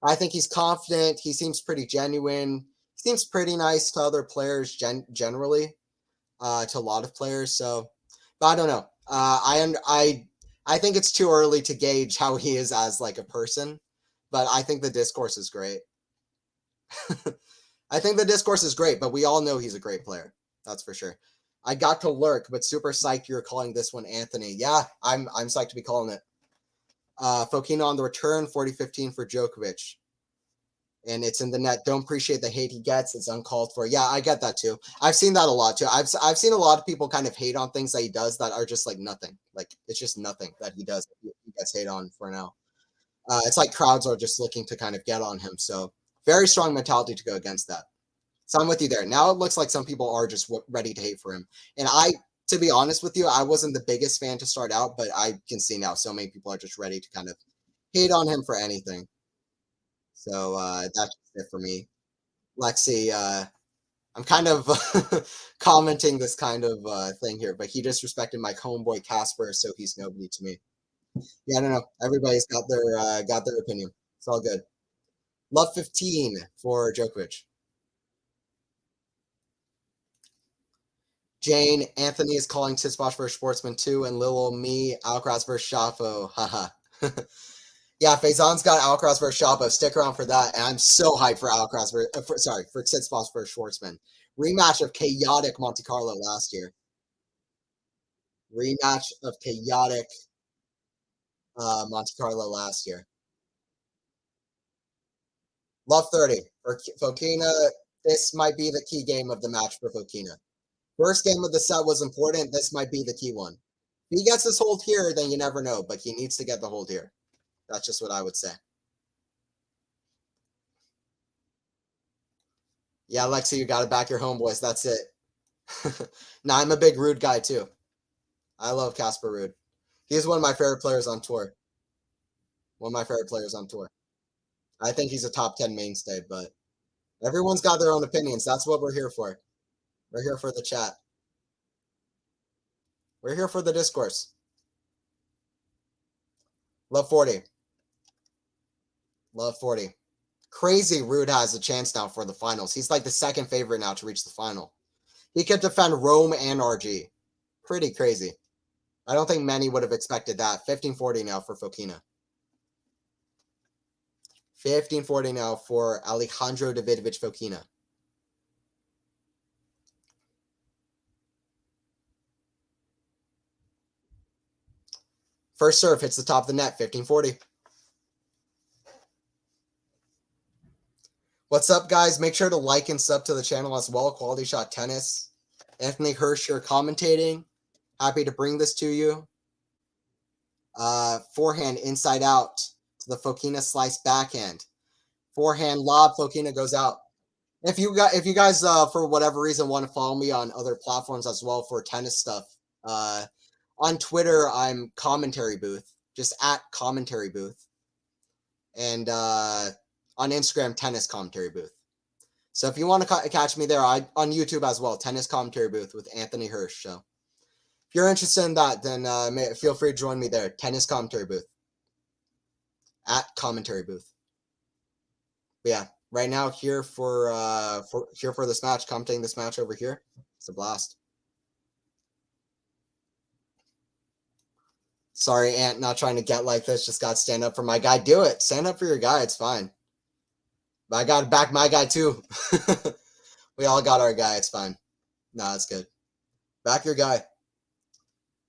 I think he's confident. He seems pretty genuine. He seems pretty nice to other players generally, to a lot of players. So, but I don't know. I think it's too early to gauge how he is as like a person, but I think the discourse is great. I think the discourse is great, but we all know he's a great player. That's for sure. I got to lurk, but super psyched you're calling this one Anthony. Yeah, I'm psyched to be calling it. Fokina on the return, 40-15 for Djokovic. And it's in the net. Don't appreciate the hate he gets. It's uncalled for. Yeah, I get that too. I've seen that a lot too. I've seen a lot of people kind of hate on things that he does that are just like nothing. Like it's just nothing that he does. He gets hate on for now. It's like crowds are just looking to kind of get on him. So very strong mentality to go against that. So I'm with you there. Now it looks like some people are just ready to hate for him. And to be honest with you, I wasn't the biggest fan to start out, but I can see now so many people are just ready to kind of hate on him for anything. So that's it for me. Lexi, I'm kind of commenting this kind of thing here, but he disrespected my homeboy Casper, so he's nobody to me. Yeah, I don't know. Everybody's got their opinion. It's all good. Love 15 for Djokovic. Jane, Anthony is calling Tsitsipas versus Sportsman 2, and little me, Alcaraz versus Shapo. Haha. Yeah, Faison's got Alcaraz versus Shapo. Stick around for that. And I'm so hyped for Alcaraz for Tsitsipas versus Schwartzman. Rematch of chaotic Monte Carlo last year. Rematch of chaotic Monte Carlo last year. Love 30 for Fokina. This might be the key game of the match for Fokina. First game of the set was important. This might be the key one. If he gets this hold here, then you never know, but he needs to get the hold here. That's just what I would say. Yeah, Lexi, you got to back your homeboys. That's it. Nah, I'm a big Ruud guy too. I love Casper Ruud. He's one of my favorite players on tour. One of my favorite players on tour. I think he's a top 10 mainstay, but everyone's got their own opinions. That's what we're here for. We're here for the chat. We're here for the discourse. Love 40. Love 40. Crazy Ruud has a chance now for the finals. He's like the second favorite now to reach the final. He could defend Rome and RG. Pretty crazy. I don't think many would have expected that. 15-40 now for Fokina. 15-40 now for Alejandro Davidovich Fokina. First serve hits the top of the net. 15-40. What's up, guys? Make sure to like and sub to the channel as well. Quality Shot Tennis. Anthony Hirsch here commentating. Happy to bring this to you. Forehand inside out to the Fokina slice backhand. Forehand lob. Fokina goes out. If you guys for whatever reason want to follow me on other platforms as well for tennis stuff, on Twitter I'm Commentary Booth, just at Commentary Booth, and on Instagram Tennis Commentary Booth. So if you want to catch me there, on YouTube as well, Tennis Commentary Booth with Anthony Hirsch. So if you're interested in that, then feel free to join me there. Tennis Commentary Booth at Commentary Booth. But yeah, right now here for this match, commentating this match over here. It's a blast. Sorry, Ant, not trying to get like this. Just got to stand up for my guy. Do it. Stand up for your guy. It's fine. But I got to back my guy too. We all got our guy. It's fine. No, it's good. Back your guy.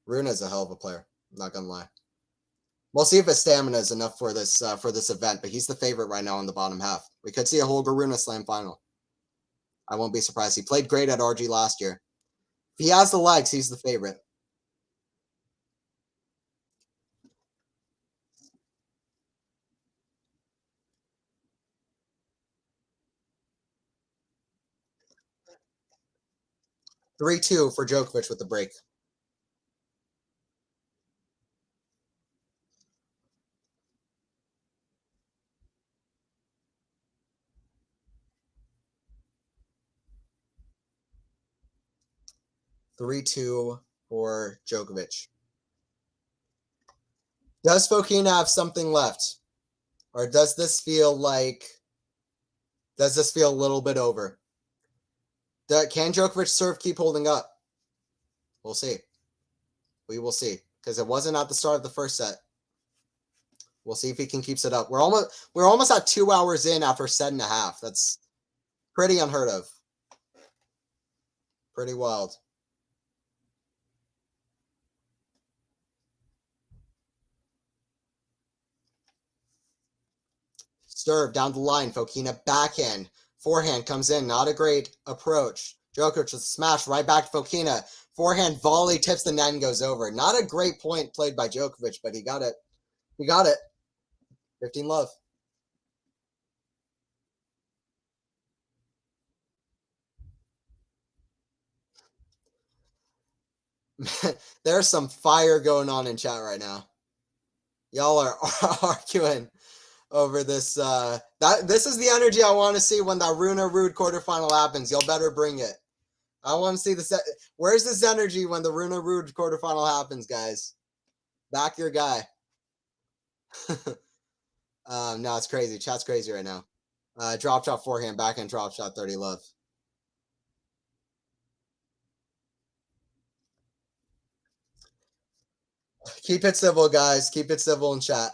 Runa's a hell of a player. I'm not gonna lie. We'll see if his stamina is enough for this event, but he's the favorite right now in the bottom half. We could see a Holger Rune Slam final. I won't be surprised. He played great at RG last year. If he has the legs, he's the favorite. (3-2) for Djokovic with the break. (3-2) for Djokovic. Does Fokina have something left? Or does this feel a little bit over? Can Djokovic serve keep holding up? We'll see. We will see. Because it wasn't at the start of the first set. We'll see if he can keep it up. We're almost at 2 hours in after a set and a half. That's pretty unheard of. Pretty wild. Serve down the line. Fokina backhand. Forehand comes in. Not a great approach. Djokovic with a smash right back to Fokina. Forehand volley tips the net and goes over. Not a great point played by Djokovic, but he got it. He got it. 15 love. There's some fire going on in chat right now. Y'all are arguing over this. This is the energy I want to see when that Rune Ruud quarterfinal happens. Y'all better bring it. I want to see this. Where's this energy when the Rune Ruud quarterfinal happens, guys? Back your guy. No, it's crazy. Chat's crazy right now. Drop shot forehand, backhand drop shot, 30 love. Keep it civil, guys. Keep it civil in chat.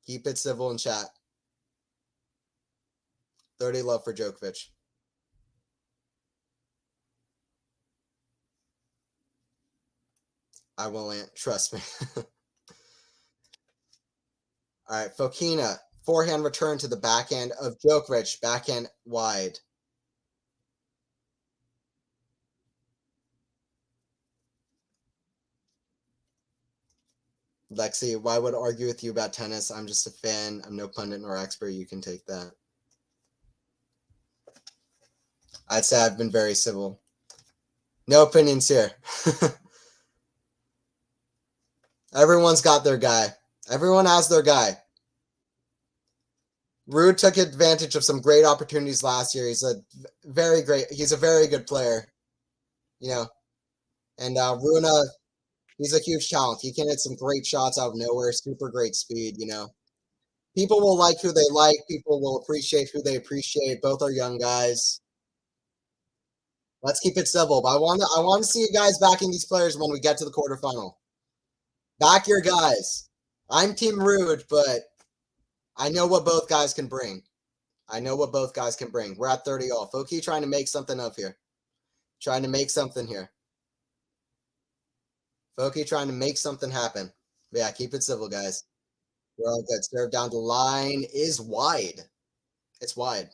Keep it civil in chat. 30 love for Djokovic. I won't. Trust me. All right, Fokina. Forehand return to the backhand of Djokovic. Backhand wide. Lexi, why would I argue with you about tennis? I'm just a fan. I'm no pundit nor expert. You can take that. I'd say I've been very civil. No opinions here. Everyone's got their guy. Everyone has their guy. Ruud took advantage of some great opportunities last year. He's a very good player, you know. And Runa, he's a huge talent. He can hit some great shots out of nowhere, super great speed, you know. People will like who they like. People will appreciate who they appreciate. Both are young guys. Let's keep it civil. But I want to see you guys backing these players when we get to the quarterfinal. Back your guys. I'm Team Ruud, but I know what both guys can bring. We're at 30 all. Foki trying to make something up here. Trying to make something here. Foki trying to make something happen. But yeah, keep it civil, guys. We're all good. Serve down the line is wide. It's wide.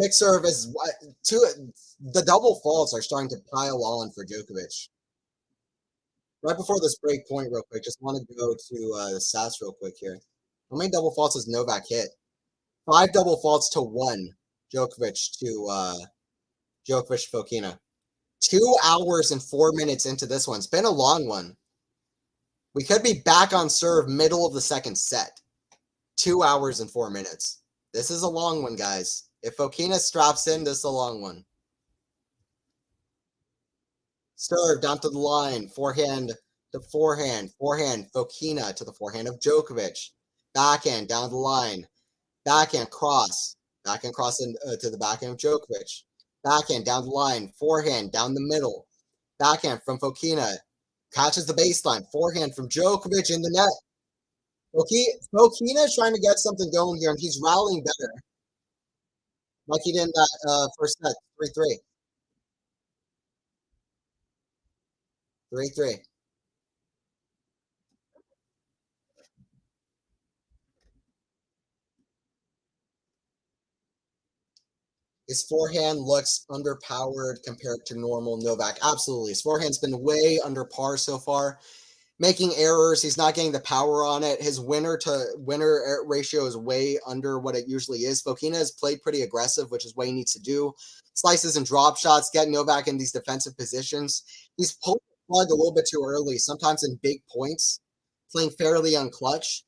Kick serve is the double faults are starting to pile on for Djokovic. Right before this break point, real quick, just want to go to the stats real quick here. How many double faults has Novak hit? 5 double faults to 1. Djokovic Fokina. 2 hours and 4 minutes into this one. It's been a long one. We could be back on serve middle of the second set. 2 hours and 4 minutes. This is a long one, guys. If Fokina straps in, this is a long one. Serve down to the line. Forehand to forehand. Forehand, Fokina to the forehand of Djokovic. Backhand down the line. Backhand cross. Backhand cross to the backhand of Djokovic. Backhand down the line. Forehand down the middle. Backhand from Fokina. Catches the baseline. Forehand from Djokovic in the net. Fokina is trying to get something going here, and he's rallying better. Like he did in that first set. 3-3. 3-3. His forehand looks underpowered compared to normal Novak. Absolutely. His forehand's been way under par so far. Making errors. He's not getting the power on it. His winner to winner ratio is way under what it usually is. Fokina has played pretty aggressive, which is what he needs to do. Slices and drop shots, get Novak in these defensive positions. He's pulled the plug a little bit too early, sometimes in big points, playing fairly unclutch.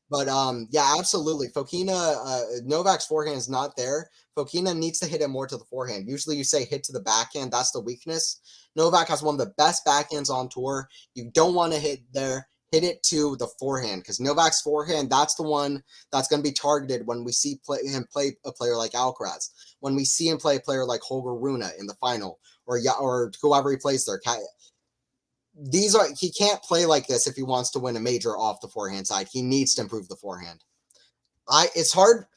But yeah, absolutely. Fokina, Novak's forehand is not there. Fokina needs to hit it more to the forehand. Usually you say hit to the backhand. That's the weakness. Novak has one of the best backhands on tour. You don't want to hit there. Hit it to the forehand because Novak's forehand, that's the one that's going to be targeted when we see him play a player like Alcaraz, when we see him play a player like Holger Rune in the final, or whoever he plays there. He can't play like this if he wants to win a major off the forehand side. He needs to improve the forehand. It's hard.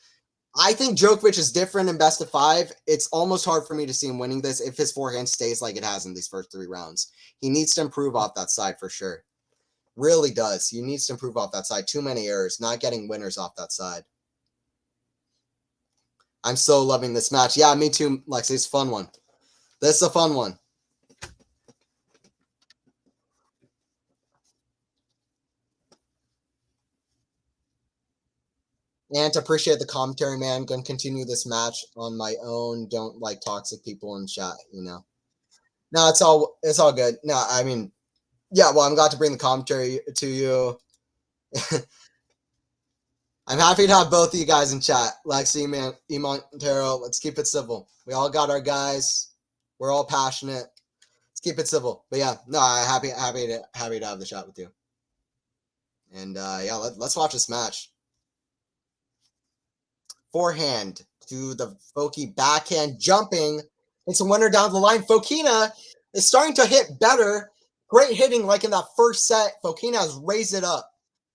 I think Djokovic is different in best of 5. It's almost hard for me to see him winning this if his forehand stays like it has in these first 3 rounds. He needs to improve off that side for sure. Really does. He needs to improve off that side. Too many errors. Not getting winners off that side. I'm so loving this match. Yeah, me too, Lexi. It's a fun one. This is a fun one. And to appreciate the commentary, man. Gonna continue this match on my own. Don't like toxic people in chat, you know. No, it's all good. No, I mean, yeah, well, I'm glad to bring the commentary to you. I'm happy to have both of you guys in chat. Lexi, man, E. Montero, let's keep it civil. We all got our guys. We're all passionate. Let's keep it civil. But yeah, no, I'm happy to have the chat with you. And yeah, let's watch this match. Forehand to the Foki, backhand jumping. It's a winner down the line. Fokina is starting to hit better. Great hitting like in that first set. Fokina has raised it up.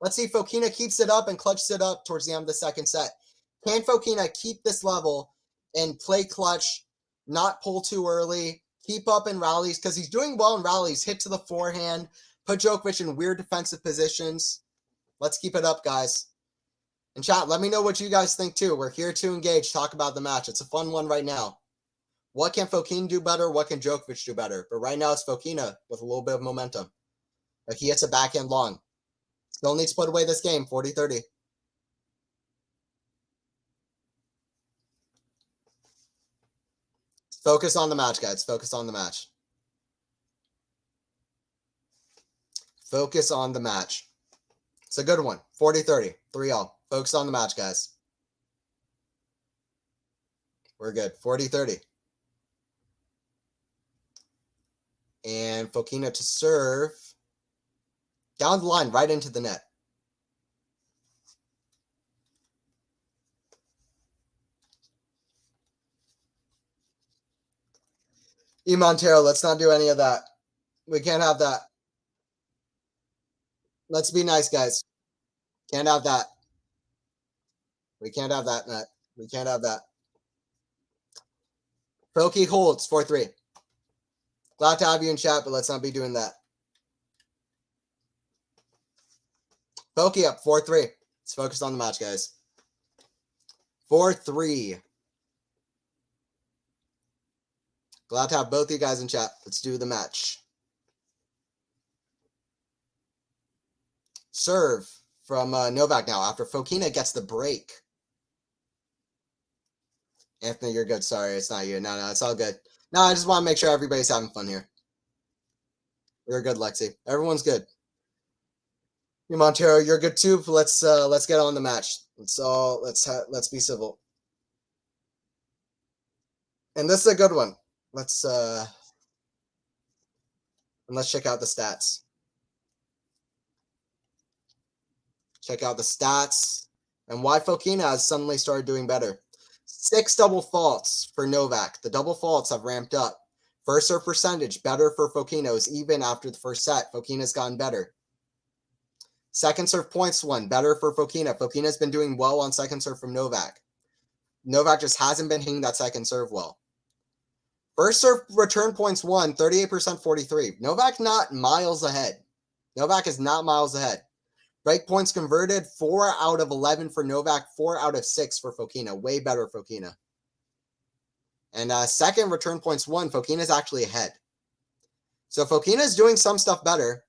Let's see if Fokina keeps it up and clutches it up towards the end of the second set. Can Fokina keep this level and play clutch, not pull too early, keep up in rallies? Because he's doing well in rallies. Hit to the forehand, put Djokovic in weird defensive positions. Let's keep it up, guys. And chat, let me know what you guys think too. We're here to engage, talk about the match. It's a fun one right now. What can Fokina do better? What can Djokovic do better? But right now it's Fokina with a little bit of momentum. Like he hits a backhand long. Still needs to put away this game, 40-30. Focus on the match, guys. Focus on the match. Focus on the match. It's a good one. 40-30. 3-all. Focus on the match, guys. We're good. 40-30. And Fokina to serve. Down the line, right into the net. E. Montero, let's not do any of that. We can't have that. Let's be nice, guys. Can't have that. We can't have that, Matt. We can't have that. Foki holds 4-3. Glad to have you in chat, but let's not be doing that. Foki up 4-3. Let's focus on the match, guys. 4-3. Glad to have both of you guys in chat. Let's do the match. Serve from Novak now after Fokina gets the break. Anthony, you're good. Sorry, it's not you. No, it's all good. No, I just want to make sure everybody's having fun here. You're good, Lexi. Everyone's good. You, Montero, you're good too. Let's get on the match. Let's be civil. And this is a good one. Let's check out the stats. Check out the stats and why Fokina has suddenly started doing better. 6 double faults for Novak. The double faults have ramped up. First serve percentage, better for Fokina, even after the first set. Fokina's gotten better. Second serve points won, better for Fokina. Fokina's been doing well on second serve from Novak. Novak just hasn't been hitting that second serve well. First serve return points won, 38%, 43. Novak not miles ahead. Novak is not miles ahead. Break points converted, 4 out of 11 for Novak, 4 out of 6 for Fokina. Way better Fokina. And second return points won, Fokina's actually ahead. So Fokina's doing some stuff better.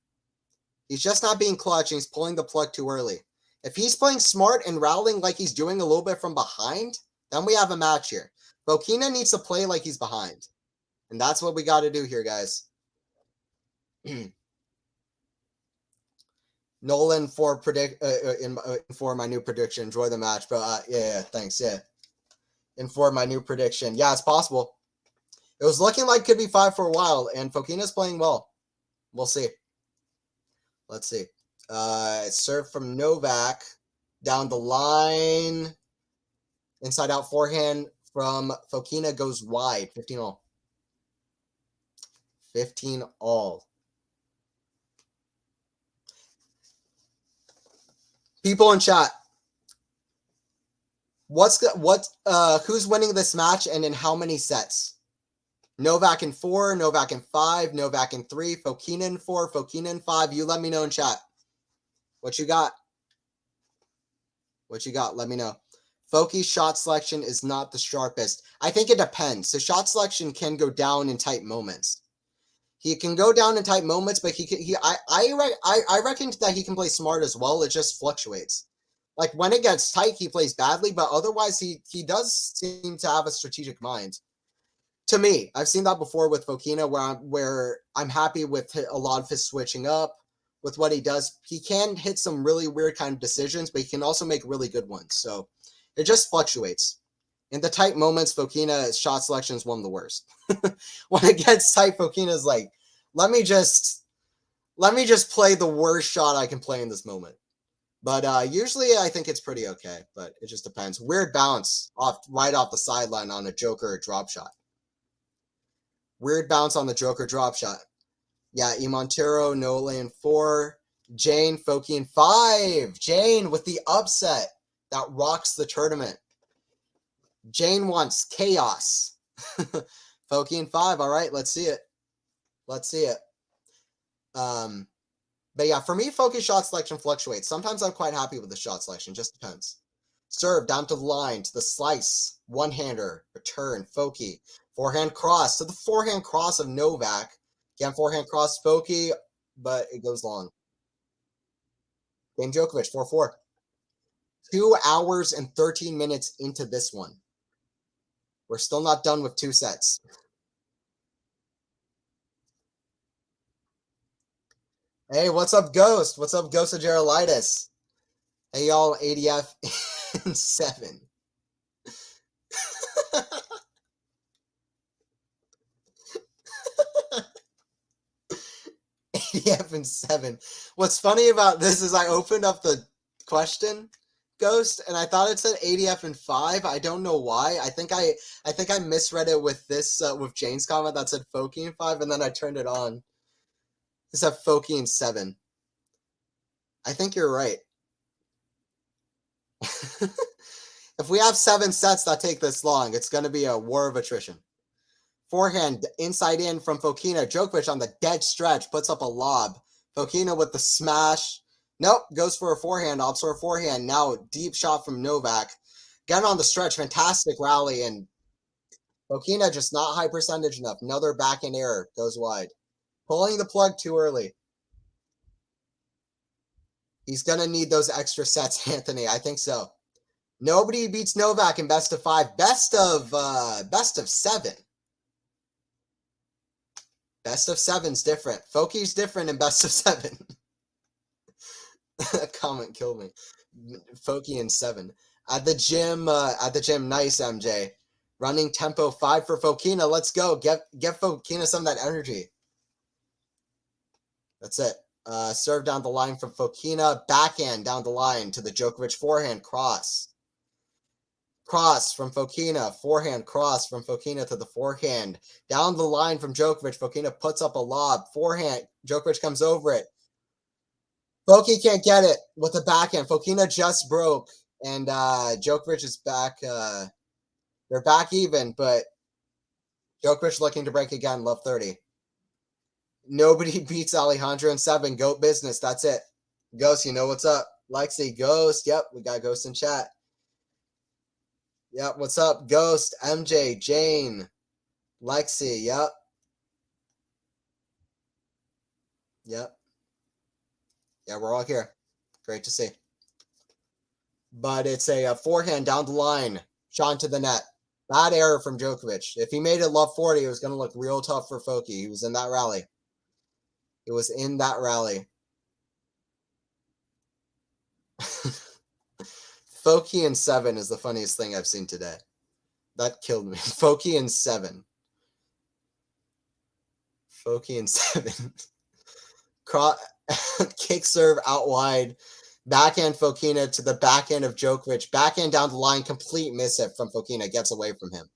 He's just not being clutch, and he's pulling the plug too early. If he's playing smart and rallying like he's doing a little bit from behind, then we have a match here. Fokina needs to play like he's behind. And that's what we got to do here, guys. Nolan for my new prediction. Enjoy the match, but yeah, thanks. Yeah, and for my new prediction, yeah, it's possible. It was looking like it could be 5 for a while, and Fokina's playing well. We'll see. Let's see. Serve from Novak down the line. Inside out forehand from Fokina goes wide. 15-all. 15-all. People in chat, who's winning this match and in how many sets? Novak in 4, Novak in 5, Novak in 3, Fokina in 4, Fokina in 5. You let me know in chat. What you got? What you got? Let me know. Foki's shot selection is not the sharpest. I think it depends. So shot selection can go down in tight moments. He can go down in tight moments, but I reckon that he can play smart as well. It just fluctuates. Like when it gets tight, he plays badly, but otherwise he does seem to have a strategic mind. To me, I've seen that before with Fokina, where I'm happy with a lot of his switching up, with what he does. He can hit some really weird kind of decisions, but he can also make really good ones. So it just fluctuates. In the tight moments, Fokina's shot selection is one of the worst. When it gets tight, Fokina's like, let me just play the worst shot I can play in this moment. But usually I think it's pretty okay, but it just depends. Weird bounce right off the sideline on a Joker drop shot. Weird bounce on the Joker drop shot. Yeah, Montero, no lane 4. Jane, Fokin 5. Jane with the upset that rocks the tournament. Jane wants chaos. Fokin 5. All right, let's see it. Let's see it. But yeah, for me, Foki's shot selection fluctuates. Sometimes I'm quite happy with the shot selection. Just depends. Serve down to the line, to the slice. One-hander, return, Foki. Forehand cross to the forehand cross of Novak. Again, forehand cross, Foki, but it goes long. Game Djokovic, 4-4. 2 hours and 13 minutes into this one. We're still not done with 2 sets. Hey, what's up, Ghost? What's up, Ghost of Gerolitis? Hey, y'all, ADF in 7. ADF in 7. What's funny about this is I opened up the question, Ghost, and I thought it said ADF in 5. I don't know why. I think I misread it with this with Jane's comment that said Foki in 5, and then I turned it on. It said Foki in 7. I think you're right. If we have 7 sets that take this long, it's going to be a war of attrition. Forehand, inside in from Fokina. Djokovic on the dead stretch, puts up a lob. Fokina with the smash. Nope, goes for a forehand, opts for a forehand. Now, deep shot from Novak. Again on the stretch, fantastic rally, and Fokina just not high percentage enough. Another backhand error, goes wide. Pulling the plug too early. He's going to need those extra sets, Anthony. I think so. Nobody beats Novak in best of 5. Best of 7. Best of 7's different. Foki's different in best of 7. That comment killed me. Foki in 7. At the gym, nice, MJ. Running tempo 5 for Fokina. Let's go. Get Fokina some of that energy. That's it. Serve down the line from Fokina. Backhand down the line to the Djokovic forehand cross. Cross from Fokina. Forehand cross from Fokina to the forehand. Down the line from Djokovic. Fokina puts up a lob. Forehand. Djokovic comes over it. Foki can't get it with the backhand. Fokina just broke. And Djokovic is back. They're back even, but Djokovic looking to break again. Love 30. Nobody beats Alejandro in 7. Goat business. That's it. Ghost, you know what's up. Lexi, Ghost. Yep, we got Ghost in chat. Yep, what's up? Ghost, MJ, Jane, Lexi. Yep. Yep. Yeah, we're all here. Great to see. But it's a forehand down the line. Shot to the net. Bad error from Djokovic. If he made it love 40, it was going to look real tough for Foki. He was in that rally. It was in that rally. Foki in 7 is the funniest thing I've seen today. That killed me. Foki in 7. Foki in 7. Kick serve out wide. Backhand Fokina to the backhand of Djokovic. Backhand down the line. Complete miss it from Fokina. Gets away from him.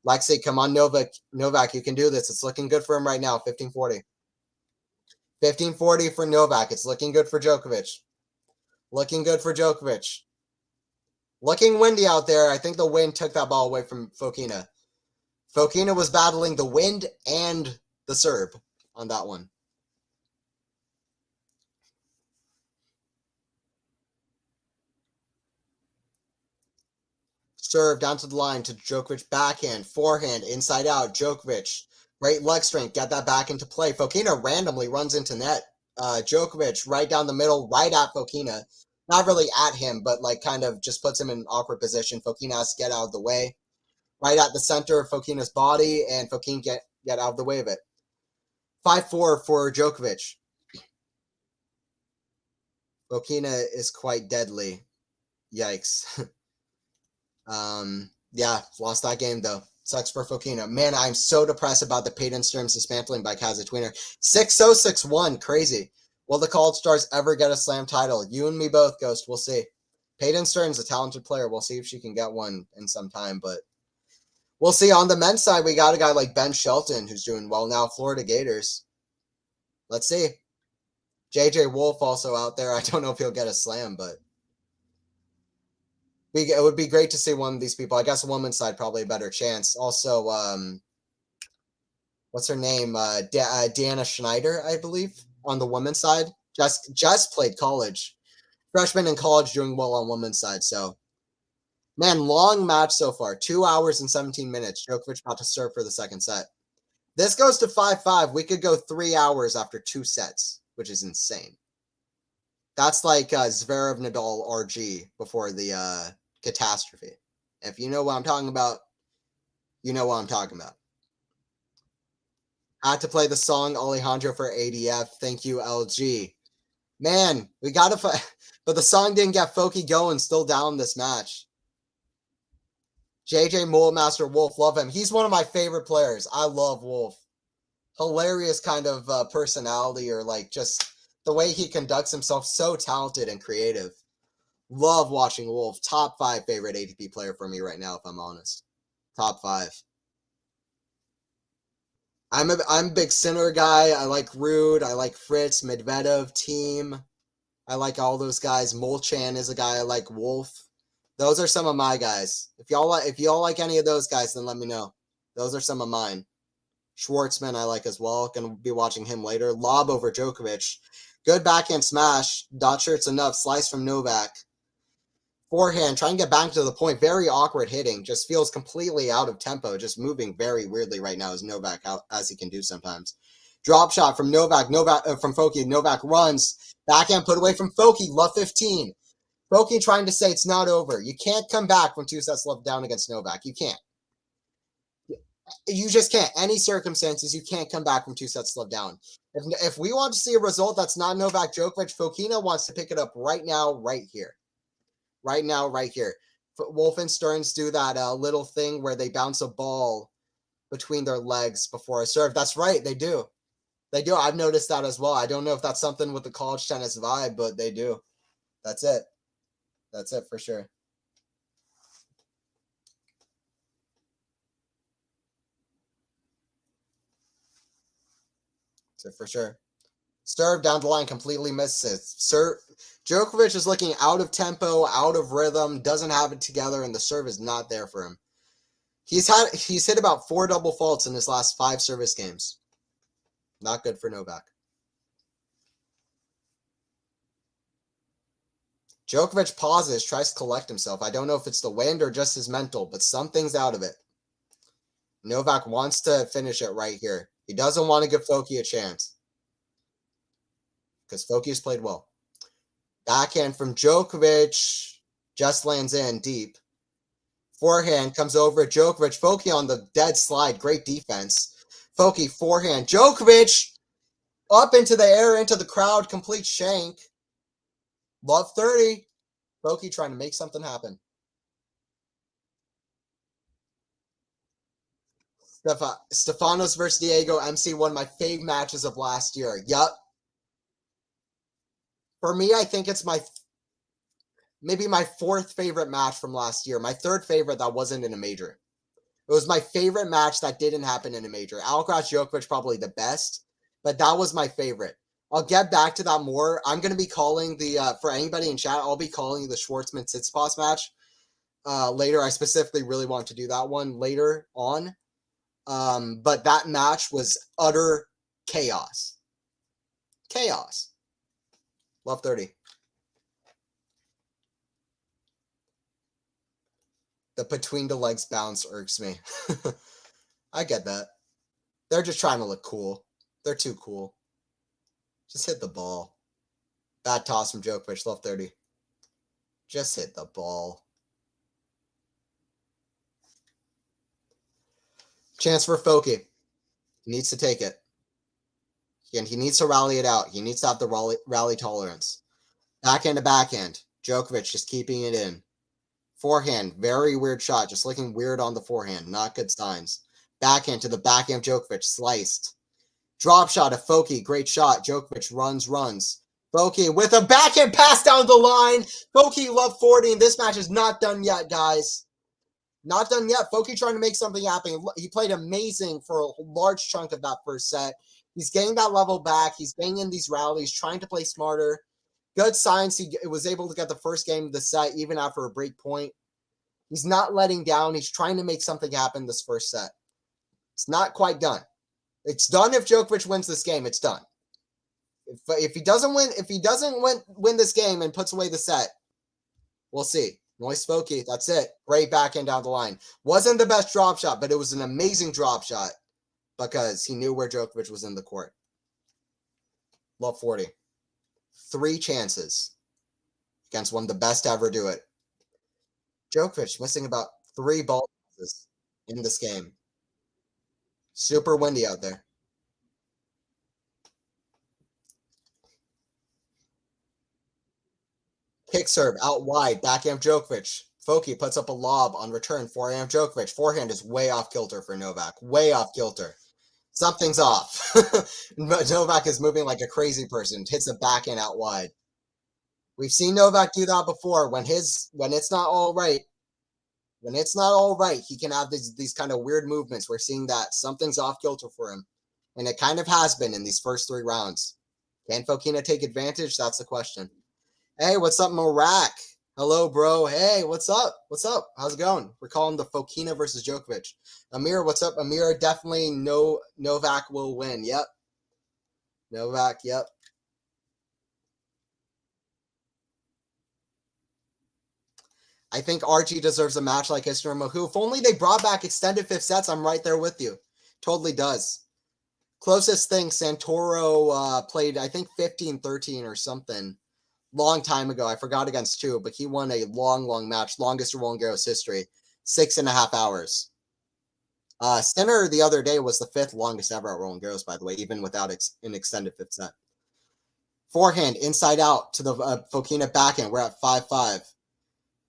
Lexi, come on, Novak. Novak, you can do this. It's looking good for him right now. 15-40. 15-40 for Novak. It's looking good for Djokovic. Looking good for Djokovic. Looking windy out there. I think the wind took that ball away from Fokina. Fokina was battling the wind and the serve on that one. Serve down to the line to Djokovic. Backhand, forehand, inside out. Djokovic. Great leg strength. Get that back into play. Fokina randomly runs into net. Djokovic right down the middle, right at Fokina. Not really at him, but like kind of just puts him in an awkward position. Fokina has to get out of the way. Right at the center of Fokina's body, and Fokina get out of the way of it. 5-4 for Djokovic. Fokina is quite deadly. Yikes. Yeah, lost that game though. Sucks for Fokina. Man, I'm so depressed about the Peyton Stearns dismantling by Kaza Tweener. 6-0, 6-1. Crazy. Will the college stars ever get a slam title? You and me both, Ghost. We'll see. Peyton Stearns, a talented player. We'll see if she can get one in some time, but we'll see. On the men's side, we got a guy like Ben Shelton who's doing well now. Florida Gators. Let's see. JJ Wolf also out there. I don't know if he'll get a slam, but it would be great to see one of these people. I guess the women's side probably a better chance. Also, what's her name? Deanna Schneider, I believe, on the women's side. Just played college. Freshman in college doing well on women's side. So, man, long match so far. 2 hours and 17 minutes. Djokovic about to serve for the second set. This goes to 5-5. We could go 3 hours after 2 sets, which is insane. That's like Zverev Nadal RG before the catastrophe. If you know what I'm talking about, you know what I'm talking about. I had to play the song Alejandro for ADF. Thank you, LG. Man, we got to but the song didn't get Foki going, still down this match. JJ Mulemaster Wolf, love him. He's one of my favorite players. I love Wolf. Hilarious kind of personality, or like just the way he conducts himself. So talented and creative. Love watching Wolf. Top 5 favorite ATP player for me right now, if I'm honest. Top 5. I'm a big Sinner guy. I like Rude. I like Fritz, Medvedev, Team. I like all those guys. Molchan is a guy I like. Wolf. Those are some of my guys. If y'all like any of those guys, then let me know. Those are some of mine. Schwartzman I like as well. Gonna be watching him later. Lob over Djokovic. Good backhand smash. Not sure it's enough. Slice from Novak. Forehand, trying to get back to the point. Very awkward hitting. Just feels completely out of tempo. Just moving very weirdly right now as Novak, as he can do sometimes. Drop shot from Novak. From Foki. Novak runs. Backhand put away from Foki. Love 15. Foki trying to say it's not over. You can't come back from 2 sets left down against Novak. You can't. You just can't. Any circumstances, you can't come back from 2 sets left down. If we want to see a result that's not Novak Djokovic, Fokina wants to pick it up right now, right here. Right now, right here. Wolf and Stearns do that little thing where they bounce a ball between their legs before a serve. That's right. They do. They do. I've noticed that as well. I don't know if that's something with the college tennis vibe, but they do. That's it. That's it for sure. That's it for sure. Serve down the line, completely misses. Djokovic is looking out of tempo, out of rhythm, doesn't have it together, and the serve is not there for him. He's hit about 4 double faults in his last 5 service games. Not good for Novak. Djokovic pauses, tries to collect himself. I don't know if it's the wind or just his mental, but something's out of it. Novak wants to finish it right here. He doesn't want to give Foki a chance, because Foki's played well. Backhand from Djokovic just lands in deep. Forehand comes over Djokovic. Foki on the dead slide. Great defense. Foki forehand. Djokovic up into the air, into the crowd. Complete shank. Love 30. Foki trying to make something happen. Stefanos versus Diego. MC, one of my fave matches of last year. Yup. For me, I think it's maybe my 4th favorite match from last year. My 3rd favorite that wasn't in a major. It was my favorite match that didn't happen in a major. Alcaraz Djokovic probably the best, but that was my favorite. I'll get back to that more. I'm going to be calling for anybody in chat, I'll be calling the Schwartzman Tsitsipas match later. I specifically really want to do that one later on. But that match was utter chaos. Chaos. Love 30. The between the legs bounce irks me. I get that. They're just trying to look cool. They're too cool. Just hit the ball. Bad toss from Djokovic. Love 30. Just hit the ball. Chance for Foki. He needs to take it. And he needs to rally it out. He needs to have the rally tolerance. Backhand to backhand. Djokovic just keeping it in. Forehand, very weird shot, just looking weird on the forehand. Not good signs. Backhand to the backhand, Djokovic sliced. Drop shot of Foki, great shot. Djokovic runs. Foki with a backhand pass down the line. Foki love 40, and this match is not done yet, guys. Not done yet. Foki trying to make something happen. He played amazing for a large chunk of that first set. He's getting that level back. He's getting in these rallies, trying to play smarter. Good signs. He was able to get the first game of the set, even after a break point. He's not letting down. He's trying to make something happen this first set. It's not quite done. It's done if Djokovic wins this game. It's done. If he doesn't win this game and puts away the set, we'll see. Nice Foki. That's it. Great backhand down the line. Wasn't the best drop shot, but it was an amazing drop shot because he knew where Djokovic was in the court. Love 40. 3 chances against one of the best to ever do it. Djokovic missing about 3 ball passes in this game. Super windy out there. Kick serve out wide. Backhand Djokovic. Foki puts up a lob on return. Forehand Djokovic. Forehand is way off kilter for Novak. Way off kilter. Something's off. Novak is moving like a crazy person. Hits a backhand out wide. We've seen Novak do that before. When it's not all right, he can have these kind of weird movements. We're seeing that something's off kilter for him, and it kind of has been in these first 3 rounds. Can Fokina take advantage? That's the question. Hey, what's up, Morak? Hello, bro. Hey, what's up? What's up? How's it going? We're calling the Fokina versus Djokovic. Amir, what's up? Amir, definitely Novak will win. Yep. Novak, yep. I think RG deserves a match like Isner Mahou. If only they brought back extended 5th sets, I'm right there with you. Totally does. Closest thing, Santoro played, I think, 15-13 or something. Long time ago. I forgot against 2, but he won a long match. Longest Roland Garros history. 6.5 hours. Sinner the other day was the 5th longest ever at Roland Garros, by the way, even without an extended 5th set. Forehand, inside out to the Fokina backhand. We're at 5-5.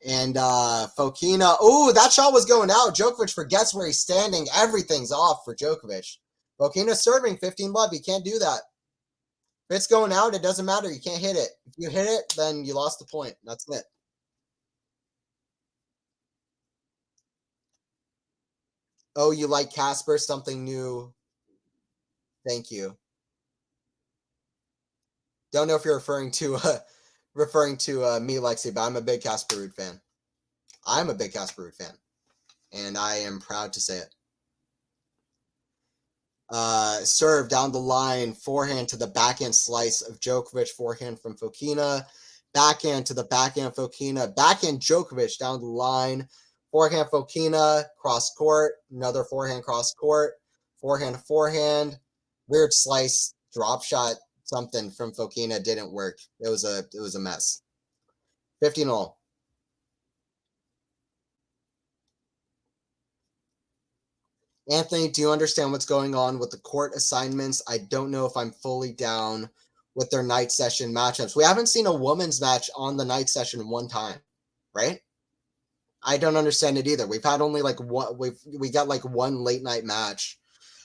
And Fokina, that shot was going out. Djokovic forgets where he's standing. Everything's off for Djokovic. Fokina serving 15 love. He can't do that. If it's going out, it doesn't matter. You can't hit it. If you hit it, then you lost the point. That's it. Oh, you like Casper? Something new. Thank you. Don't know if you're referring to me, Lexi, but I'm a big Casper Ruud fan. I'm a big Casper Ruud fan, and I am proud to say it. Serve down the line, forehand to the backhand slice of Djokovic, forehand from Fokina, backhand to the backhand Fokina, backhand Djokovic down the line, forehand Fokina, cross court, another forehand cross court, forehand, weird slice, drop shot, something from Fokina didn't work. It was a mess. 15-all. Anthony, do you understand what's going on with the court assignments? I don't know if I'm fully down with their night session matchups. We haven't seen a women's match on the night session one time, right? I don't understand it either. We've had only like one. We got like one late night match.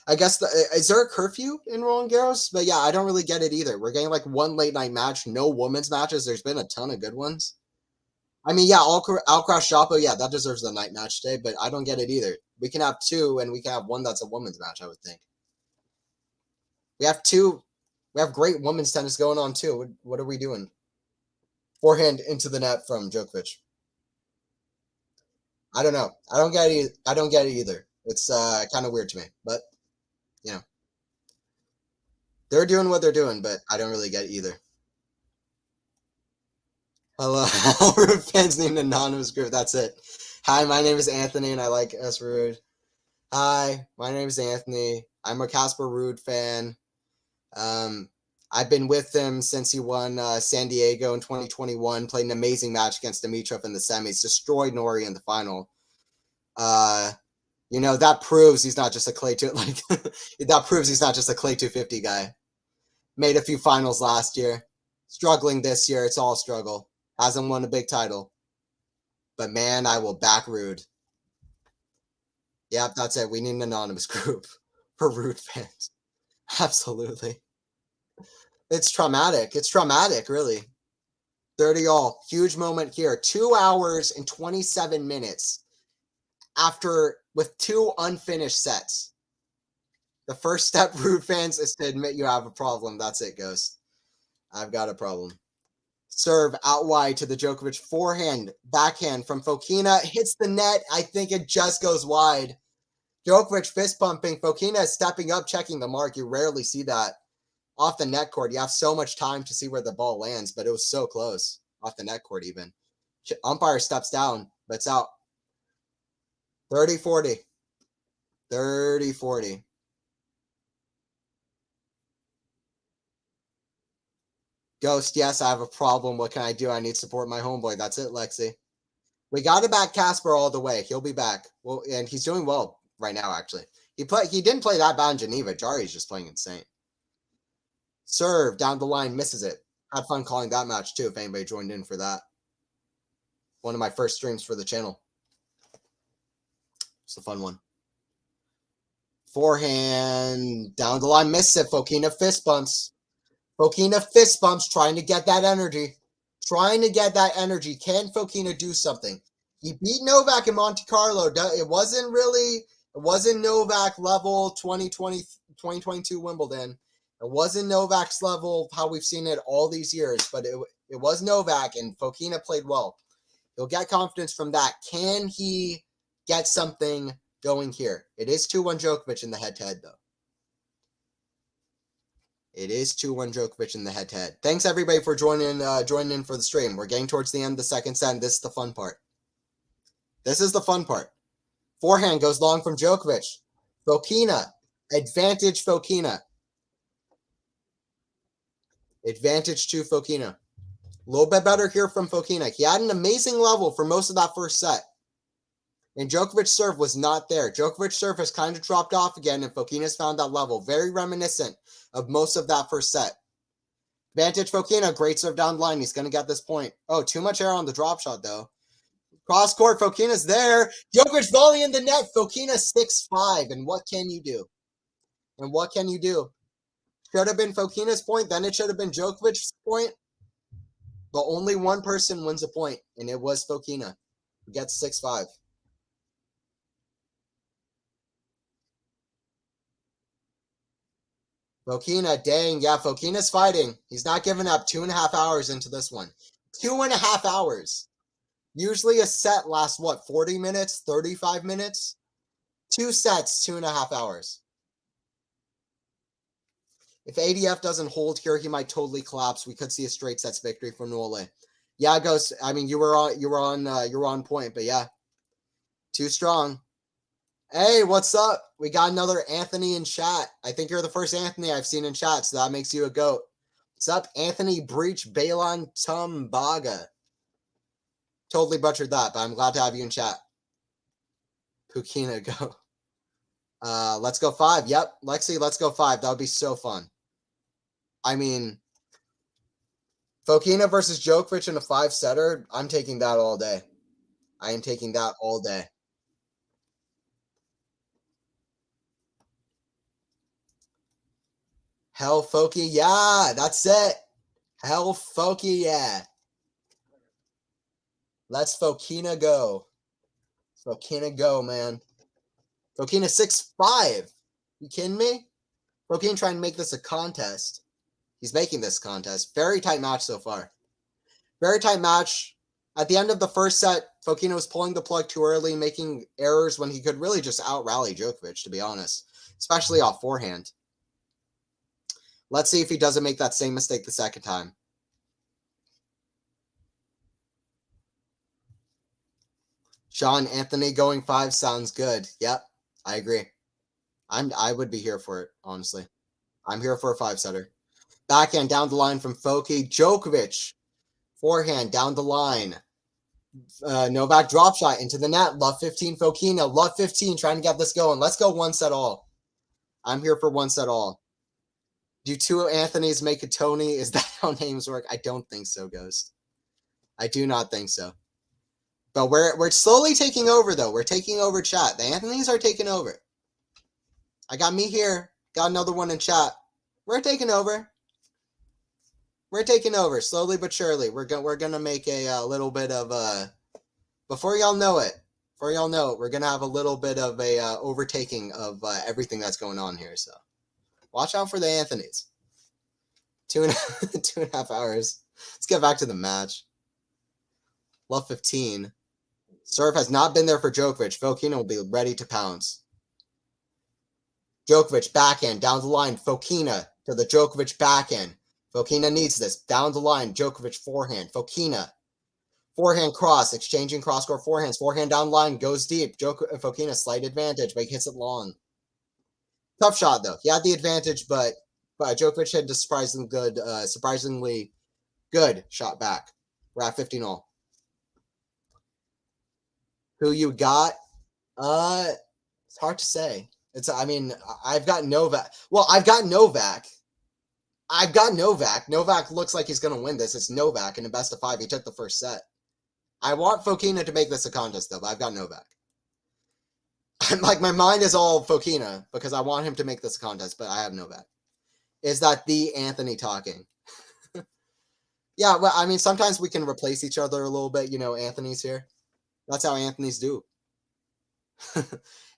I guess is there a curfew in Roland Garros? But yeah, I don't really get it either. We're getting like one late night match, no women's matches. There's been a ton of good ones. I mean, yeah, Alcaraz Shapo, yeah, that deserves the night match today, but I don't get it either. We can have 2, and we can have one that's a women's match, I would think. We have 2. We have great women's tennis going on, too. What are we doing? Forehand into the net from Djokovic. I don't know. I don't get it either. It's kind of weird to me, but, you know. They're doing what they're doing, but I don't really get it either. Hello, fans need an anonymous group. That's it. Hi, my name is Anthony, and I like S. Ruud. Hi, my name is Anthony. I'm a Casper Ruud fan. I've been with him since he won San Diego in 2021. Played an amazing match against Dimitrov in the semis. Destroyed Norrie in the final. That proves he's not just a clay that proves he's not just a clay 250 guy. Made a few finals last year. Struggling this year. It's all struggle. Hasn't won a big title. But man, I will back Rude. Yep, that's it. We need an anonymous group for Rude fans. Absolutely. It's traumatic. It's traumatic, really. 30-all. Huge moment here. 2 hours and 27 minutes with 2 unfinished sets. The first step, Rude fans, is to admit you have a problem. That's it, Ghost. I've got a problem. Serve out wide to the Djokovic forehand. Backhand from Fokina. Hits the net. I think it just goes wide. Djokovic fist pumping. Fokina is stepping up, checking the mark. You rarely see that. Off the net court, you have so much time to see where the ball lands, but it was so close. Off the net court even. Umpire steps down, but it's out. 30-40. 30-40. Ghost, yes, I have a problem. What can I do? I need support my homeboy. That's it, Lexi. We got to back Casper all the way. He'll be back. Well, and he's doing well right now, actually. He didn't play that bad in Geneva. Jari's just playing insane. Serve down the line, misses it. Had fun calling that match too, if anybody joined in for that. One of my first streams for the channel. It's a fun one. Forehand down the line, misses it. Fokina fist bumps. Fokina fist bumps, trying to get that energy. Trying to get that energy. Can Fokina do something? He beat Novak in Monte Carlo. It wasn't Novak level 2022 Wimbledon. It wasn't Novak's level, how we've seen it all these years, but it was Novak, and Fokina played well. He'll get confidence from that. Can he get something going here? It is 2-1 Djokovic in the head-to-head, though. It is 2-1 Djokovic in the head-to-head. Thanks, everybody, for joining in for the stream. We're getting towards the end of the second set, and this is the fun part. This is the fun part. Forehand goes long from Djokovic. Fokina. Advantage Fokina. Advantage to Fokina. A little bit better here from Fokina. He had an amazing level for most of that first set. And Djokovic's serve was not there. Djokovic's serve has kind of dropped off again, and Fokina's found that level. Very reminiscent of most of that first set. Advantage Fokina. Great serve down the line. He's going to get this point. Oh, too much air on the drop shot, though. Cross court. Fokina's there. Djokovic volley in the net. Fokina 6-5. And what can you do? And what can you do? Should have been Fokina's point. Then it should have been Djokovic's point. But only one person wins a point, and it was Fokina. He gets 6-5. Fokina, dang. Yeah, Fokina's fighting. He's not giving up. 2.5 hours into this one. 2.5 hours. Usually a set lasts, 40 minutes, 35 minutes? 2 sets, 2.5 hours. If ADF doesn't hold here, he might totally collapse. We could see a straight sets victory for Nole. Yeah, Ghost. I mean, you were on point, but yeah, too strong. Hey, what's up? We got another Anthony in chat. I think you're the first Anthony I've seen in chat, so that makes you a goat. What's up, Anthony Breach Balon Tumbaga? Totally butchered that, but I'm glad to have you in chat. Fokina, go. Let's go 5. Yep, Lexi, let's go 5. That would be so fun. I mean, Fokina versus Djokovic in a 5-setter, I'm taking that all day. I am taking that all day. Hell, Foki, yeah, that's it. Hell, Foki, yeah. Let's Fokina go. Fokina go, man. Fokina 6-5. You kidding me? Fokina trying to make this a contest. He's making this contest. Very tight match so far. Very tight match. At the end of the first set, Fokina was pulling the plug too early, making errors when he could really just out-rally Djokovic, to be honest. Especially off forehand. Let's see if he doesn't make that same mistake the second time. Sean, Anthony going 5 sounds good. Yep, I agree. I would be here for it, honestly. I'm here for a 5-setter. Backhand down the line from Foki. Djokovic. Forehand down the line. Novak drop shot into the net. Love 15 Fokina. Love 15 trying to get this going. Let's go 1 set all. I'm here for 1 set all. Do two Anthonys make a Tony? Is that how names work? I don't think so, Ghost. I do not think so. But we're slowly taking over, though. We're taking over chat. The Anthonys are taking over. I got me here. Got another one in chat. We're taking over. We're taking over slowly but surely. We're gonna make a little bit of before y'all know it. We're gonna have a little bit of a overtaking of everything that's going on here. So watch out for the Anthonys. 2.5 hours. Let's get back to the match. Love 15. Serve has not been there for Djokovic. Fokina will be ready to pounce. Djokovic backhand down the line. Fokina to the Djokovic backhand. Fokina needs this. Down the line. Djokovic forehand. Fokina. Forehand cross. Exchanging cross-court forehands. Forehand down the line. Goes deep. Fokina slight advantage, but he hits it long. Tough shot, though. He had the advantage, but Djokovic had a surprisingly good shot back. We're at 15-all. Who you got? It's hard to say. I've got Novak. Well, I've got Novak. Novak looks like he's going to win this. It's Novak in a best of 5. He took the first set. I want Fokina to make this a contest, though, but I've got Novak. I'm like, my mind is all Fokina because I want him to make this a contest, but I have Novak. Is that the Anthony talking? Yeah, well, I mean, sometimes we can replace each other a little bit. Anthony's here. That's how Anthony's do.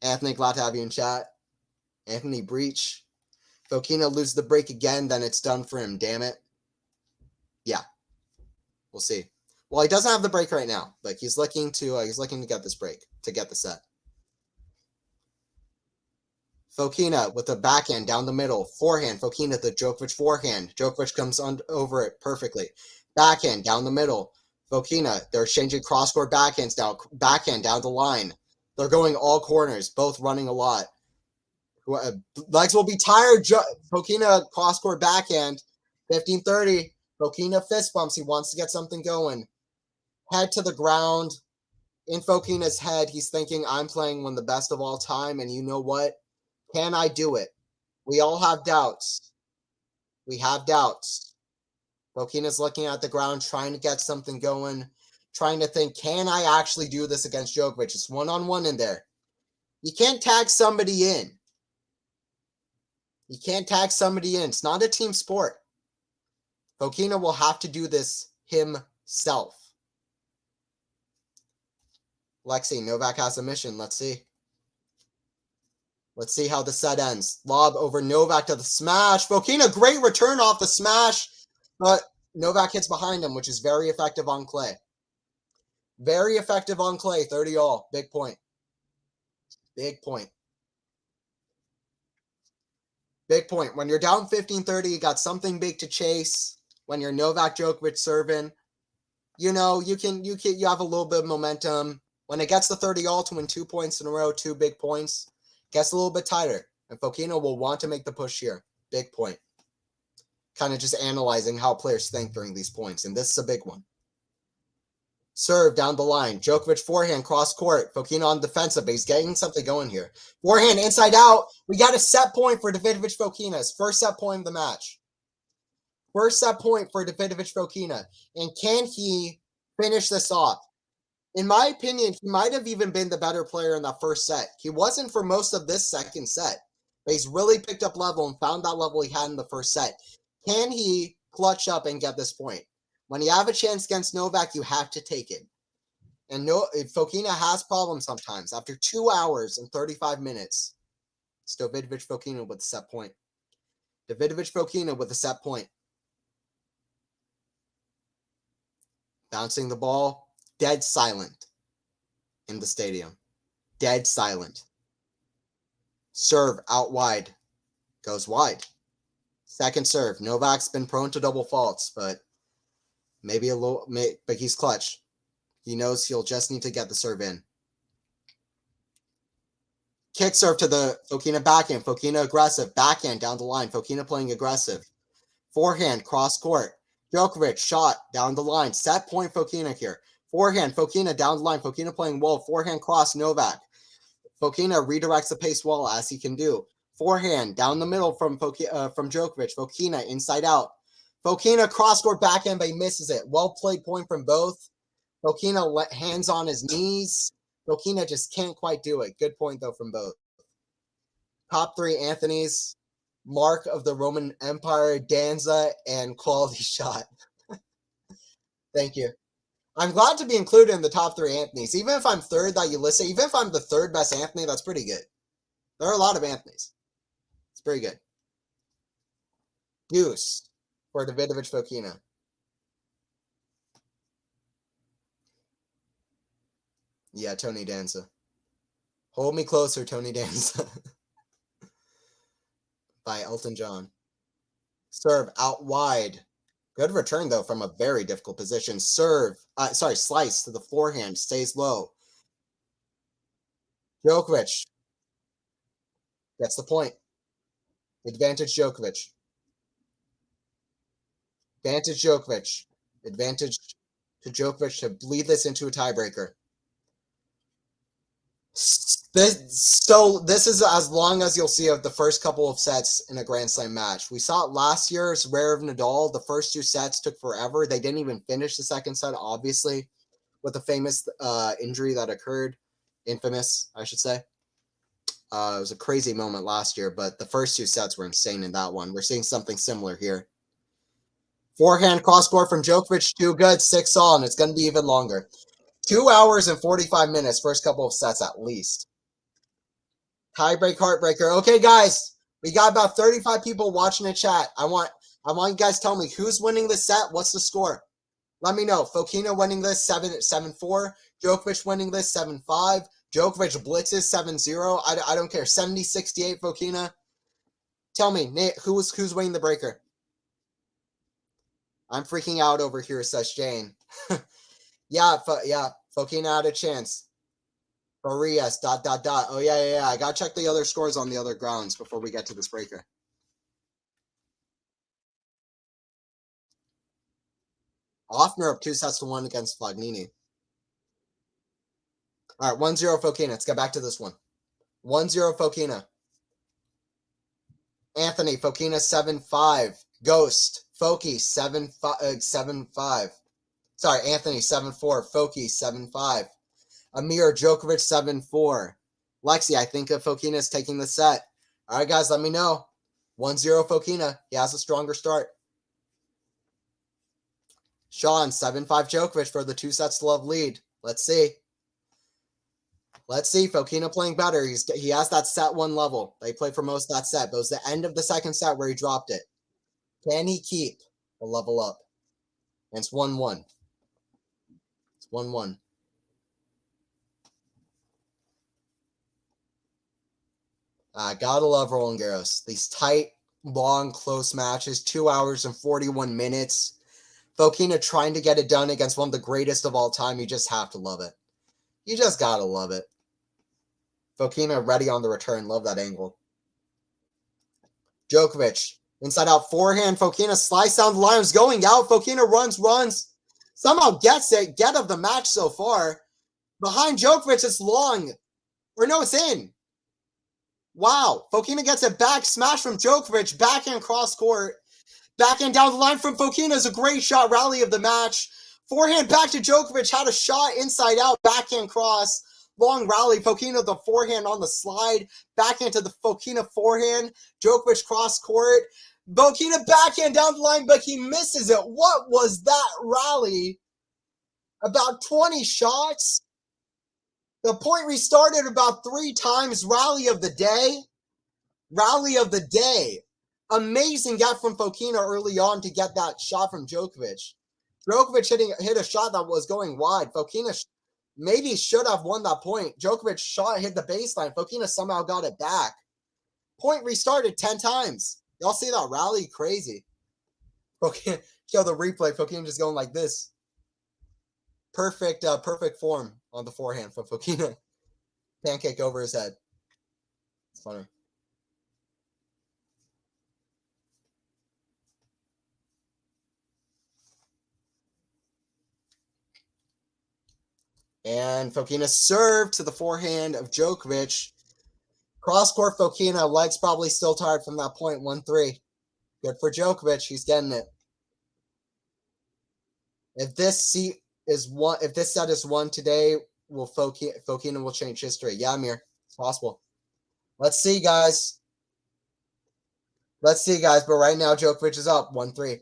Anthony, glad to have you in chat. Anthony breach. Fokina loses the break again, then it's done for him. Damn it. Yeah. We'll see. Well, he doesn't have the break right now, but he's looking to get this break, to get the set. Fokina with the backhand down the middle. Forehand. Fokina the Djokovic forehand. Djokovic comes over it perfectly. Backhand down the middle. Fokina, they're exchanging cross-court backhands now. Backhand down the line. They're going all corners, both running a lot. Legs will be tired. Fokina cross-court backhand. 15-30. Fokina fist bumps. He wants to get something going. Head to the ground. In Fokina's head, he's thinking, I'm playing one of the best of all time, and you know what? Can I do it? We all have doubts. We have doubts. Fokina's looking at the ground, trying to get something going, trying to think, can I actually do this against Djokovic? It's one-on-one in there. You can't tag somebody in. You can't tag somebody in. It's not a team sport. Fokina will have to do this himself. Lexi, Novak has a mission. Let's see. Let's see how the set ends. Lob over Novak to the smash. Fokina, great return off the smash. But Novak hits behind him, which is very effective on clay. Very effective on clay. 30-all. Big point. Big point. Big point. When you're down 15-30, you got something big to chase. When you're Novak Djokovic serving, you have a little bit of momentum. When it gets to 30-all to win 2 points in a row, 2 big points, gets a little bit tighter. And Fokina will want to make the push here. Big point. Kind of just analyzing how players think during these points. And this is a big one. Serve down the line. Djokovic forehand cross court. Fokina on defensive, but he's getting something going here. Forehand inside out. We got a set point for Davidovich Fokina's first set point of the match. First set point for Davidovich Fokina. And can he finish this off? In my opinion, he might have even been the better player in that first set. He wasn't for most of this second set, but he's really picked up level and found that level he had in the first set. Can he clutch up and get this point? When you have a chance against Novak, you have to take it. And Fokina has problems sometimes. After 2 hours and 35 minutes, it's Davidovich Fokina with a set point. Davidovich Fokina with a set point. Bouncing the ball. Dead silent in the stadium. Dead silent. Serve out wide. Goes wide. Second serve. Novak's been prone to double faults, but maybe a little. But he's clutch. He knows he'll just need to get the serve in. Kick serve to the Fokina backhand. Fokina aggressive. Backhand down the line. Fokina playing aggressive. Forehand cross court. Djokovic shot down the line. Set point Fokina here. Forehand, Fokina down the line. Fokina playing well. Forehand cross, Novak. Fokina redirects the pace well as he can do. Forehand down the middle from Djokovic. Fokina inside out. Fokina cross-court backhand, but he misses it. Well played point from both. Fokina hands on his knees. Fokina just can't quite do it. Good point, though, from both. Top three Anthony's, Mark of the Roman Empire, Danza, and QualityShot. Thank you. I'm glad to be included in the top three Anthony's. Even if I'm third that you listed, even if I'm the third best Anthony, that's pretty good. There are a lot of Anthony's. It's pretty good. Deuce for Davidovich Fokina. Yeah, Tony Danza. Hold Me Closer, Tony Danza. By Elton John. Serve out wide. Good return, though, from a very difficult position. Slice to the forehand. Stays low. Djokovic gets the point. Advantage Djokovic. Advantage Djokovic. Advantage to Djokovic to bleed this into a tiebreaker. This is as long as you'll see of the first couple of sets in a Grand Slam match. We saw it last year. It's rare of Nadal. The first two sets took forever. They didn't even finish the second set, obviously, with the famous injury that occurred. Infamous, I should say. It was a crazy moment last year, but the first two sets were insane in that one. We're seeing something similar here. Forehand cross-court from Djokovic, too good, 6-all, and it's going to be even longer. 2 hours and 45 minutes, first couple of sets at least. Tiebreak, heartbreaker. Okay, guys, we got about 35 people watching the chat. I want you guys to tell me who's winning this set. What's the score? Let me know. Fokina winning this 7-4. Djokovic winning this 7-5. Djokovic blitzes 7-0. I don't care. 70-68 Fokina. Tell me, Nate, who's winning the breaker? I'm freaking out over here, says Jane. Yeah, Fokina had a chance. Farias, ... Oh, yeah. I got to check the other scores on the other grounds before we get to this breaker. Offner up 2-1 against Fognini. All right, 1-0 Fokina. Let's get back to this one. 1-0 Fokina. Anthony, Fokina 7-5. Ghost, Foki 7-5. Sorry, Anthony 7-4. Foki 7-5. Amir, Djokovic 7-4. Lexi, I think Fokina is taking the set. All right, guys, let me know. 1-0 Fokina. He has a stronger start. Sean, 7-5 Djokovic for the 2-sets-to-love lead. Let's see. Fokina playing better. He has that set one level. They played for most of that set, but it was the end of the second set where he dropped it. Can he keep the level up? And it's 1-1. It's 1-1. Gotta love Roland Garros. These tight, long, close matches, 2 hours and 41 minutes. Fokina trying to get it done against one of the greatest of all time. You just have to love it. You just gotta love it. Fokina ready on the return. Love that angle. Djokovic. Inside out forehand. Fokina slice down the line. Is going out. Fokina runs. Somehow gets it. Get of the match so far. Behind Djokovic, it's long. Or no, it's in. Wow. Fokina gets it back. Smash from Djokovic. Backhand cross court. Backhand down the line from Fokina is a great shot. Rally of the match. Forehand back to Djokovic. Had a shot inside out. Backhand cross. Long rally. Fokina the forehand on the slide. Backhand to the Fokina forehand. Djokovic cross court. Fokina backhand down the line, but he misses it. What was that rally? About 20 shots. The point restarted about 3 times. Rally of the day. Amazing get from Fokina early on to get that shot from Djokovic. Djokovic hit a shot that was going wide. Fokina maybe should have won that point. Djokovic shot hit the baseline. Fokina somehow got it back. Point restarted 10 times. Y'all see that rally? Crazy. Fokina, show the replay. Fokina just going like this. Perfect form on the forehand from Fokina. Pancake over his head. It's funny. And Fokina served to the forehand of Djokovic. Cross-court Fokina, legs probably still tired from that point, 1-3. Good for Djokovic, he's getting it. If this set is won today, Fokina will change history. Yeah, Amir, it's possible. Let's see, guys. But right now Djokovic is up 1-3.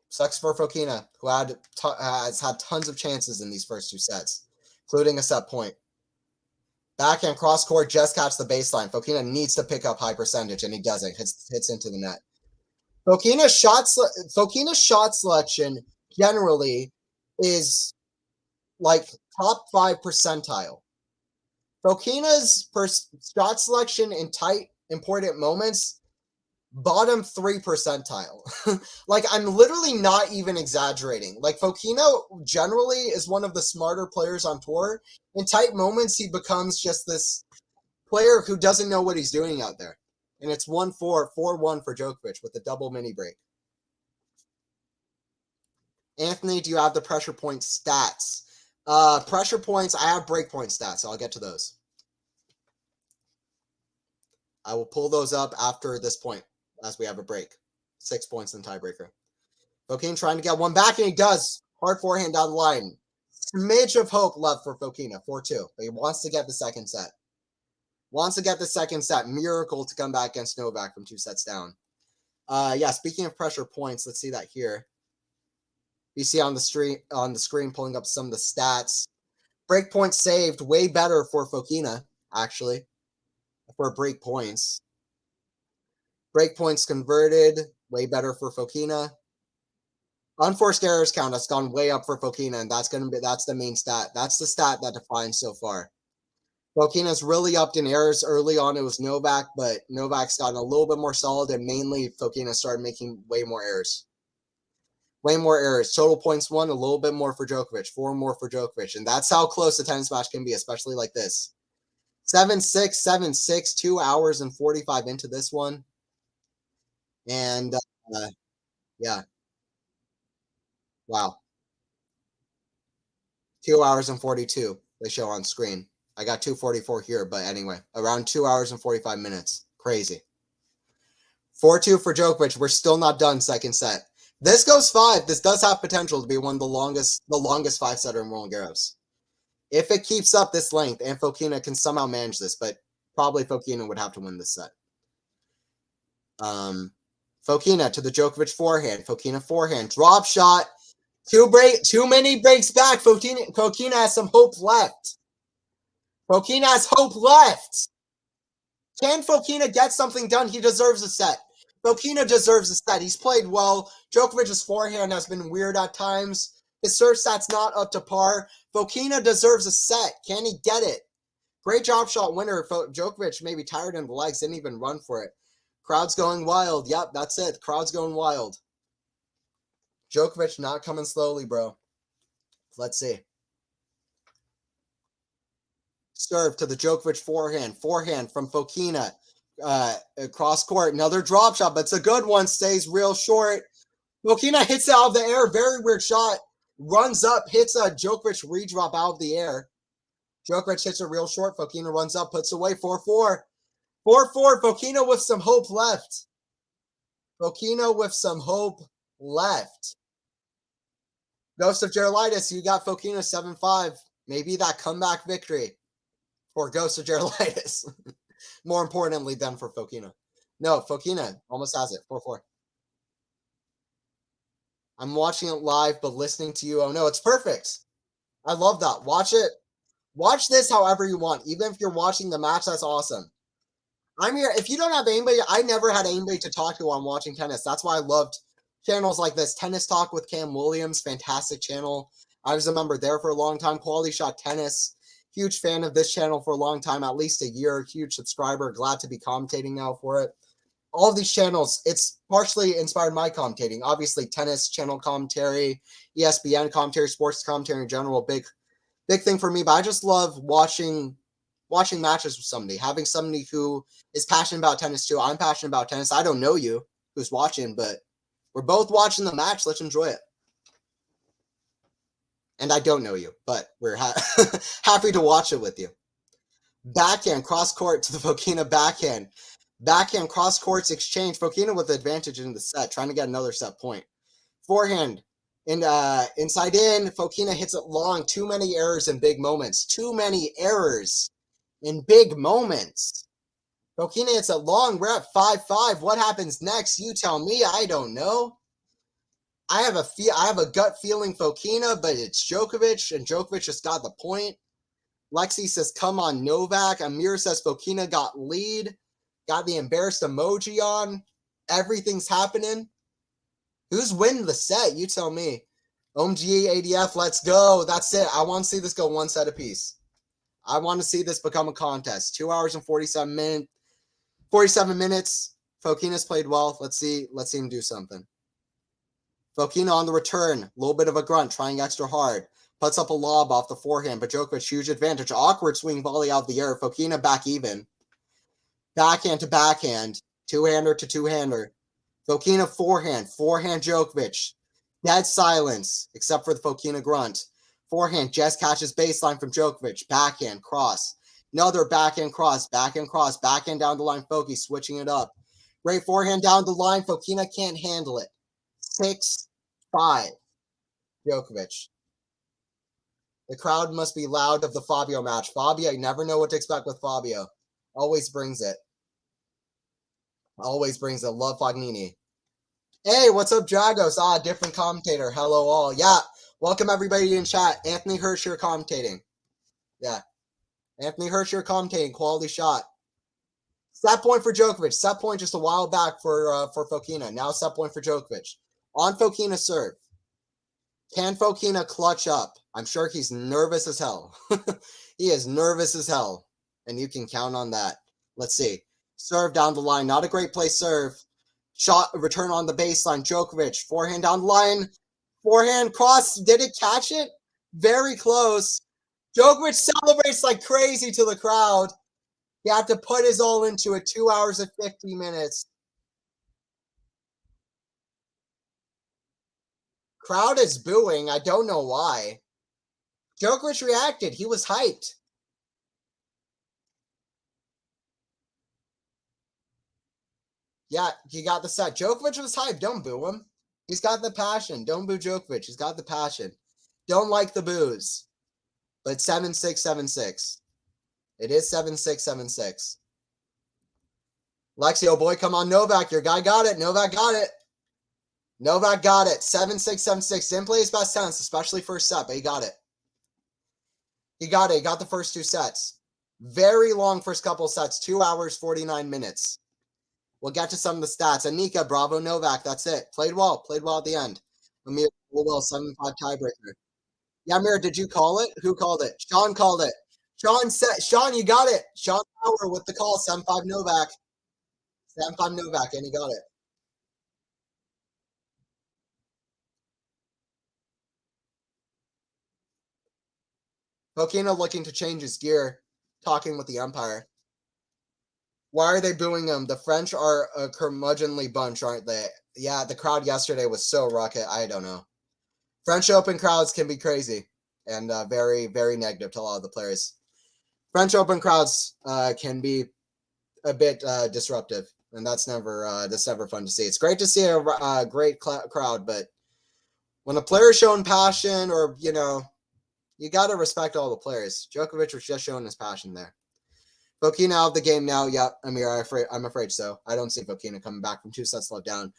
Sucks for Fokina, who has had tons of chances in these first two sets, including a set point. Backhand cross court, just catch the baseline. Fokina needs to pick up high percentage, and he doesn't. Hits into the net. Fokina's shot selection generally is like top 5 percentile. Fokina's shot selection in tight, important moments, bottom 3 percentile. Like, I'm literally not even exaggerating. Like, Fokina generally is one of the smarter players on tour. In tight moments, he becomes just this player who doesn't know what he's doing out there. And it's 1-4, 4-1 for Djokovic with a double mini break. Anthony, do you have the pressure point stats? Pressure points, I have break point stats, so I'll get to those. I will pull those up after this point, as we have a break. 6 points in tiebreaker. Fokina trying to get one back, and he does. Hard forehand down the line. Smidge of hope left for Fokina, 4-2. But he wants to get the second set. Miracle to come back against Novak from 2 sets down. Yeah, speaking of pressure points, let's see that here. You see on the screen pulling up some of the stats. Break points saved, way better for Fokina, actually, for break points. Break points converted, way better for Fokina. Unforced errors count has gone way up for Fokina, and that's the main stat. That's the stat that defines so far. Fokina's really upped in errors. Early on, it was Novak, but Novak's gotten a little bit more solid, and mainly Fokina started making way more errors. Total points won, a little bit more for Djokovic, 4 more for Djokovic, and that's how close a tennis match can be, especially like this. 7-6, 7-6, 2 hours and 45 into this one. And, yeah. Wow. 2 hours and 42, they show on screen. I got 2:44 here, but anyway, around 2 hours and 45 minutes. Crazy. 4-2 for Djokovic. We're still not done second set. This goes 5. This does have potential to be one of the longest 5-setter in Roland Garros. If it keeps up this length, and Fokina can somehow manage this, but probably Fokina would have to win this set. Fokina to the Djokovic forehand. Fokina forehand. Drop shot. Too many breaks back. Fokina has some hope left. Fokina has hope left. Can Fokina get something done? He deserves a set. Fokina deserves a set. He's played well. Djokovic's forehand has been weird at times. His serve stat's not up to par. Fokina deserves a set. Can he get it? Great drop shot winner. Djokovic maybe tired in the legs, didn't even run for it. Crowd's going wild. Yep, that's it. Crowd's going wild. Djokovic not coming slowly, bro. Let's see. Serve to the Djokovic forehand. Forehand from Fokina. Cross court. Another drop shot, but it's a good one. Stays real short. Fokina hits it out of the air. Very weird shot. Runs up, hits a Djokovic redrop out of the air. Djokovic hits it real short. Fokina runs up, puts away. 4-4. 4-4. Fokina with some hope left. Ghost of Gerolitis, you got Fokina 7-5. Maybe that comeback victory for Ghost of Gerolitis. More importantly than for Fokina. No, Fokina almost has it. 4-4. I'm watching it live, but listening to you. Oh, no, it's perfect. I love that. Watch it. Watch this however you want. Even if you're watching the match, that's awesome. I'm here. If you don't have anybody, I never had anybody to talk to while watching tennis. That's why I loved channels like this. Tennis Talk with Cam Williams, fantastic channel. I was a member there for a long time. QualityShot Tennis. Huge fan of this channel for a long time, at least a year. Huge subscriber. Glad to be commentating now for it. All of these channels, it's partially inspired my commentating. Obviously, tennis channel commentary, ESPN commentary, sports commentary in general, big thing for me. But I just love watching matches with somebody, having somebody who is passionate about tennis too. I'm passionate about tennis. I don't know you who's watching, but we're both watching the match. Let's enjoy it. And I don't know you, but we're happy to watch it with you. Backhand, cross court to the Fokina backhand. Backhand, cross courts exchange. Fokina with the advantage in the set, trying to get another set point. Forehand, inside in. Fokina hits it long. Too many errors in big moments. Too many errors in big moments. Fokina hits it long. We're at 5-5. What happens next? You tell me. I don't know. I have a gut feeling Fokina, but it's Djokovic, and Djokovic just got the point. Lexi says, come on, Novak. Amir says, Fokina got lead. Got the embarrassed emoji on. Everything's happening. Who's winning the set? You tell me. OMG, ADF, let's go. That's it. I want to see this go one set apiece. I want to see this become a contest. 2 hours and 47 minutes. Fokina's played well. Let's see him do something. Fokina on the return. A little bit of a grunt, trying extra hard. Puts up a lob off the forehand, but Djokovic, huge advantage. Awkward swing volley out of the air. Fokina back even. Backhand to backhand. Two-hander to two-hander. Fokina forehand. Forehand Djokovic. Dead silence, except for the Fokina grunt. Forehand just catches baseline from Djokovic. Backhand cross. Another backhand cross. Backhand cross. Backhand down the line. Foki switching it up. Great forehand down the line. Fokina can't handle it. 6-5. Djokovic. The crowd must be loud of the Fabio match. Fabio, you never know what to expect with Fabio. Always brings it. Always brings it. Love Fognini. Hey, what's up, Dragos? Different commentator. Hello, all. Yeah, welcome everybody in chat. Anthony Hirsch here commentating. Yeah. Anthony Hirsch here commentating. Quality shot. Set point for Djokovic. Set point just a while back for Fokina. Now set point for Djokovic. On Fokina serve. Can Fokina clutch up? I'm sure he's nervous as hell. He is nervous as hell. And you can count on that. Let's see. Serve down the line. Not a great play serve. Shot, return on the baseline. Djokovic. Forehand down the line. Forehand cross. Did it catch it? Very close. Djokovic celebrates like crazy to the crowd. He had to put his all into it. 2 hours and 50 minutes. Crowd is booing. I don't know why. Djokovic reacted. He was hyped. Yeah, he got the set. Djokovic was hyped. Don't boo him. He's got the passion. Don't boo Djokovic. He's got the passion. Don't like the boos. But 7-6, 7-6. It is 7-6, 7-6. Lexi, oh boy, come on, Novak. Your guy got it. Novak got it. Novak got it. 7-6, 7-6. Didn't play his best tennis, especially first set, but he got it. He got it. He got the first two sets. Very long first couple sets. 2 hours, 49 minutes. We'll get to some of the stats. Anika, bravo, Novak. That's it. Played well. Played well at the end. Amir, well, 7-5 tiebreaker. Yeah, Amir, did you call it? Who called it? Sean called it. Sean, you got it. Sean Power with the call. 7-5 Novak. 7-5 Novak, and he got it. Fokina looking to change his gear, talking with the umpire. Why are they booing him? The French are a curmudgeonly bunch, aren't they? Yeah, the crowd yesterday was so rocket. I don't know. French Open crowds can be crazy and very, very negative to a lot of the players. French Open crowds can be a bit disruptive, and that's never fun to see. It's great to see a great crowd, but when a player is showing passion, or you got to respect all the players. Djokovic was just showing his passion there. Fokina out of the game now. Yep, Amir, I'm afraid so. I don't see Fokina coming back from 2 sets left down.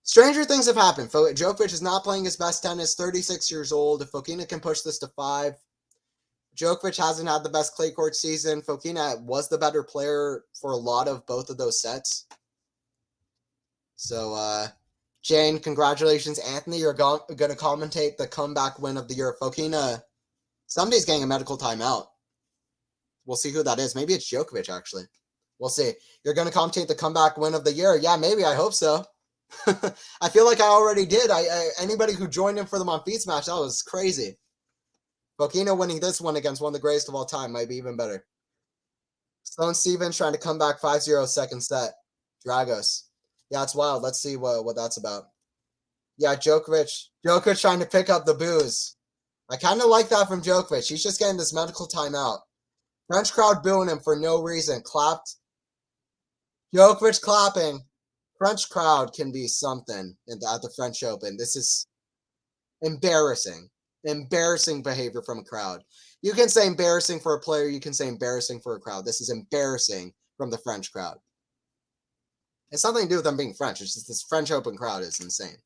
Stranger things have happened. Djokovic is not playing his best tennis, 36 years old. If Fokina can push this to 5. Djokovic hasn't had the best clay court season. Fokina was the better player for a lot of both of those sets. So, Jane, congratulations. Anthony, you're going to commentate the comeback win of the year. Fokina, somebody's getting a medical timeout. We'll see who that is. Maybe it's Djokovic, actually. We'll see. You're going to commentate the comeback win of the year. Yeah, maybe. I hope so. I feel like I already did. Anybody who joined in for the Monfils match, that was crazy. Fokina winning this one against one of the greatest of all time might be even better. Sloane Stevens trying to come back 5-0 second set. Dragos. Yeah, it's wild. Let's see what that's about. Yeah, Djokovic trying to pick up the booze. I kind of like that from Djokovic. He's just getting this medical timeout. French crowd booing him for no reason. Clapped. Djokovic clapping. French crowd can be something at the French Open. This is embarrassing. Embarrassing behavior from a crowd. You can say embarrassing for a player. You can say embarrassing for a crowd. This is embarrassing from the French crowd. It's nothing to do with them being French. It's just this French Open crowd is insane.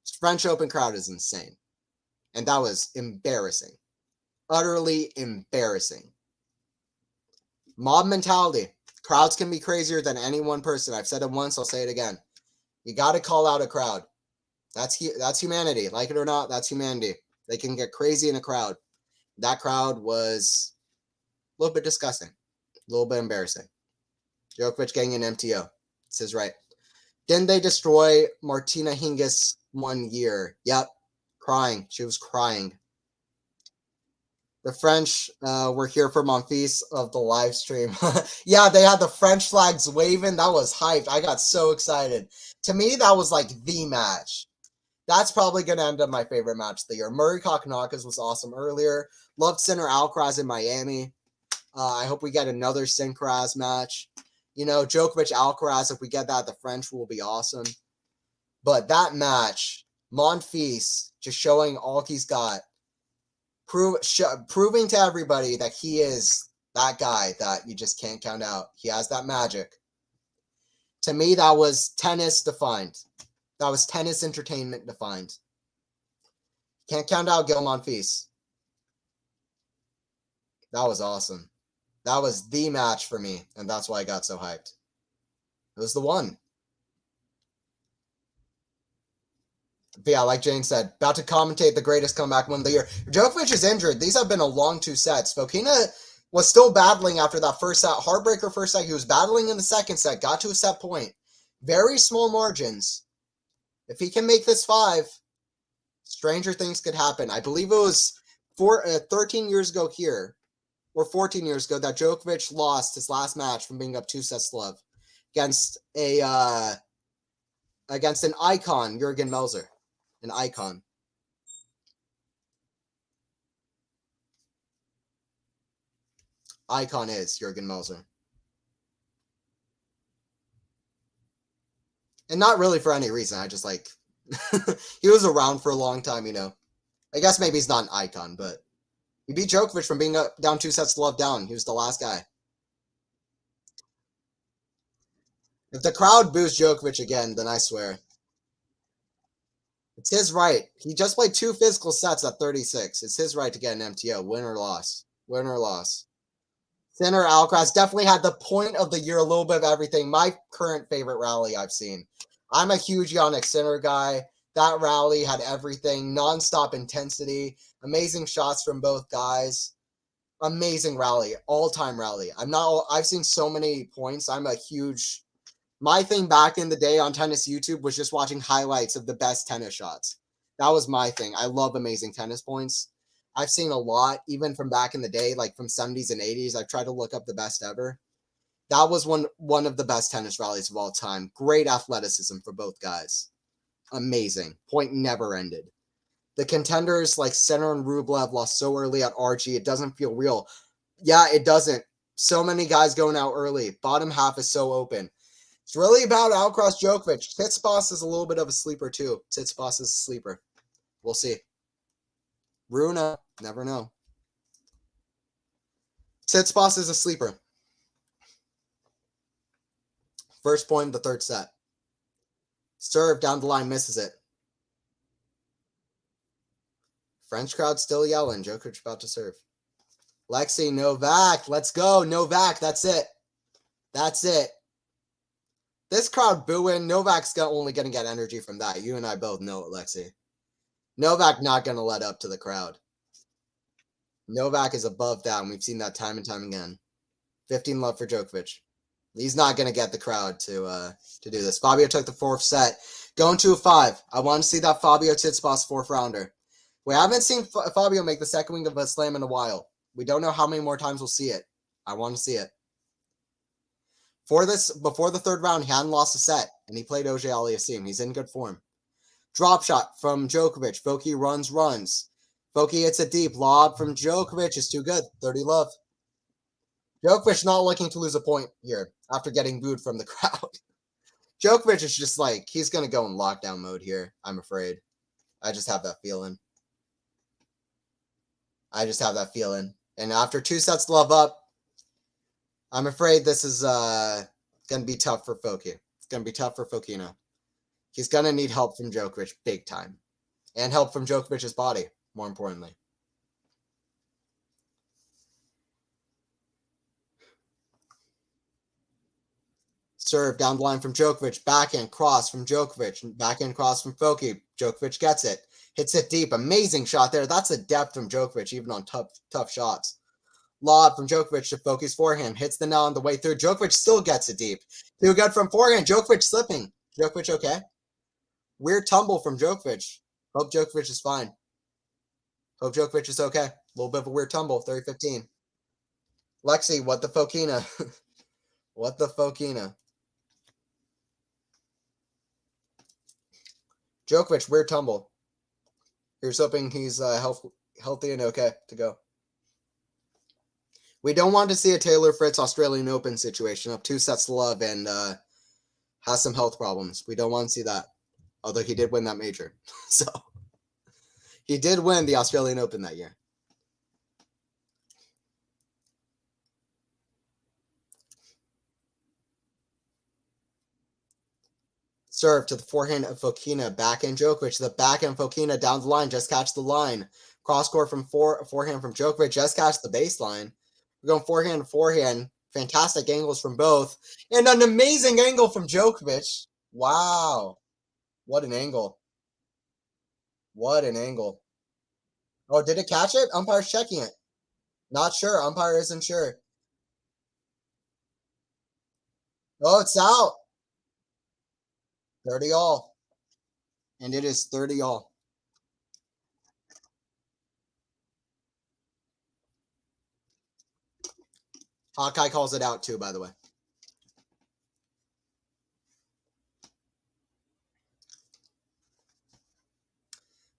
This French Open crowd is insane. And that was embarrassing. Utterly embarrassing. Mob mentality. Crowds can be crazier than any one person. I've said it once. I'll say it again. You got to call out a crowd. That's humanity. Like it or not, that's humanity. They can get crazy in a crowd. That crowd was a little bit disgusting. A little bit embarrassing. Djokovic getting an MTO. It's his right. Didn't they destroy Martina Hingis 1 year? Yep. Crying. She was crying. The French were here for Monfils of the live stream. Yeah, they had the French flags waving. That was hyped. I got so excited. To me, that was like the match. That's probably going to end up my favorite match of the year. Murray Kokkinakis was awesome earlier. Loved Sinner Alcaraz in Miami. I hope we get another Synchraz match. You know, Djokovic Alcaraz, if we get that, the French will be awesome. But that match, Monfils just showing all he's got. Proving to everybody that he is that guy that you just can't count out. He has that magic. To me, that was tennis defined. That was tennis entertainment defined. Can't count out Gil Monfils. That was awesome. That was the match for me, and that's why I got so hyped. It was the one. But yeah, like Jane said, about to commentate the greatest comeback win of the year. Djokovic is injured. These have been a long 2 sets. Fokina was still battling after that first set. Heartbreaker first set. He was battling in the second set. Got to a set point. Very small margins. If he can make this 5, stranger things could happen. I believe it was 13 years ago here, or 14 years ago, that Djokovic lost his last match from being up 2 sets to love against an icon, Jurgen Melzer. An icon. Icon is Jurgen Melzer. And not really for any reason. I just like... he was around for a long time, you know. I guess maybe he's not an icon, but... he beat Djokovic from being down 2 sets to love down. He was the last guy. If the crowd boos Djokovic again, then I swear... it's his right. He just played 2 physical sets at 36. It's his right to get an MTO. Win or loss. Win or loss. Sinner Alcaraz definitely had the point of the year, a little bit of everything. My current favorite rally I've seen. I'm a huge Jannik Sinner guy. That rally had everything. Non-stop intensity. Amazing shots from both guys. Amazing rally. All-time rally. I've seen so many points. I'm a huge... my thing back in the day on tennis YouTube was just watching highlights of the best tennis shots. That was my thing. I love amazing tennis points. I've seen a lot, even from back in the day, like from 70s and 80s. I've tried to look up the best ever. That was one of the best tennis rallies of all time. Great athleticism for both guys. Amazing. Point never ended. The contenders like Sinner and Rublev lost so early at RG, it doesn't feel real. Yeah, it doesn't. So many guys going out early. Bottom half is so open. It's really about Alcaraz Djokovic. Tsitsipas is a little bit of a sleeper too. Tsitsipas is a sleeper. We'll see. Runa, never know. Tsitsipas is a sleeper. First point of the third set. Serve down the line, misses it. French crowd still yelling. Djokovic about to serve. Lexi, Novak, let's go. Novak, that's it. That's it. This crowd booing, Novak's only going to get energy from that. You and I both know it, Lexi. Novak not going to let up to the crowd. Novak is above that, and we've seen that time and time again. 15 love for Djokovic. He's not going to get the crowd to do this. Fabio took the 4th set. Going to a 5. I want to see that Fabio Tsitsipas 4th rounder. We haven't seen Fabio make the second wing of a slam in a while. We don't know how many more times we'll see it. I want to see it. Before the 3rd round, he hadn't lost a set, and he played Auger-Aliassime. He's in good form. Drop shot from Djokovic. Foki runs. Foki hits a deep lob from Djokovic. It's too good. 30 love. Djokovic not looking to lose a point here after getting booed from the crowd. Djokovic is just like, he's going to go in lockdown mode here, I'm afraid. I just have that feeling. And after 2 sets to love up, I'm afraid this is going to be tough for Foki. It's going to be tough for Fokina. He's going to need help from Djokovic big time. And help from Djokovic's body, more importantly. Serve down the line from Djokovic. Backhand cross from Djokovic. Backhand cross from Foki. Djokovic gets it. Hits it deep. Amazing shot there. That's a depth from Djokovic, even on tough shots. Lob from Djokovic to Foki's forehand. Hits the net on the way through. Djokovic still gets it deep. Too good from forehand. Djokovic slipping. Djokovic okay? Weird tumble from Djokovic. Hope Djokovic is fine. Hope Djokovic is okay. A little bit of a weird tumble. 30-15. Lexi, what the Fokina? What the Fokina? Djokovic, weird tumble. Here's hoping he's healthy and okay to go. We don't want to see a Taylor Fritz Australian Open situation up 2 sets to love and has some health problems. We don't want to see that. Although he did win that major. So he did win the Australian Open that year. Serve to the forehand of Fokina. Backhand Djokovic. The backhand Fokina down the line. Just catch the line. Cross court from forehand from Djokovic. Just catch the baseline. We're going forehand to forehand. Fantastic angles from both. And an amazing angle from Djokovic. Wow. What an angle. What an angle. Oh, did it catch it? Umpire's checking it. Not sure. Umpire isn't sure. Oh, it's out. 30 all. And it is 30 all. Hawkeye calls it out too, by the way.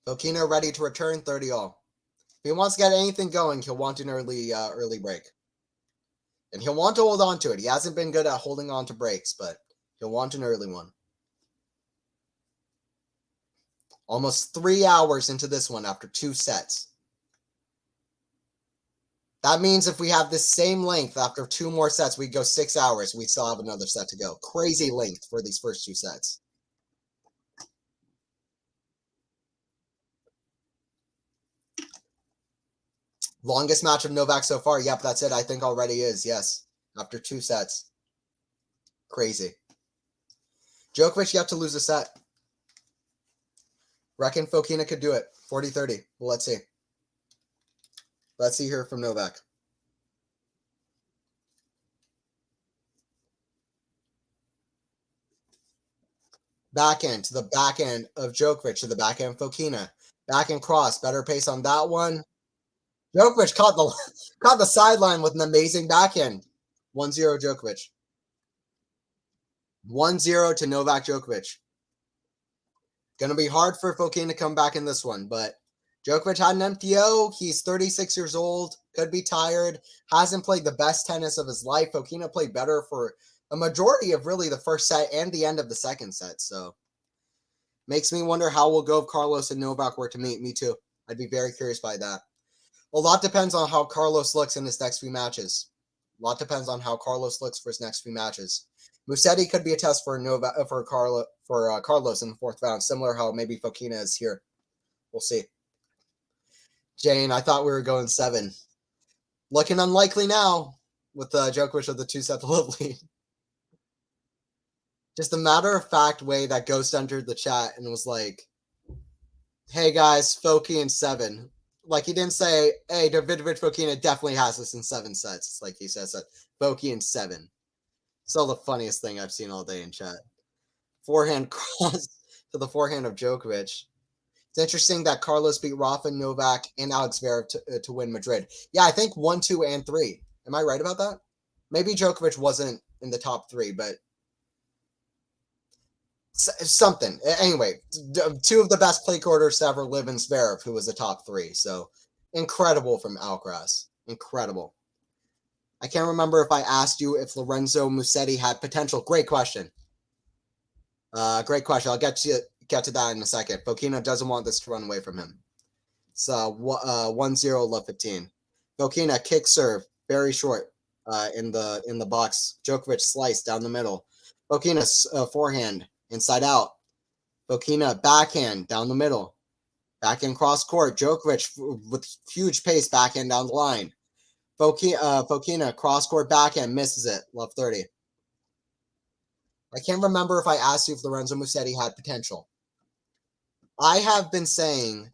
Fokina ready to return, 30 all. If he wants to get anything going, he'll want an early break. And he'll want to hold on to it. He hasn't been good at holding on to breaks, but he'll want an early one. Almost 3 hours into this one after 2 sets. That means if we have this same length after 2 more sets, we go 6 hours. We still have another set to go. Crazy length for these first 2 sets. Longest match of Novak so far. Yep, that's it. I think already is. Yes. After 2 sets. Crazy. Djokovic yet to lose a set. Reckon Fokina could do it. 40-30. Well, let's see. Let's see here from Novak. Backhand to the backhand of Djokovic to the backhand Fokina. Backhand cross. Better pace on that one. Djokovic caught the sideline with an amazing backhand. 1-0 Djokovic. 1-0 to Novak Djokovic. Going to be hard for Fokina to come back in this one, but Djokovic had an MTO. He's 36 years old, could be tired, hasn't played the best tennis of his life. Fokina played better for a majority of really the first set and the end of the second set, so makes me wonder how we'll go if Carlos and Novak were to meet. Me too. I'd be very curious by that. A lot depends on how Carlos looks in his next few matches. A lot depends on how Carlos looks for his next few matches. Musetti could be a test for Carlos in the 4th round, similar how maybe Fokina is here. We'll see. Jane, I thought we were going 7. Looking unlikely now with Djokovic with the 2-set lead. Just a matter-of-fact way that Ghost entered the chat and was like, hey guys, Foki in 7. Like he didn't say, hey, Davidovich Fokina definitely has this in 7 sets. It's like he says that Foki in 7. Still the funniest thing I've seen all day in chat. Forehand cross to the forehand of Djokovic. It's interesting that Carlos beat Rafa, Novak, and Alex Zverev to win Madrid. Yeah, I think 1, 2, and 3. Am I right about that? Maybe Djokovic wasn't in the top 3, but Something. Anyway, two of the best play quarters to ever live in Zverev, who was a top 3. So incredible from Alcaraz. Incredible. I can't remember if I asked you if Lorenzo Musetti had potential. Great question. Great question. I'll get to that in a second. Fokina doesn't want this to run away from him. So 1-0 love 15. Fokina kick serve, very short in the box. Djokovic slice down the middle. Fokina forehand inside out. Fokina backhand down the middle. Backhand cross court. Djokovic with huge pace backhand down the line. Fokina cross court backhand misses it. Love 30. I can't remember if I asked you if Lorenzo Musetti had potential. I have been saying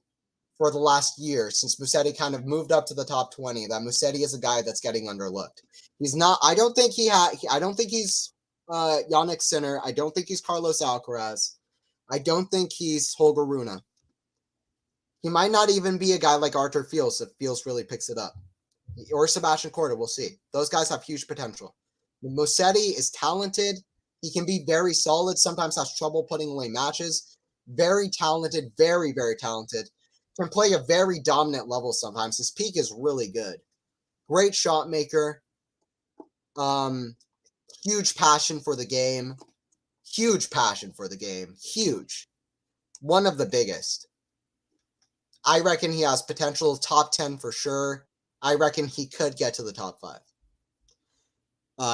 for the last year, since Musetti kind of moved up to the top 20, that Musetti is a guy that's getting underlooked. He's not. I don't think he's Yannick Sinner. I don't think he's Carlos Alcaraz. I don't think he's Holger Rune. He might not even be a guy like Arthur Fils if Fils really picks it up. Or Sebastian Korda, we'll see. Those guys have huge potential. Musetti is talented. He can be very solid, sometimes has trouble putting away matches. Very talented, very, very talented. Can play a very dominant level sometimes. His peak is really good. Great shot maker. Huge passion for the game. Huge passion for the game. Huge. One of the biggest. I reckon he has potential top 10 for sure. I reckon he could get to the top 5.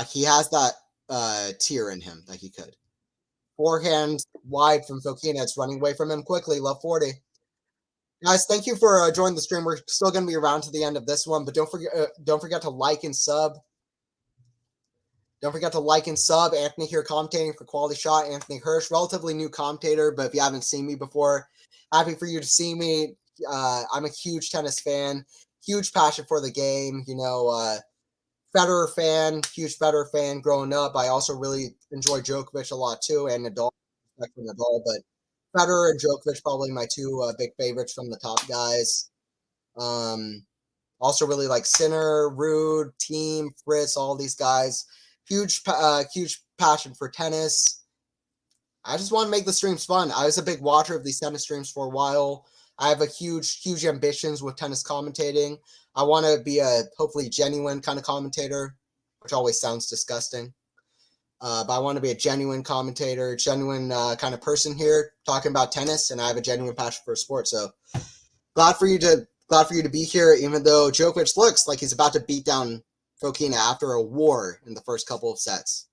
He has that tier in him that he could. Forehand wide from Fokina. It's running away from him quickly. Love 40. Guys, thank you for joining the stream. We're still going to be around to the end of this one, but don't forget to like and sub. Don't forget to like and sub. Anthony here commentating for QualityShot. Anthony Hirsch, relatively new commentator, but if you haven't seen me before, happy for you to see me. I'm a huge tennis fan, huge passion for the game. You know, Federer fan, huge Federer fan growing up. I also really enjoy Djokovic a lot too, and Nadal, but Federer and Djokovic probably my two big favorites from the top guys. Also really like Sinner, Rude, Thiem, Fritz, all these guys. Huge passion for tennis. I just want to make the streams fun. I was a big watcher of these tennis streams for a while. I have a huge ambitions with tennis commentating. I want to be a hopefully genuine kind of commentator, which always sounds disgusting. But I want to be a genuine commentator, genuine kind of person here talking about tennis, and I have a genuine passion for sport. So glad for you to be here, even though Djokovic looks like he's about to beat down Fokina after a war in the first couple of sets.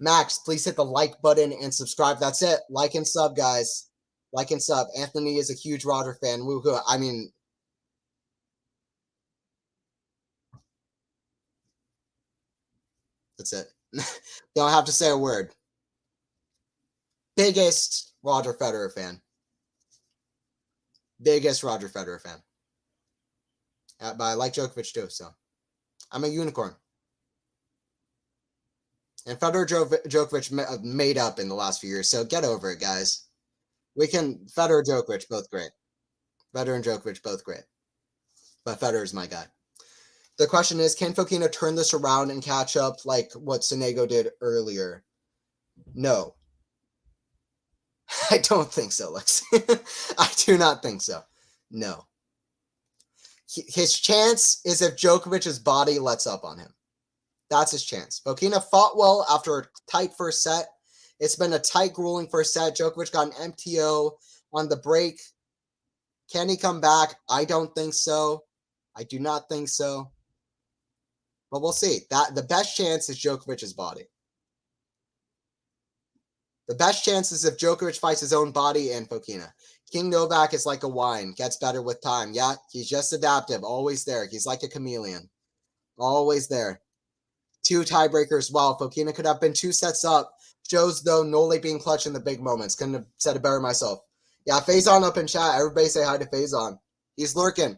Max, please hit the like button and subscribe. That's it. Like and sub, guys. Like and sub. Anthony is a huge Roger fan. Woohoo. I mean, that's it. Don't have to say a word. Biggest Roger Federer fan. Biggest Roger Federer fan. But I like Djokovic too, so I'm a unicorn. And Federer Djokovic made up in the last few years, so get over it, guys. Federer Djokovic, both great. Federer and Djokovic, both great. But Federer's my guy. The question is, can Fokina turn this around and catch up like what Sonego did earlier? No. I don't think so, Lex. I do not think so. No. His chance is if Djokovic's body lets up on him. That's his chance. Fokina fought well after a tight first set. It's been a tight, grueling first set. Djokovic got an MTO on the break. Can he come back? I don't think so. I do not think so. But we'll see. The best chance is Djokovic's body. The best chance is if Djokovic fights his own body and Fokina. King Novak is like a wine. Gets better with time. Yeah, he's just adaptive. Always there. He's like a chameleon. Always there. 2 tiebreakers. Wow, Fokina could have been 2 sets up. Shows, though, Nole being clutch in the big moments. Couldn't have said it better myself. Yeah, Faison up in chat. Everybody say hi to Faison. He's lurking.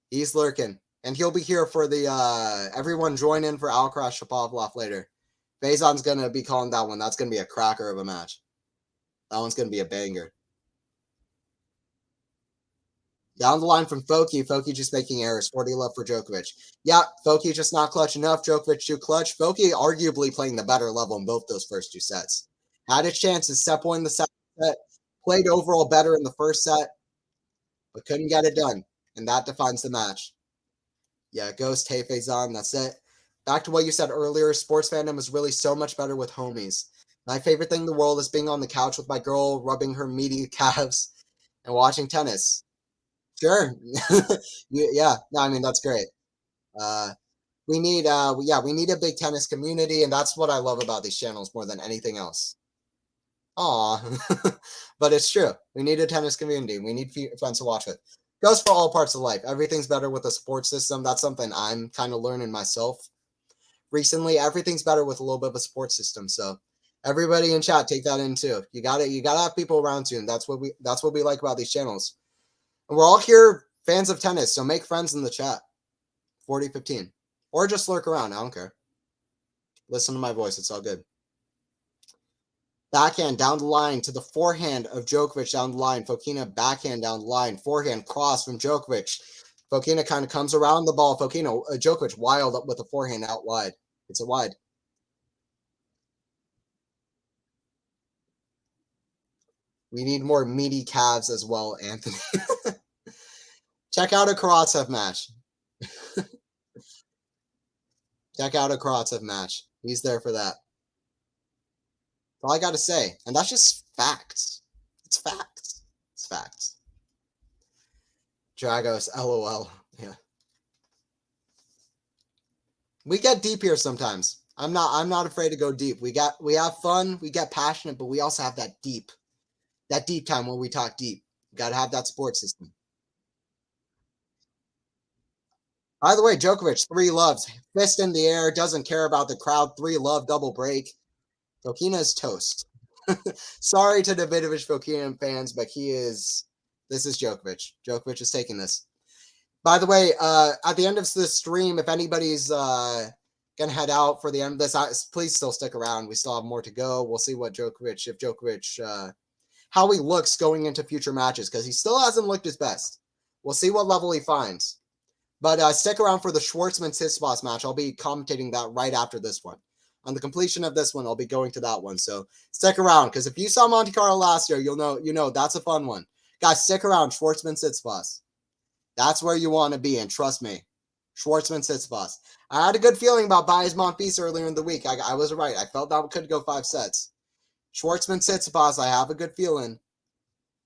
He's lurking. And he'll be here for the, everyone join in for Alcaraz Shapovalov later. Faison's going to be calling that one. That's going to be a cracker of a match. That one's going to be a banger. Down the line from Foki. Foki just making errors. 40 love for Djokovic. Yeah, Foki just not clutch enough. Djokovic too clutch. Foki arguably playing the better level in both those first 2 sets. Had its chances. Set point in the second set. Played overall better in the first set, but couldn't get it done. And that defines the match. Yeah, Ghost, Heifei-zan, that's it. Back to what you said earlier, sports fandom is really so much better with homies. My favorite thing in the world is being on the couch with my girl, rubbing her meaty calves, and watching tennis. Sure. Yeah, no, I mean, that's great. Uh, we need a big tennis community, and that's what I love about these channels more than anything else. Aw, but it's true. We need a tennis community. We need friends to watch with. Goes for all parts of life. Everything's better with a support system. That's something I'm kind of learning myself recently. Everything's better with a little bit of a support system. So everybody in chat, take that in too. You gotta have people around you, and that's what we like about these channels. And we're all here fans of tennis, so make friends in the chat. 4015. Or just lurk around. I don't care. Listen to my voice. It's all good. Backhand down the line to the forehand of Djokovic down the line. Fokina backhand down the line. Forehand cross from Djokovic. Fokina kind of comes around the ball. Fokina, Djokovic wild up with the forehand out wide. It's a wide. We need more meaty calves as well, Anthony. Check out a Karatsev match. Check out a Karatsev match. He's there for that. That's all I got to say. And that's just facts. It's facts. It's facts. Dragos, LOL. Yeah. We get deep here sometimes. I'm not afraid to go deep. We have fun, we get passionate, but we also have that deep time where we talk deep. You got to have that support system. By the way, Djokovic, 3 loves. Fist in the air, doesn't care about the crowd. 3 love, double break. Fokina is toast. Sorry to Davidovich Fokina fans, but this is Djokovic. Djokovic is taking this. By the way, at the end of this stream, if anybody's going to head out for the end of this, please still stick around. We still have more to go. We'll see what Djokovic, how he looks going into future matches, because he still hasn't looked his best. We'll see what level he finds. But stick around for the Schwartzman-Tsitsipas match. I'll be commentating that right after this one. On the completion of this one, I'll be going to that one. So stick around, because if you saw Monte Carlo last year, you know that's a fun one. Guys, stick around. Schwartzman-Tsitsipas. That's where you want to be, and trust me, Schwartzman-Tsitsipas. I had a good feeling about Baez Monfils earlier in the week. I was right. I felt that could go 5 sets. Schwartzman-Tsitsipas, I have a good feeling.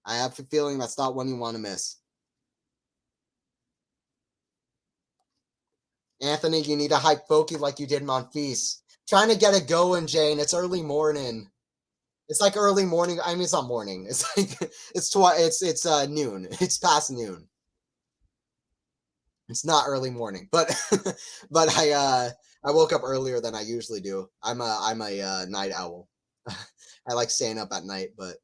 I have a feeling that's not one you want to miss. Anthony, you need to hype Foki like you did Monfils. Trying to get it going, Jane. It's early morning. It's like early morning. I mean, it's not morning. It's like it's noon. It's past noon. It's not early morning, but I woke up earlier than I usually do. I'm a night owl. I like staying up at night, but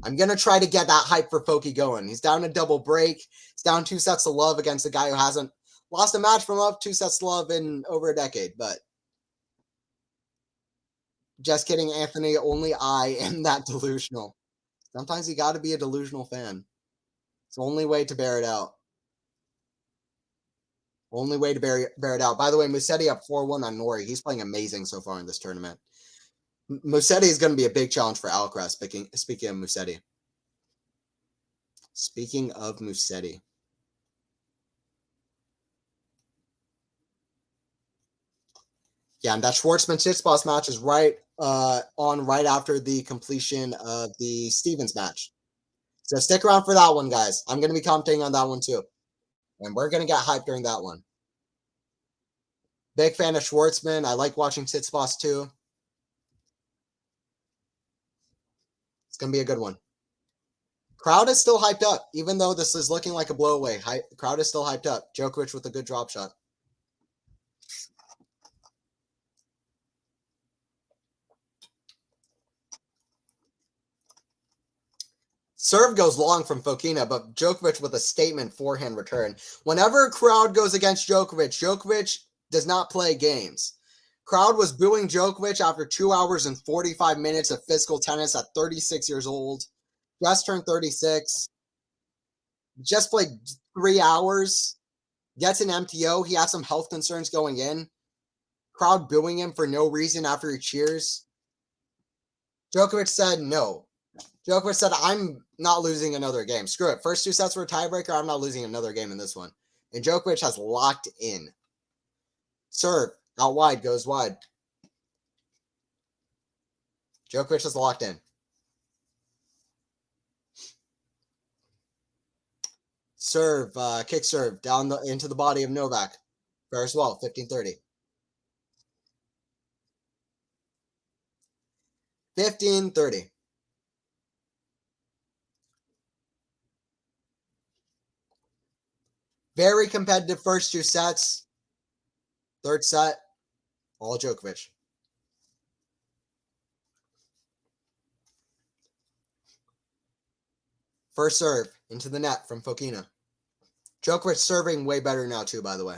I'm gonna try to get that hype for Foki going. He's down a double break. He's down 2 sets to love against a guy who hasn't lost a match from up 2 sets to love in over a decade. But just kidding, Anthony. Only I am that delusional. Sometimes you got to be a delusional fan. It's the only way to bear it out. Only way to bear it out. By the way, Musetti up 4-1 on Nori. He's playing amazing so far in this tournament. Musetti is going to be a big challenge for Alcaraz. Speaking of Musetti. Speaking of Musetti. Yeah, and that Schwartzman-Tsitsipas match is right after the completion of the Stevens match. So stick around for that one, guys. I'm going to be commenting on that one too. And we're going to get hyped during that one. Big fan of Schwartzman. I like watching Tsitsipas too. It's going to be a good one. Crowd is still hyped up, even though this is looking like a blowaway. Crowd is still hyped up. Djokovic with a good drop shot. Serve goes long from Fokina, but Djokovic with a statement forehand return. Whenever a crowd goes against Djokovic, Djokovic does not play games. Crowd was booing Djokovic after 2 hours and 45 minutes of physical tennis at 36 years old. Just turned 36. Just played 3 hours. Gets an MTO. He has some health concerns going in. Crowd booing him for no reason after he cheers. Djokovic said no. Djokovic said, I'm not losing another game. Screw it. First 2 sets were a tiebreaker. I'm not losing another game in this one. And Djokovic has locked in. Serve. Out wide. Goes wide. Djokovic is locked in. Serve. Kick serve. Down into the body of Novak. Fair as well. 15-30. 15-30. Very competitive first 2 sets. Third set, all Djokovic. First serve into the net from Fokina. Djokovic serving way better now too, by the way.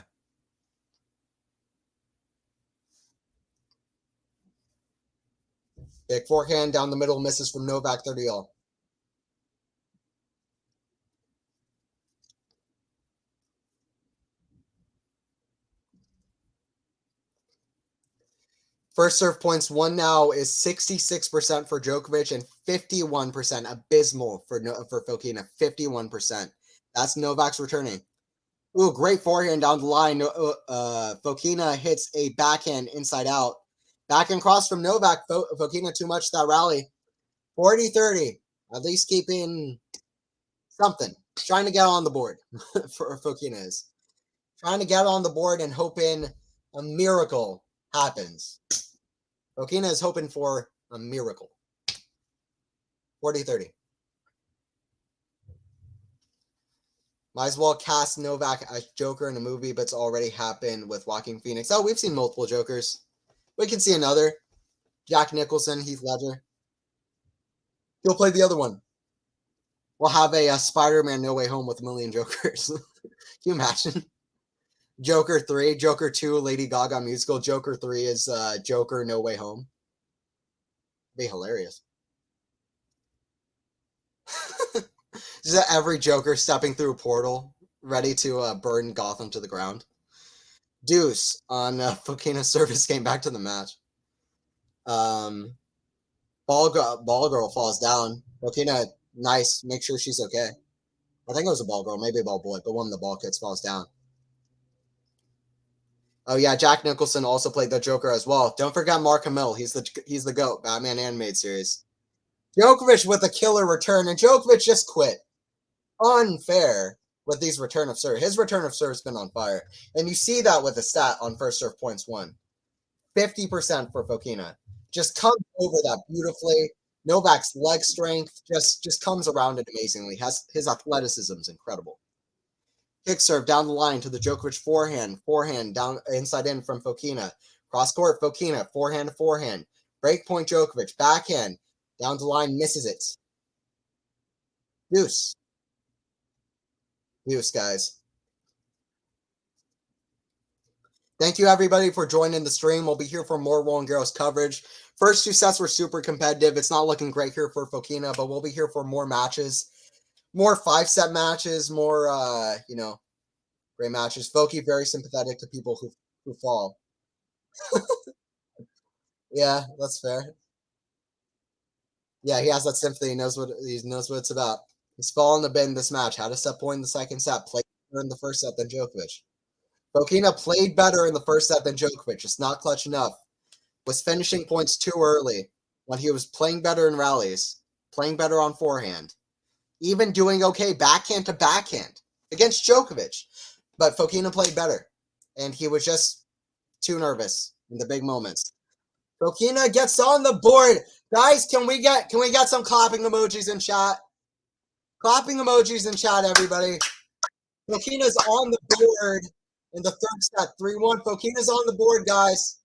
Big forehand down the middle, misses from Novak, 30-all. First serve points one now is 66% for Djokovic and 51% abysmal for Fokina. 51%. That's Novak's returning. Ooh, great forehand down the line. Fokina hits a backhand inside out. Backhand cross from Novak. Fokina too much that rally. 40-30. At least keeping something. Trying to get on the board for Fokina is. Trying to get on the board and hoping a miracle happens. Fokina is hoping for a miracle. 40-30. Might as well cast Novak as Joker in a movie, but it's already happened with Joaquin Phoenix. Oh, we've seen multiple Jokers. We can see another. Jack Nicholson, Heath Ledger. He'll play the other one. We'll have a Spider-Man No Way Home with a million Jokers. Can you imagine? Joker 3, Joker 2, Lady Gaga musical. Joker 3 is Joker No Way Home. Be hilarious. Just every Joker stepping through a portal, ready to burn Gotham to the ground. Deuce on Fokina's service came back to the match. Ball girl falls down. Fokina, nice. Make sure she's okay. I think it was a ball girl, maybe a ball boy, but one of the ball kids falls down. Oh yeah, Jack Nicholson also played the Joker as well. Don't forget Mark Hamill. He's the GOAT, Batman animated series. Djokovic with a killer return, and Djokovic just quit. Unfair with these return of serve. His return of serve has been on fire. And you see that with the stat on first serve points won. 50% for Fokina. Just comes over that beautifully. Novak's leg strength just comes around it amazingly. His athleticism is incredible. Kick serve down the line to the Djokovic forehand down inside in from Fokina. Cross court, Fokina, forehand to forehand. Break point Djokovic, backhand, down the line, misses it. Deuce. Deuce, guys. Thank you, everybody, for joining the stream. We'll be here for more Roland Garros coverage. First 2 sets were super competitive. It's not looking great here for Fokina, but we'll be here for more matches. More 5-set matches, more, great matches. Foki, very sympathetic to people who fall. Yeah, that's fair. Yeah, he has that sympathy. He knows what it's about. He's fallen a bit in this match. Had a set point in the second set. Played better in the first set than Djokovic. Fokina played better in the first set than Djokovic. Just not clutch enough. Was finishing points too early when he was playing better in rallies, playing better on forehand, even doing okay backhand to backhand against Djokovic. But Fokina played better, and he was just too nervous in the big moments. Fokina gets on the board. Guys, can we get some clapping emojis in chat? Clapping emojis in chat, everybody. Fokina's on the board in the third set, 3-1. Fokina's on the board, guys.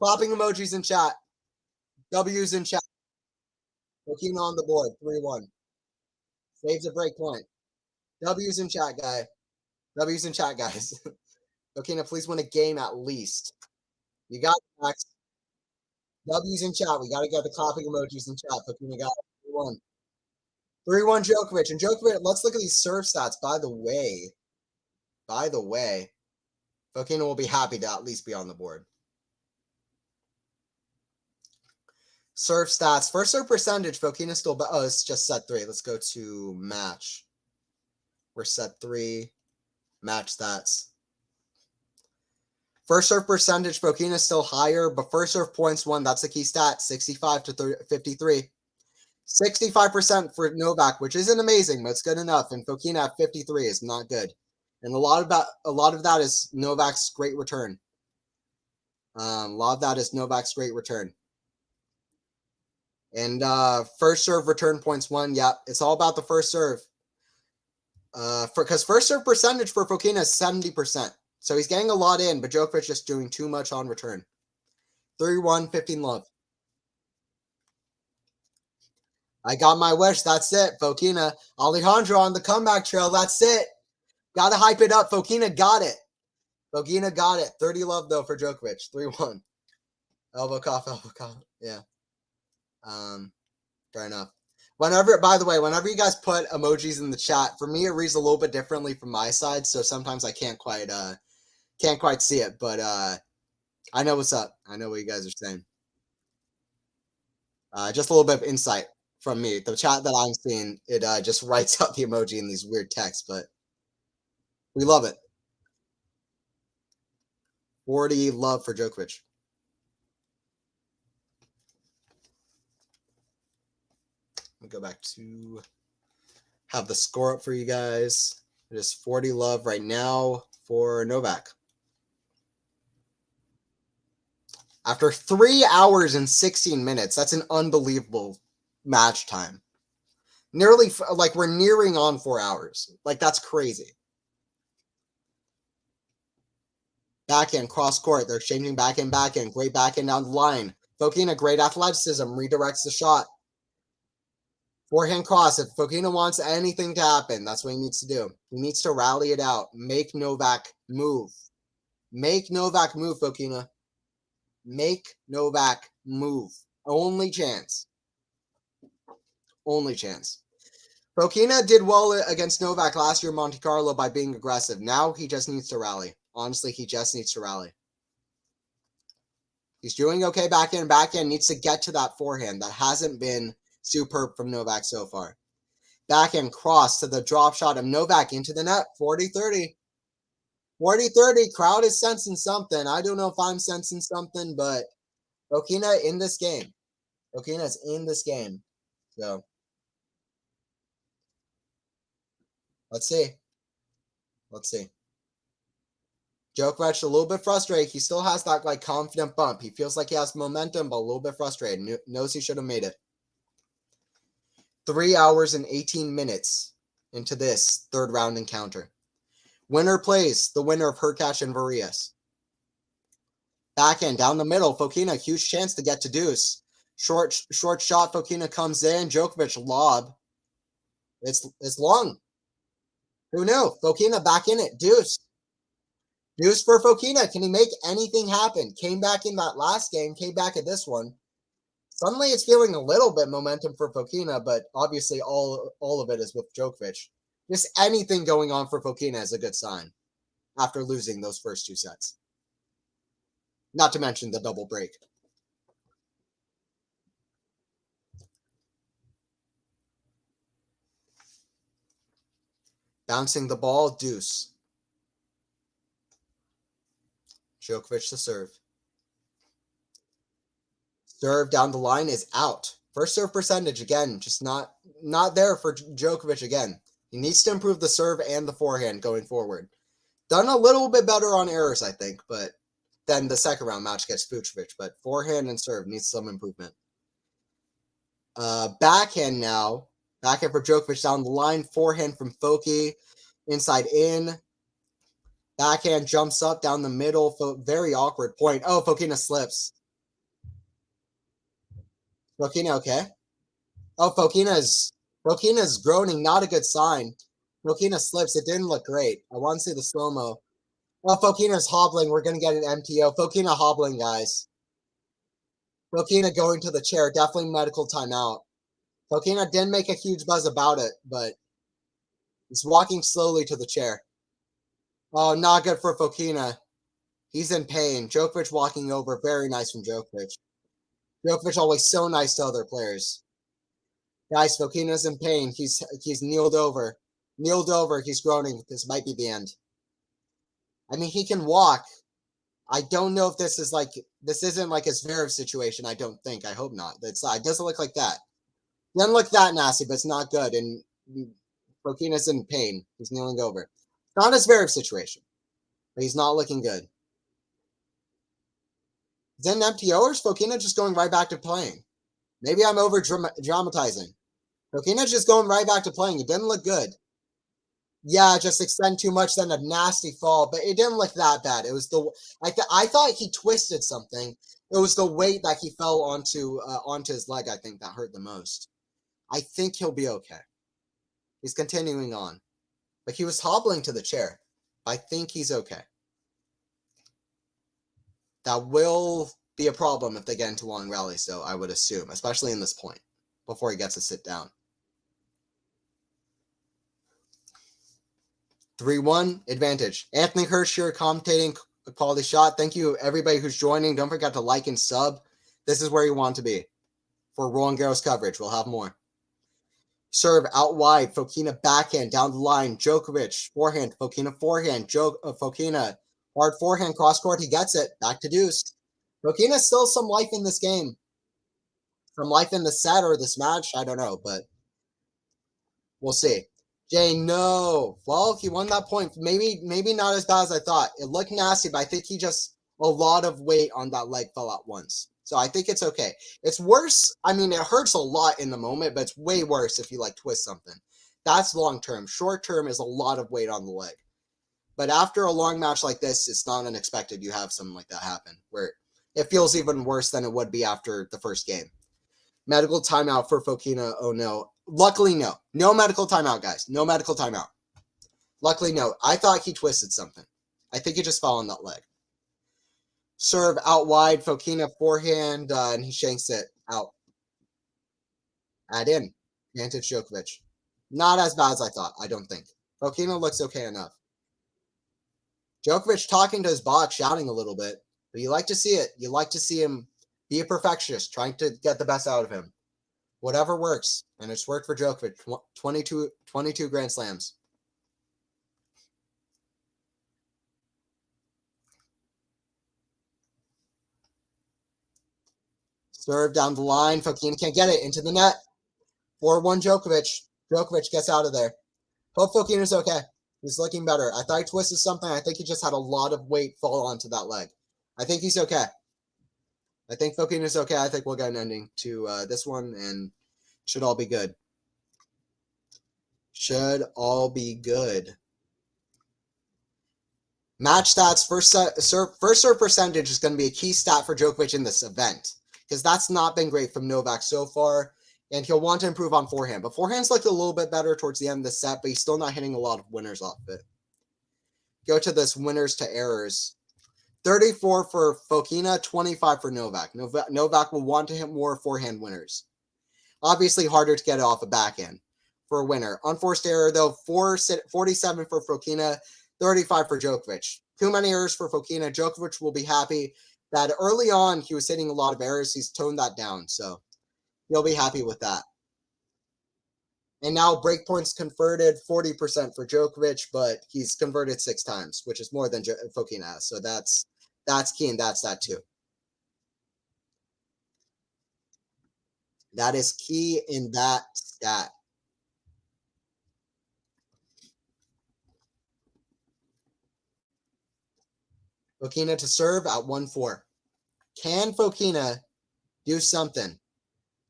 Clapping emojis in chat. W's in chat. Fokina on the board, 3-1. Saves a break point. W's in chat, guy. W's in chat, guys. Fokina, please win a game at least. You got it, Max. W's in chat. We got to get the clapping emojis in chat. Fokina got it. 3-1. 3-1 Djokovic. And Djokovic, let's look at these serve stats. By the way, Fokina will be happy to at least be on the board. Serve stats. First serve percentage, Fokina still... Oh, it's just set 3. Let's go to match. We're set 3. Match stats. First serve percentage, Fokina still higher, but first serve points won, that's the key stat, 65 to 53. 65% for Novak, which isn't amazing, but it's good enough. And Fokina at 53 is not good. And a lot of that is Novak's great return. A lot of that is Novak's great return. And first serve return points won. Yeah, it's all about the first serve. Because first serve percentage for Fokina is 70%. So he's getting a lot in, but Djokovic just doing too much on return. 3-1, 15 love. I got my wish. That's it. Fokina. Alejandro on the comeback trail. That's it. Got to hype it up. Fokina got it. Fokina got it. 30 love, though, for Djokovic. 3-1. Elbow cough, elbow cough. Yeah. Fair enough. By the way, whenever you guys put emojis in the chat, for me, it reads a little bit differently from my side, so sometimes I can't quite see it, but I know what's up. I know what you guys are saying. Just a little bit of insight from me. The chat that I'm seeing, it just writes out the emoji in these weird texts, but we love it. 40 love for Djokovic. Let me go back to have the score up for you guys. It is 40 love right now for Novak. After 3 hours and 16 minutes, that's an unbelievable match time. Nearly, like, we're nearing on 4 hours. Like, that's crazy. Backhand, cross court. They're exchanging backhand. Great backhand down the line. Fokina, great athleticism. Redirects the shot. Forehand cross. If Fokina wants anything to happen, that's what he needs to do. He needs to rally it out. Make Novak move. Make Novak move, Fokina. Make Novak move. Only chance. Only chance. Fokina did well against Novak last year in Monte Carlo by being aggressive. Now he just needs to rally. Honestly, he just needs to rally. He's doing okay backhand. Backhand needs to get to that forehand. That hasn't been superb from Novak so far. Backhand cross to the drop shot of Novak into the net. 40-30. 40-30. Crowd is sensing something. I don't know if I'm sensing something, but Fokina in this game. Fokina's in this game. So let's see. Let's see. Djokovic a little bit frustrated. He still has that like confident bump. He feels like he has momentum, but a little bit frustrated. Knows he should have made it. 3 hours and 18 minutes into this third round encounter. Winner plays the winner of Hurkacz and Varias. Backhand down the middle. Fokina, huge chance to get to deuce. Short shot. Fokina comes in. Djokovic lob. It's long. Who knew? Fokina back in it. Deuce. Deuce for Fokina. Can he make anything happen? Came back in that last game. Came back at this one. Suddenly it's feeling a little bit momentum for Fokina, but obviously all of it is with Djokovic. Just anything going on for Fokina is a good sign after losing those first 2 sets. Not to mention the double break. Bouncing the ball, deuce. Djokovic to serve. Serve down the line is out. First serve percentage, again, just not there for Djokovic again. He needs to improve the serve and the forehand going forward. Done a little bit better on errors, I think, but then the second round match gets Fucsovic. But forehand and serve needs some improvement. Backhand now. Backhand for Djokovic down the line. Forehand from Foki. Inside in. Backhand jumps up down the middle. Very awkward point. Oh, Fokina slips. Fokina okay? Oh, Fokina's groaning. Not a good sign. Fokina slips. It didn't look great. I want to see the slow-mo. Oh, Fokina's hobbling. We're going to get an MTO. Fokina hobbling, guys. Fokina going to the chair. Definitely medical timeout. Fokina didn't make a huge buzz about it, but he's walking slowly to the chair. Oh, not good for Fokina. He's in pain. Djokovic walking over. Very nice from Djokovic. Djokovic always so nice to other players. Guys, Fokina's in pain. He's kneeled over. Kneeled over. He's groaning. This might be the end. I mean, he can walk. I don't know if this isn't like a Zverev situation. I don't think. I hope not. It doesn't look like that. It doesn't look that nasty, but it's not good. And Fokina's in pain. He's kneeling over. It's not a Zverev situation, but he's not looking good. Is it an MTO or is Fokina just going right back to playing? Maybe I'm over dramatizing. Fokina's just going right back to playing. It didn't look good. Yeah, just extend too much, then a nasty fall, but it didn't look that bad. It was I thought he twisted something. It was the weight that he fell onto his leg, I think, that hurt the most. I think he'll be okay. He's continuing on. But he was hobbling to the chair. I think he's okay. That will be a problem if they get into long rallies, though, I would assume, especially in this point, before he gets to sit down. 3-1 advantage. Anthony Hirsch here commentating Quality Shot. Thank you, everybody who's joining. Don't forget to like and sub. This is where you want to be for Roland Garros coverage. We'll have more. Serve out wide. Fokina backhand down the line. Djokovic forehand. Fokina forehand. Fokina hard forehand cross court. He gets it. Back to deuce. Fokina still some life in this game. Some life in the set or this match. I don't know, but we'll see. Jay, no. Well, he won that point. Maybe not as bad as I thought. It looked nasty, but I think a lot of weight on that leg fell at once. So I think it's okay. It's worse. I mean, it hurts a lot in the moment, but it's way worse if you twist something. That's long term. Short term is a lot of weight on the leg. But after a long match like this, it's not unexpected you have something like that happen, where it feels even worse than it would be after the first game. Medical timeout for Fokina. Oh, no. Luckily, no. No medical timeout, guys. No medical timeout. Luckily, no. I thought he twisted something. I think he just fell on that leg. Serve out wide. Fokina forehand, and he shanks it out. Add in. Advantage Djokovic. Not as bad as I thought, I don't think. Fokina looks okay enough. Djokovic talking to his box, shouting a little bit. But you like to see it. You like to see him be a perfectionist, trying to get the best out of him. Whatever works. And it's worked for Djokovic. 22 Grand Slams. Serve down the line. Fokina can't get it. Into the net. 4-1 Djokovic. Djokovic gets out of there. Hope Fokina's okay. He's looking better. I thought he twisted something. I think he just had a lot of weight fall onto that leg. I think he's okay. I think Fokina's okay. I think we'll get an ending to this one, and should all be good. Should all be good. Match stats. First serve percentage is going to be a key stat for Djokovic in this event, because that's not been great from Novak so far, and he'll want to improve on forehand. But forehand's looked a little bit better towards the end of the set, but he's still not hitting a lot of winners off of it. Go to this winners to errors. 34 for Fokina, 25 for Novak. Novak will want to hit more forehand winners. Obviously harder to get it off a backhand for a winner. Unforced error, though, 47 for Fokina, 35 for Djokovic. Too many errors for Fokina. Djokovic will be happy that early on he was hitting a lot of errors. He's toned that down, so he'll be happy with that. And now break points converted 40% for Djokovic, but he's converted 6 times, which is more than Fokina has. So that's key, and that's that too. That is key in that stat. Fokina to serve at 1-4. Can Fokina do something?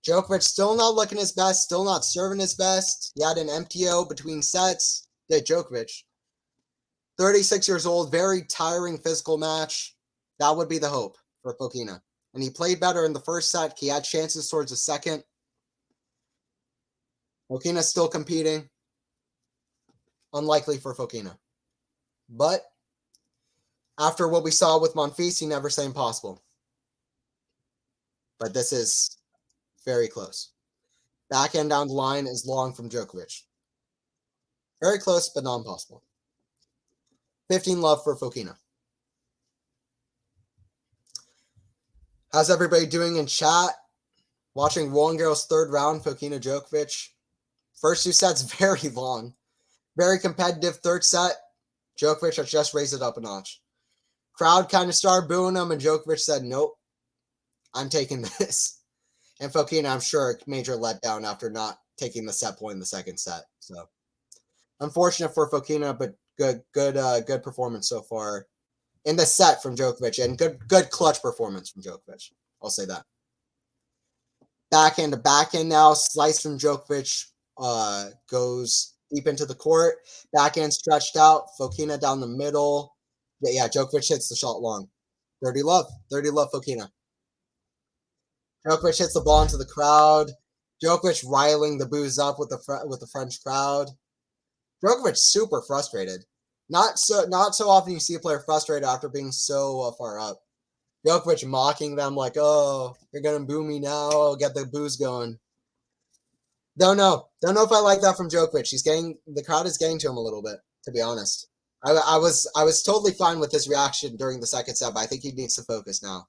Djokovic still not looking his best, still not serving his best. He had an MTO between sets. Djokovic. 36 years old, very tiring physical match. That would be the hope for Fokina. And he played better in the first set. He had chances towards the second. Fokina's still competing. Unlikely for Fokina. But after what we saw with Monfils, you never say impossible. But this is very close. Backhand down the line is long from Djokovic. Very close, but not impossible. 15 love for Fokina. How's everybody doing in chat? Watching Roland Garros third round, Fokina Djokovic. First 2 sets, very long. Very competitive. Third set, Djokovic has just raised it up a notch. Crowd kind of started booing him, and Djokovic said, nope, I'm taking this. And Fokina, I'm sure, major letdown after not taking the set point in the second set. So, unfortunate for Fokina, but good performance so far in the set from Djokovic, and good clutch performance from Djokovic. I'll say that. Backhand to backhand now. Slice from Djokovic goes deep into the court. Backhand stretched out. Fokina down the middle. Yeah, Djokovic hits the shot long. 30 love. 30 love, Fokina. Djokovic hits the ball into the crowd. Djokovic riling the boos up with the French crowd. Djokovic super frustrated. Not so often you see a player frustrated after being so far up. Djokovic mocking them like, oh, you're going to boo me now. I'll get the boos going. Don't know if I like that from Djokovic. The crowd is getting to him a little bit, to be honest. I was totally fine with his reaction during the second set, but I think he needs to focus now.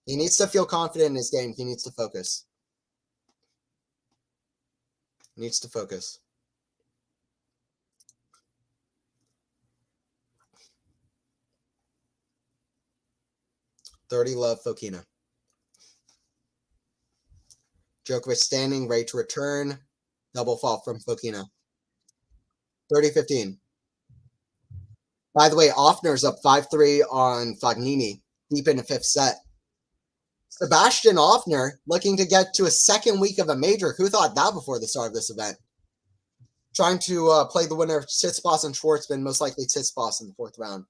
He needs to feel confident in his game. He needs to focus. Needs to focus. $30 love, Fokina. Djokovic standing, ready to return. Double fault from Fokina. 30-15. By the way, Offner's up 5-3 on Fognini, deep in the fifth set. Sebastian Offner looking to get to a second week of a major. Who thought that before the start of this event? Trying to play the winner of Tsitsipas and Schwartzman, most likely Tsitsipas in the fourth round.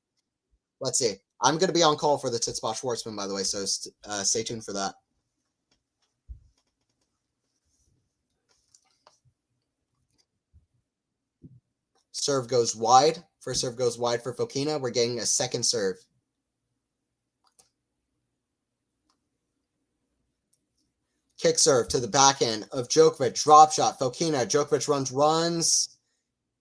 Let's see. I'm going to be on call for the Tsitsipas Schwartzman, by the way, so stay tuned for that. Serve goes wide. First serve goes wide for Fokina. We're getting a second serve. Kick serve to the backhand of Djokovic. Drop shot. Fokina. Djokovic runs.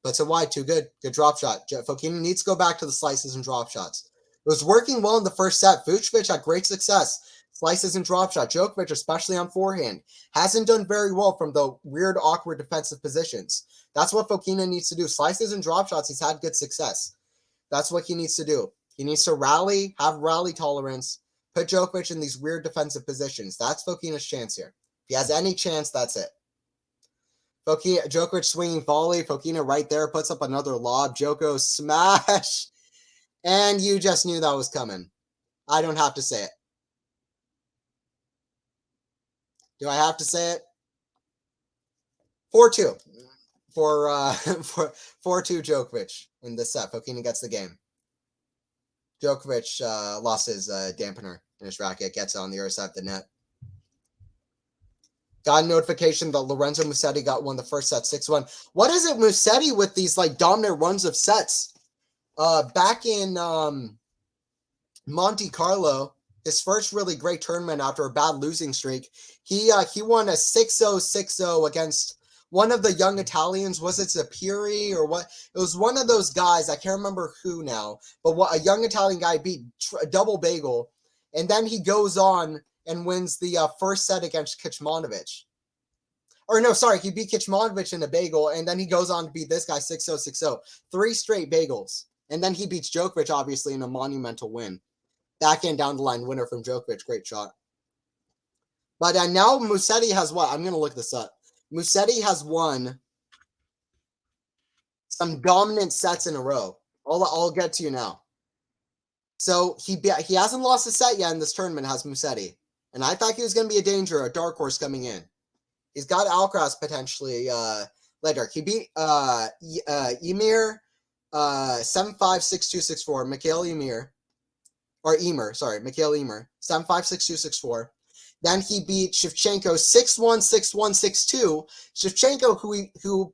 Puts it wide. Too good. Good drop shot. Fokina needs to go back to the slices and drop shots. It was working well in the first set. Vucevic had great success. Slices and drop shot. Djokovic, especially on forehand, hasn't done very well from the weird, awkward defensive positions. That's what Fokina needs to do. Slices and drop shots, he's had good success. That's what he needs to do. He needs to rally, have rally tolerance, put Djokovic in these weird defensive positions. That's Fokina's chance here. If he has any chance, that's it. Djokovic swinging volley. Fokina right there puts up another lob. Djoko smash. And you just knew that was coming. I don't have to say it. Do I have to say it? 4-2 for 4-2 Djokovic in this set. Fokina gets the game. Djokovic lost his dampener in his racket. Gets it on the other side of the net. Got a notification that Lorenzo Musetti got won the first set 6-1. What is it, Musetti, with these like dominant runs of sets? Back in Monte Carlo, his first really great tournament after a bad losing streak, he won a 6-0, 6-0 against one of the young Italians. Was it Zapiri or what? It was one of those guys. I can't remember who now, but a young Italian guy beat a double bagel, and then he goes on and wins the first set against Kecmanovic. Or no, sorry, he beat Kecmanovic in a bagel, and then he goes on to beat this guy 6-0, 6-0. 3 straight bagels. And then he beats Djokovic, obviously, in a monumental win. Backhand down the line winner from Djokovic. Great shot. But now Musetti has what? I'm going to look this up. Musetti has won some dominant sets in a row. I'll get to you now. So he hasn't lost a set yet in this tournament, has Musetti. And I thought he was going to be a danger, a dark horse coming in. He's got Alcaraz potentially later. He beat Emir 7-5, 6-2, 6-4. Mikhail Emir. Or Emer, sorry. Mikhail Emer. 7-5, 6-2, 6-4. Then he beat Shevchenko 6-1, 6-1, 6-2. Shevchenko, who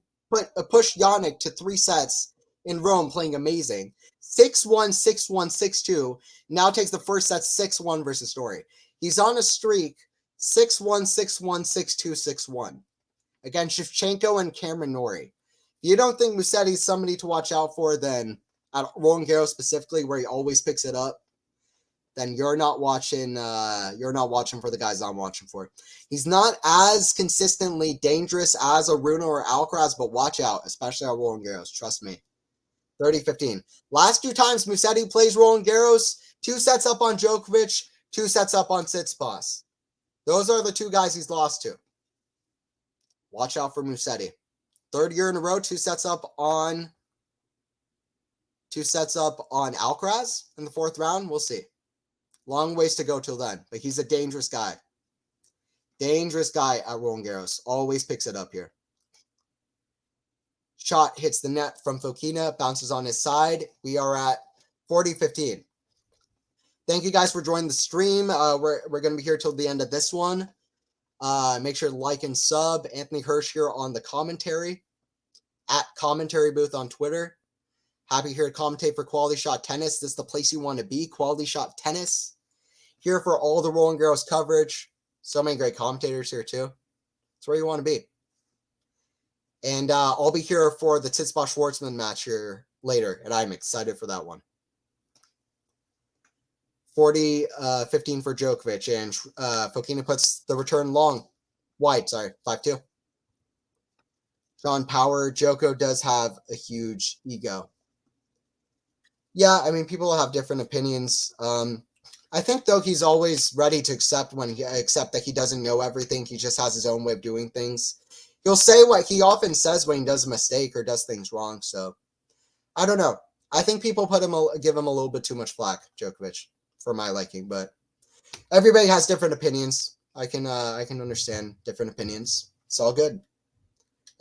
pushed Yannick to 3 sets in Rome, playing amazing. 6-1, 6-1, 6-2. Now takes the first set 6-1 versus Story. He's on a streak 6-1, 6-1, 6-2, 6-1 against Shevchenko and Cameron Norrie. If you don't think Musetti's somebody to watch out for, then at Roland Garros specifically, where he always picks it up, then you're not watching for the guys I'm watching for. He's not as consistently dangerous as a Runa or Alcaraz, but watch out, especially at Roland Garros. Trust me. 30-15. Last 2 times Musetti plays Roland Garros, 2 sets up on Djokovic, 2 sets up on Tsitsipas. Those are the 2 guys he's lost to. Watch out for Musetti. 3rd year in a row, 2 sets up on Alcaraz in the 4th round. We'll see. Long ways to go till then, but he's a dangerous guy. Dangerous guy at Roland Garros. Always picks it up here. Shot hits the net from Fokina, bounces on his side. We are at 40-15. Thank you guys for joining the stream. We're going to be here till the end of this one. Make sure to like and sub. Anthony Hirsch here on the commentary. At Commentary Booth on Twitter. Happy here to commentate for Quality Shot Tennis. This is the place you want to be. Quality Shot Tennis. Here for all the Roland Garros coverage. So many great commentators here too. It's where you want to be. And I'll be here for the Tsitsipas-Schwartzman match here later, and I'm excited for that one. 40-15 for Djokovic, and Fokina puts the return wide, 5-2. Sean Power, Joko does have a huge ego. Yeah, I mean, people have different opinions. I think, though, he's always ready to accept that he doesn't know everything. He just has his own way of doing things. He'll say what he often says when he does a mistake or does things wrong. So, I don't know. I think people give him a little bit too much flack, Djokovic, for my liking. But everybody has different opinions. I can understand different opinions. It's all good.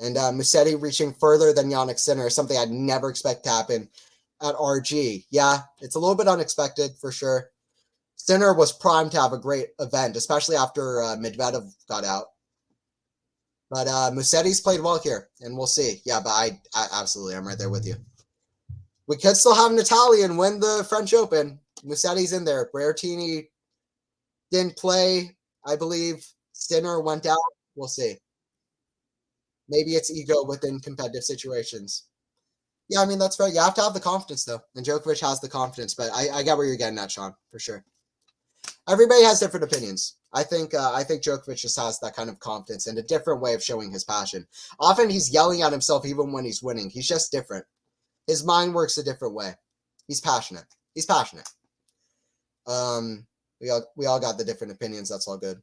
And Musetti reaching further than Jannik Sinner is something I'd never expect to happen at RG. Yeah, it's a little bit unexpected for sure. Sinner was primed to have a great event, especially after Medvedev got out. But Musetti's played well here, and we'll see. Yeah, but I absolutely, I'm right there with you. We could still have an Italian win the French Open. Musetti's in there. Berrettini didn't play, I believe. Sinner went out. We'll see. Maybe it's ego within competitive situations. Yeah, I mean, that's fair. You have to have the confidence, though. And Djokovic has the confidence, but I get where you're getting at, Sean, for sure. Everybody has different opinions. I think Djokovic just has that kind of confidence and a different way of showing his passion. Often he's yelling at himself even when he's winning. He's just different. His mind works a different way. He's passionate. We all got the different opinions. That's all good.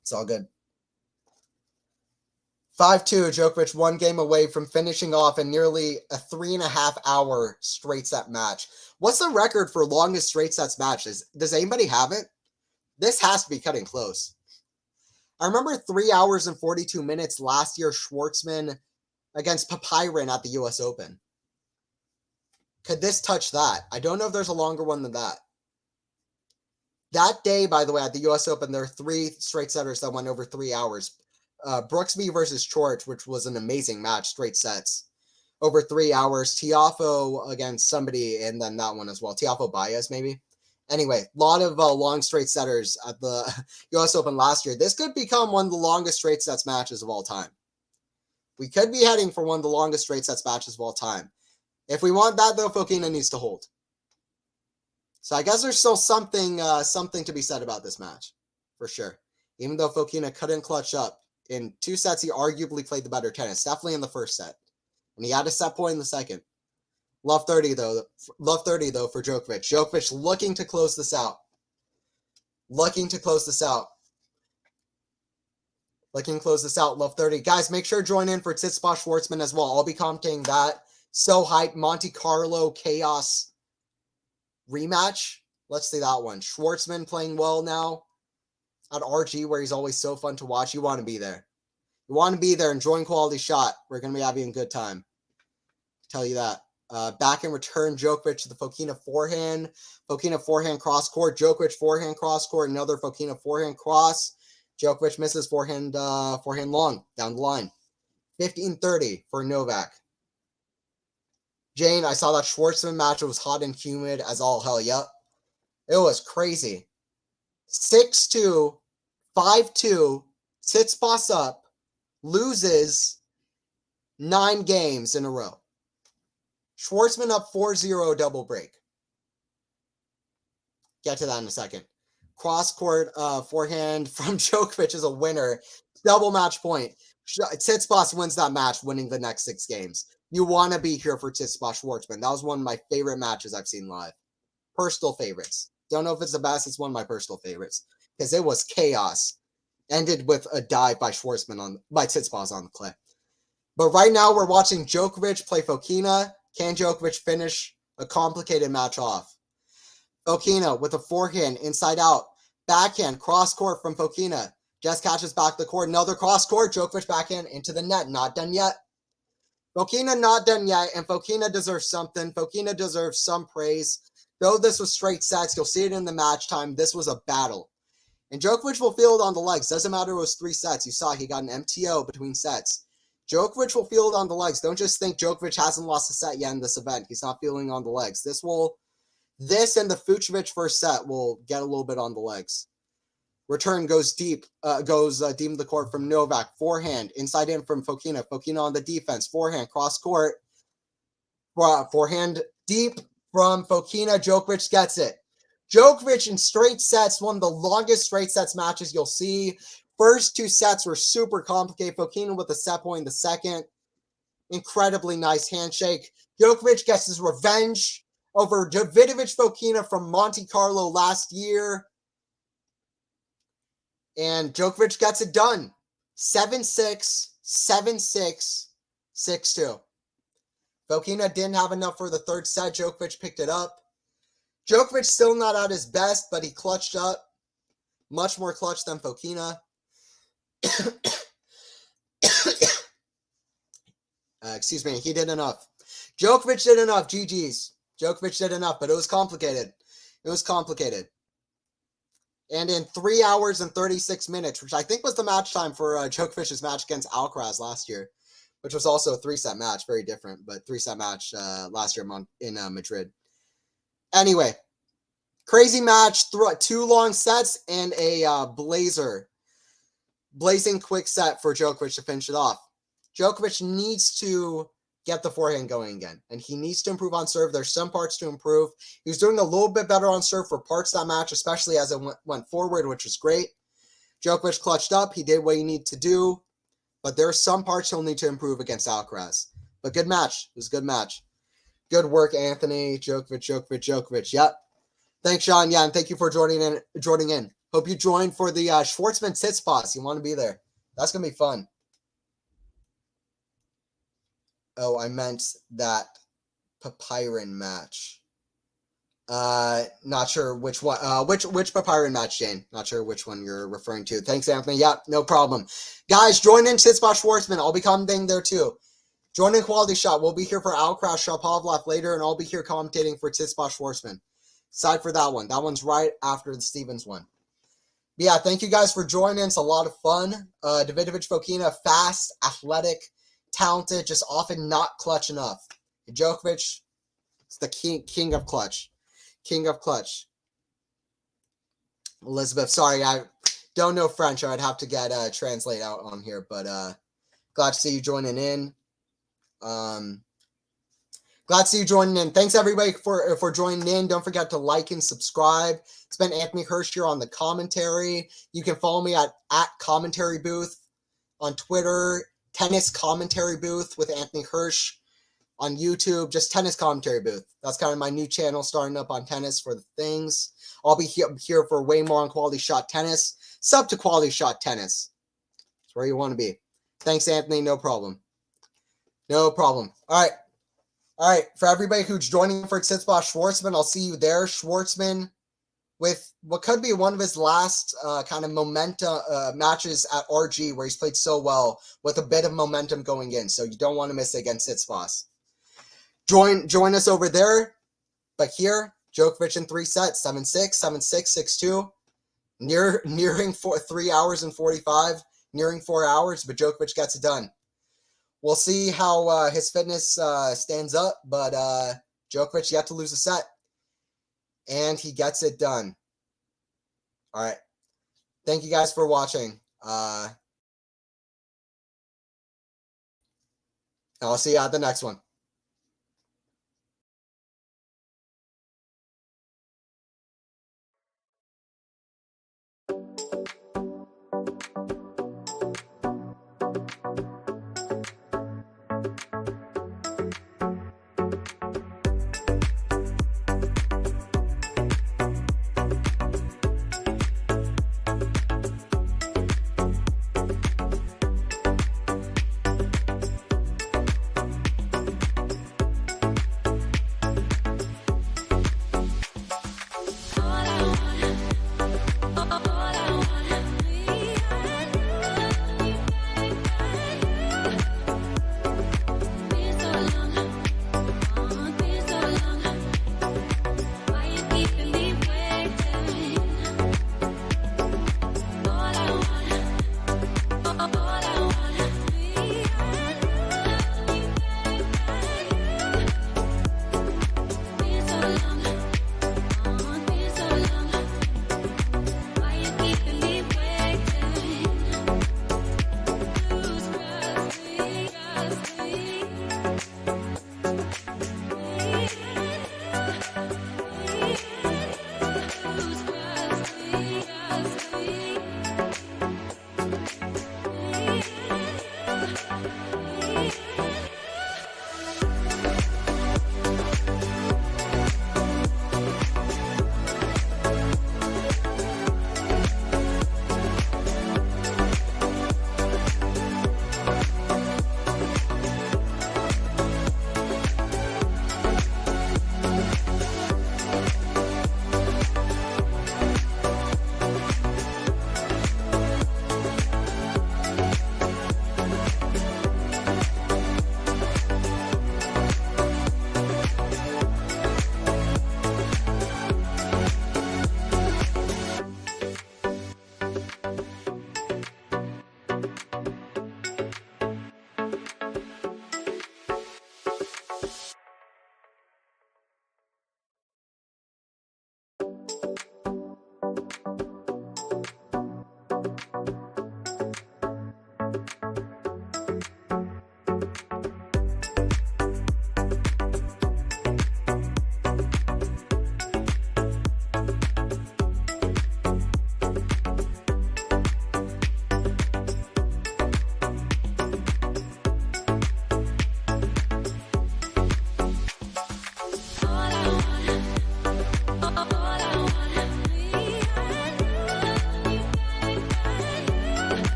It's all good. 5-2, Djokovic 1 game away from finishing off in nearly a 3.5-hour straight set match. What's the record for longest straight sets matches? Does anybody have it? This has to be cutting close. I remember 3 hours and 42 minutes last year, Schwartzman against Papirin at the U.S. Open. Could this touch that? I don't know if there's a longer one than that. That day, by the way, at the U.S. Open, there are 3 straight setters that went over 3 hours. Brooksby versus George, which was an amazing match, straight sets. Over 3 hours. Tiafoe against somebody, and then that one as well. Tiafoe Baez, maybe? Anyway, a lot of long straight setters at the U.S. Open last year. This could become one of the longest straight sets matches of all time. We could be heading for one of the longest straight sets matches of all time. If we want that, though, Fokina needs to hold. So I guess there's still something to be said about this match, for sure. Even though Fokina couldn't clutch up. In 2 sets, he arguably played the better tennis. Definitely in the first set. And he had a set point in the second. Love 30, though. Love 30, though, for Djokovic. Djokovic looking to close this out. Love 30. Guys, make sure to join in for Tsitsipas-Schwartzman as well. I'll be commenting that. So hyped. Monte Carlo Chaos rematch. Let's see that one. Schwartzman playing well now. At RG, where he's always so fun to watch. You want to be there. You want to be there, enjoying Quality Shot. We're going to be having a good time. Tell you that. Back in return, Djokovic to the Fokina forehand. Fokina forehand cross court. Djokovic forehand cross court. Another Fokina forehand cross. Djokovic misses forehand long down the line. 15-30 for Novak. Jane, I saw that Schwartzman match. It was hot and humid as all hell. Yep. It was crazy. 6-2. 5-2, Tsitsipas up, loses 9 games in a row. Schwartzman up 4-0 double break. Get to that in a second. Cross-court forehand from Djokovic is a winner. Double match point. Tsitsipas wins that match, winning the next 6 games. You want to be here for Tsitsipas Schwartzman. That was one of my favorite matches I've seen live. Personal favorites. Don't know if it's the best. It's one of my personal favorites because it was chaos. Ended with a dive by Schwartzman by Tsitsipas on the clay. But right now we're watching Djokovic play Fokina. Can Djokovic finish a complicated match off? Fokina with a forehand, inside out. Backhand, cross court from Fokina. Just catches back the court. Another cross court. Djokovic backhand into the net. Not done yet. Fokina not done yet, and Fokina deserves something. Fokina deserves some praise. Though this was straight sets, you'll see it in the match time. This was a battle. And Djokovic will feel it on the legs. Doesn't matter it was 3 sets. You saw he got an MTO between sets. Djokovic will feel it on the legs. Don't just think Djokovic hasn't lost a set yet in this event. He's not feeling on the legs. This and the Fucsovic first set will get a little bit on the legs. Return goes deep, deep in the court from Novak. Forehand, inside in from Fokina. Fokina on the defense. Forehand, cross court. Forehand deep from Fokina. Djokovic gets it. Djokovic in straight sets, one of the longest straight sets matches you'll see. First 2 sets were super complicated. Fokina with a set point in the second. Incredibly nice handshake. Djokovic gets his revenge over Davidovich Fokina from Monte Carlo last year. And Djokovic gets it done. 7-6, 7-6, 6-2. Fokina didn't have enough for the third set. Djokovic picked it up. Djokovic still not at his best, but he clutched up. Much more clutch than Fokina. Excuse me, he did enough. Djokovic did enough, GG's. Djokovic did enough, but it was complicated. It was complicated. And in 3 hours and 36 minutes, which I think was the match time for Djokovic's match against Alcaraz last year, which was also a 3-set match, very different, but 3-set match last year in Madrid. Anyway, crazy match, 2 long sets and a blazing quick set for Djokovic to finish it off. Djokovic needs to get the forehand going again, and he needs to improve on serve. There's some parts to improve. He was doing a little bit better on serve for parts of that match, especially as it went forward, which was great. Djokovic clutched up. He did what he needed to do, but there are some parts he'll need to improve against Alcaraz. But good match. It was a good match. Good work, Anthony. Djokovic. Yep. Thanks, Sean. Yeah, and thank you for joining in. Hope you joined for the Schwartzman Tsitsipas. You want to be there. That's going to be fun. Oh, I meant that Papirin match. Not sure which one. Which Papirin match, Jane? Not sure which one you're referring to. Thanks, Anthony. Yeah, no problem. Guys, join in Tsitsipas Schwartzman. I'll be commenting there too. Join in QualityShot. We'll be here for Alcaraz Shapovalov later, and I'll be here commentating for Tsitsipas Schwartzman. Aside for that one. That one's right after the Stevens one. But yeah, thank you guys for joining. It's a lot of fun. Davidovich Fokina, fast, athletic, talented, just often not clutch enough. Djokovic is the king of clutch. King of clutch. Elizabeth, sorry, I don't know French, or I'd have to get translate out on here, but glad to see you joining in. Glad to see you joining in. Thanks everybody for joining in. Don't forget to like and subscribe. It's been Anthony Hirsch here on the commentary. You can follow me at Commentary Booth on Twitter. Tennis Commentary Booth with Anthony Hirsch on YouTube. Just Tennis Commentary Booth. That's kind of my new channel starting up on tennis for the things. I'll be here for way more on QualityShot Tennis. Sub to QualityShot Tennis. It's where you want to be. Thanks, Anthony. No problem. No problem. All right. For everybody who's joining for Tsitsipas Schwartzman, I'll see you there. Schwartzman with what could be one of his last kind of momentum matches at RG, where he's played so well with a bit of momentum going in. So you don't want to miss it against Tsitsipas. Join us over there. But here, Djokovic in 3 sets, 7-6, 7-6, 6-2. Nearing 3 hours and 45, nearing 4 hours, but Djokovic gets it done. We'll see how his fitness stands up, but Djokovic yet to lose a set. And he gets it done. All right. Thank you guys for watching. I'll see you at the next one.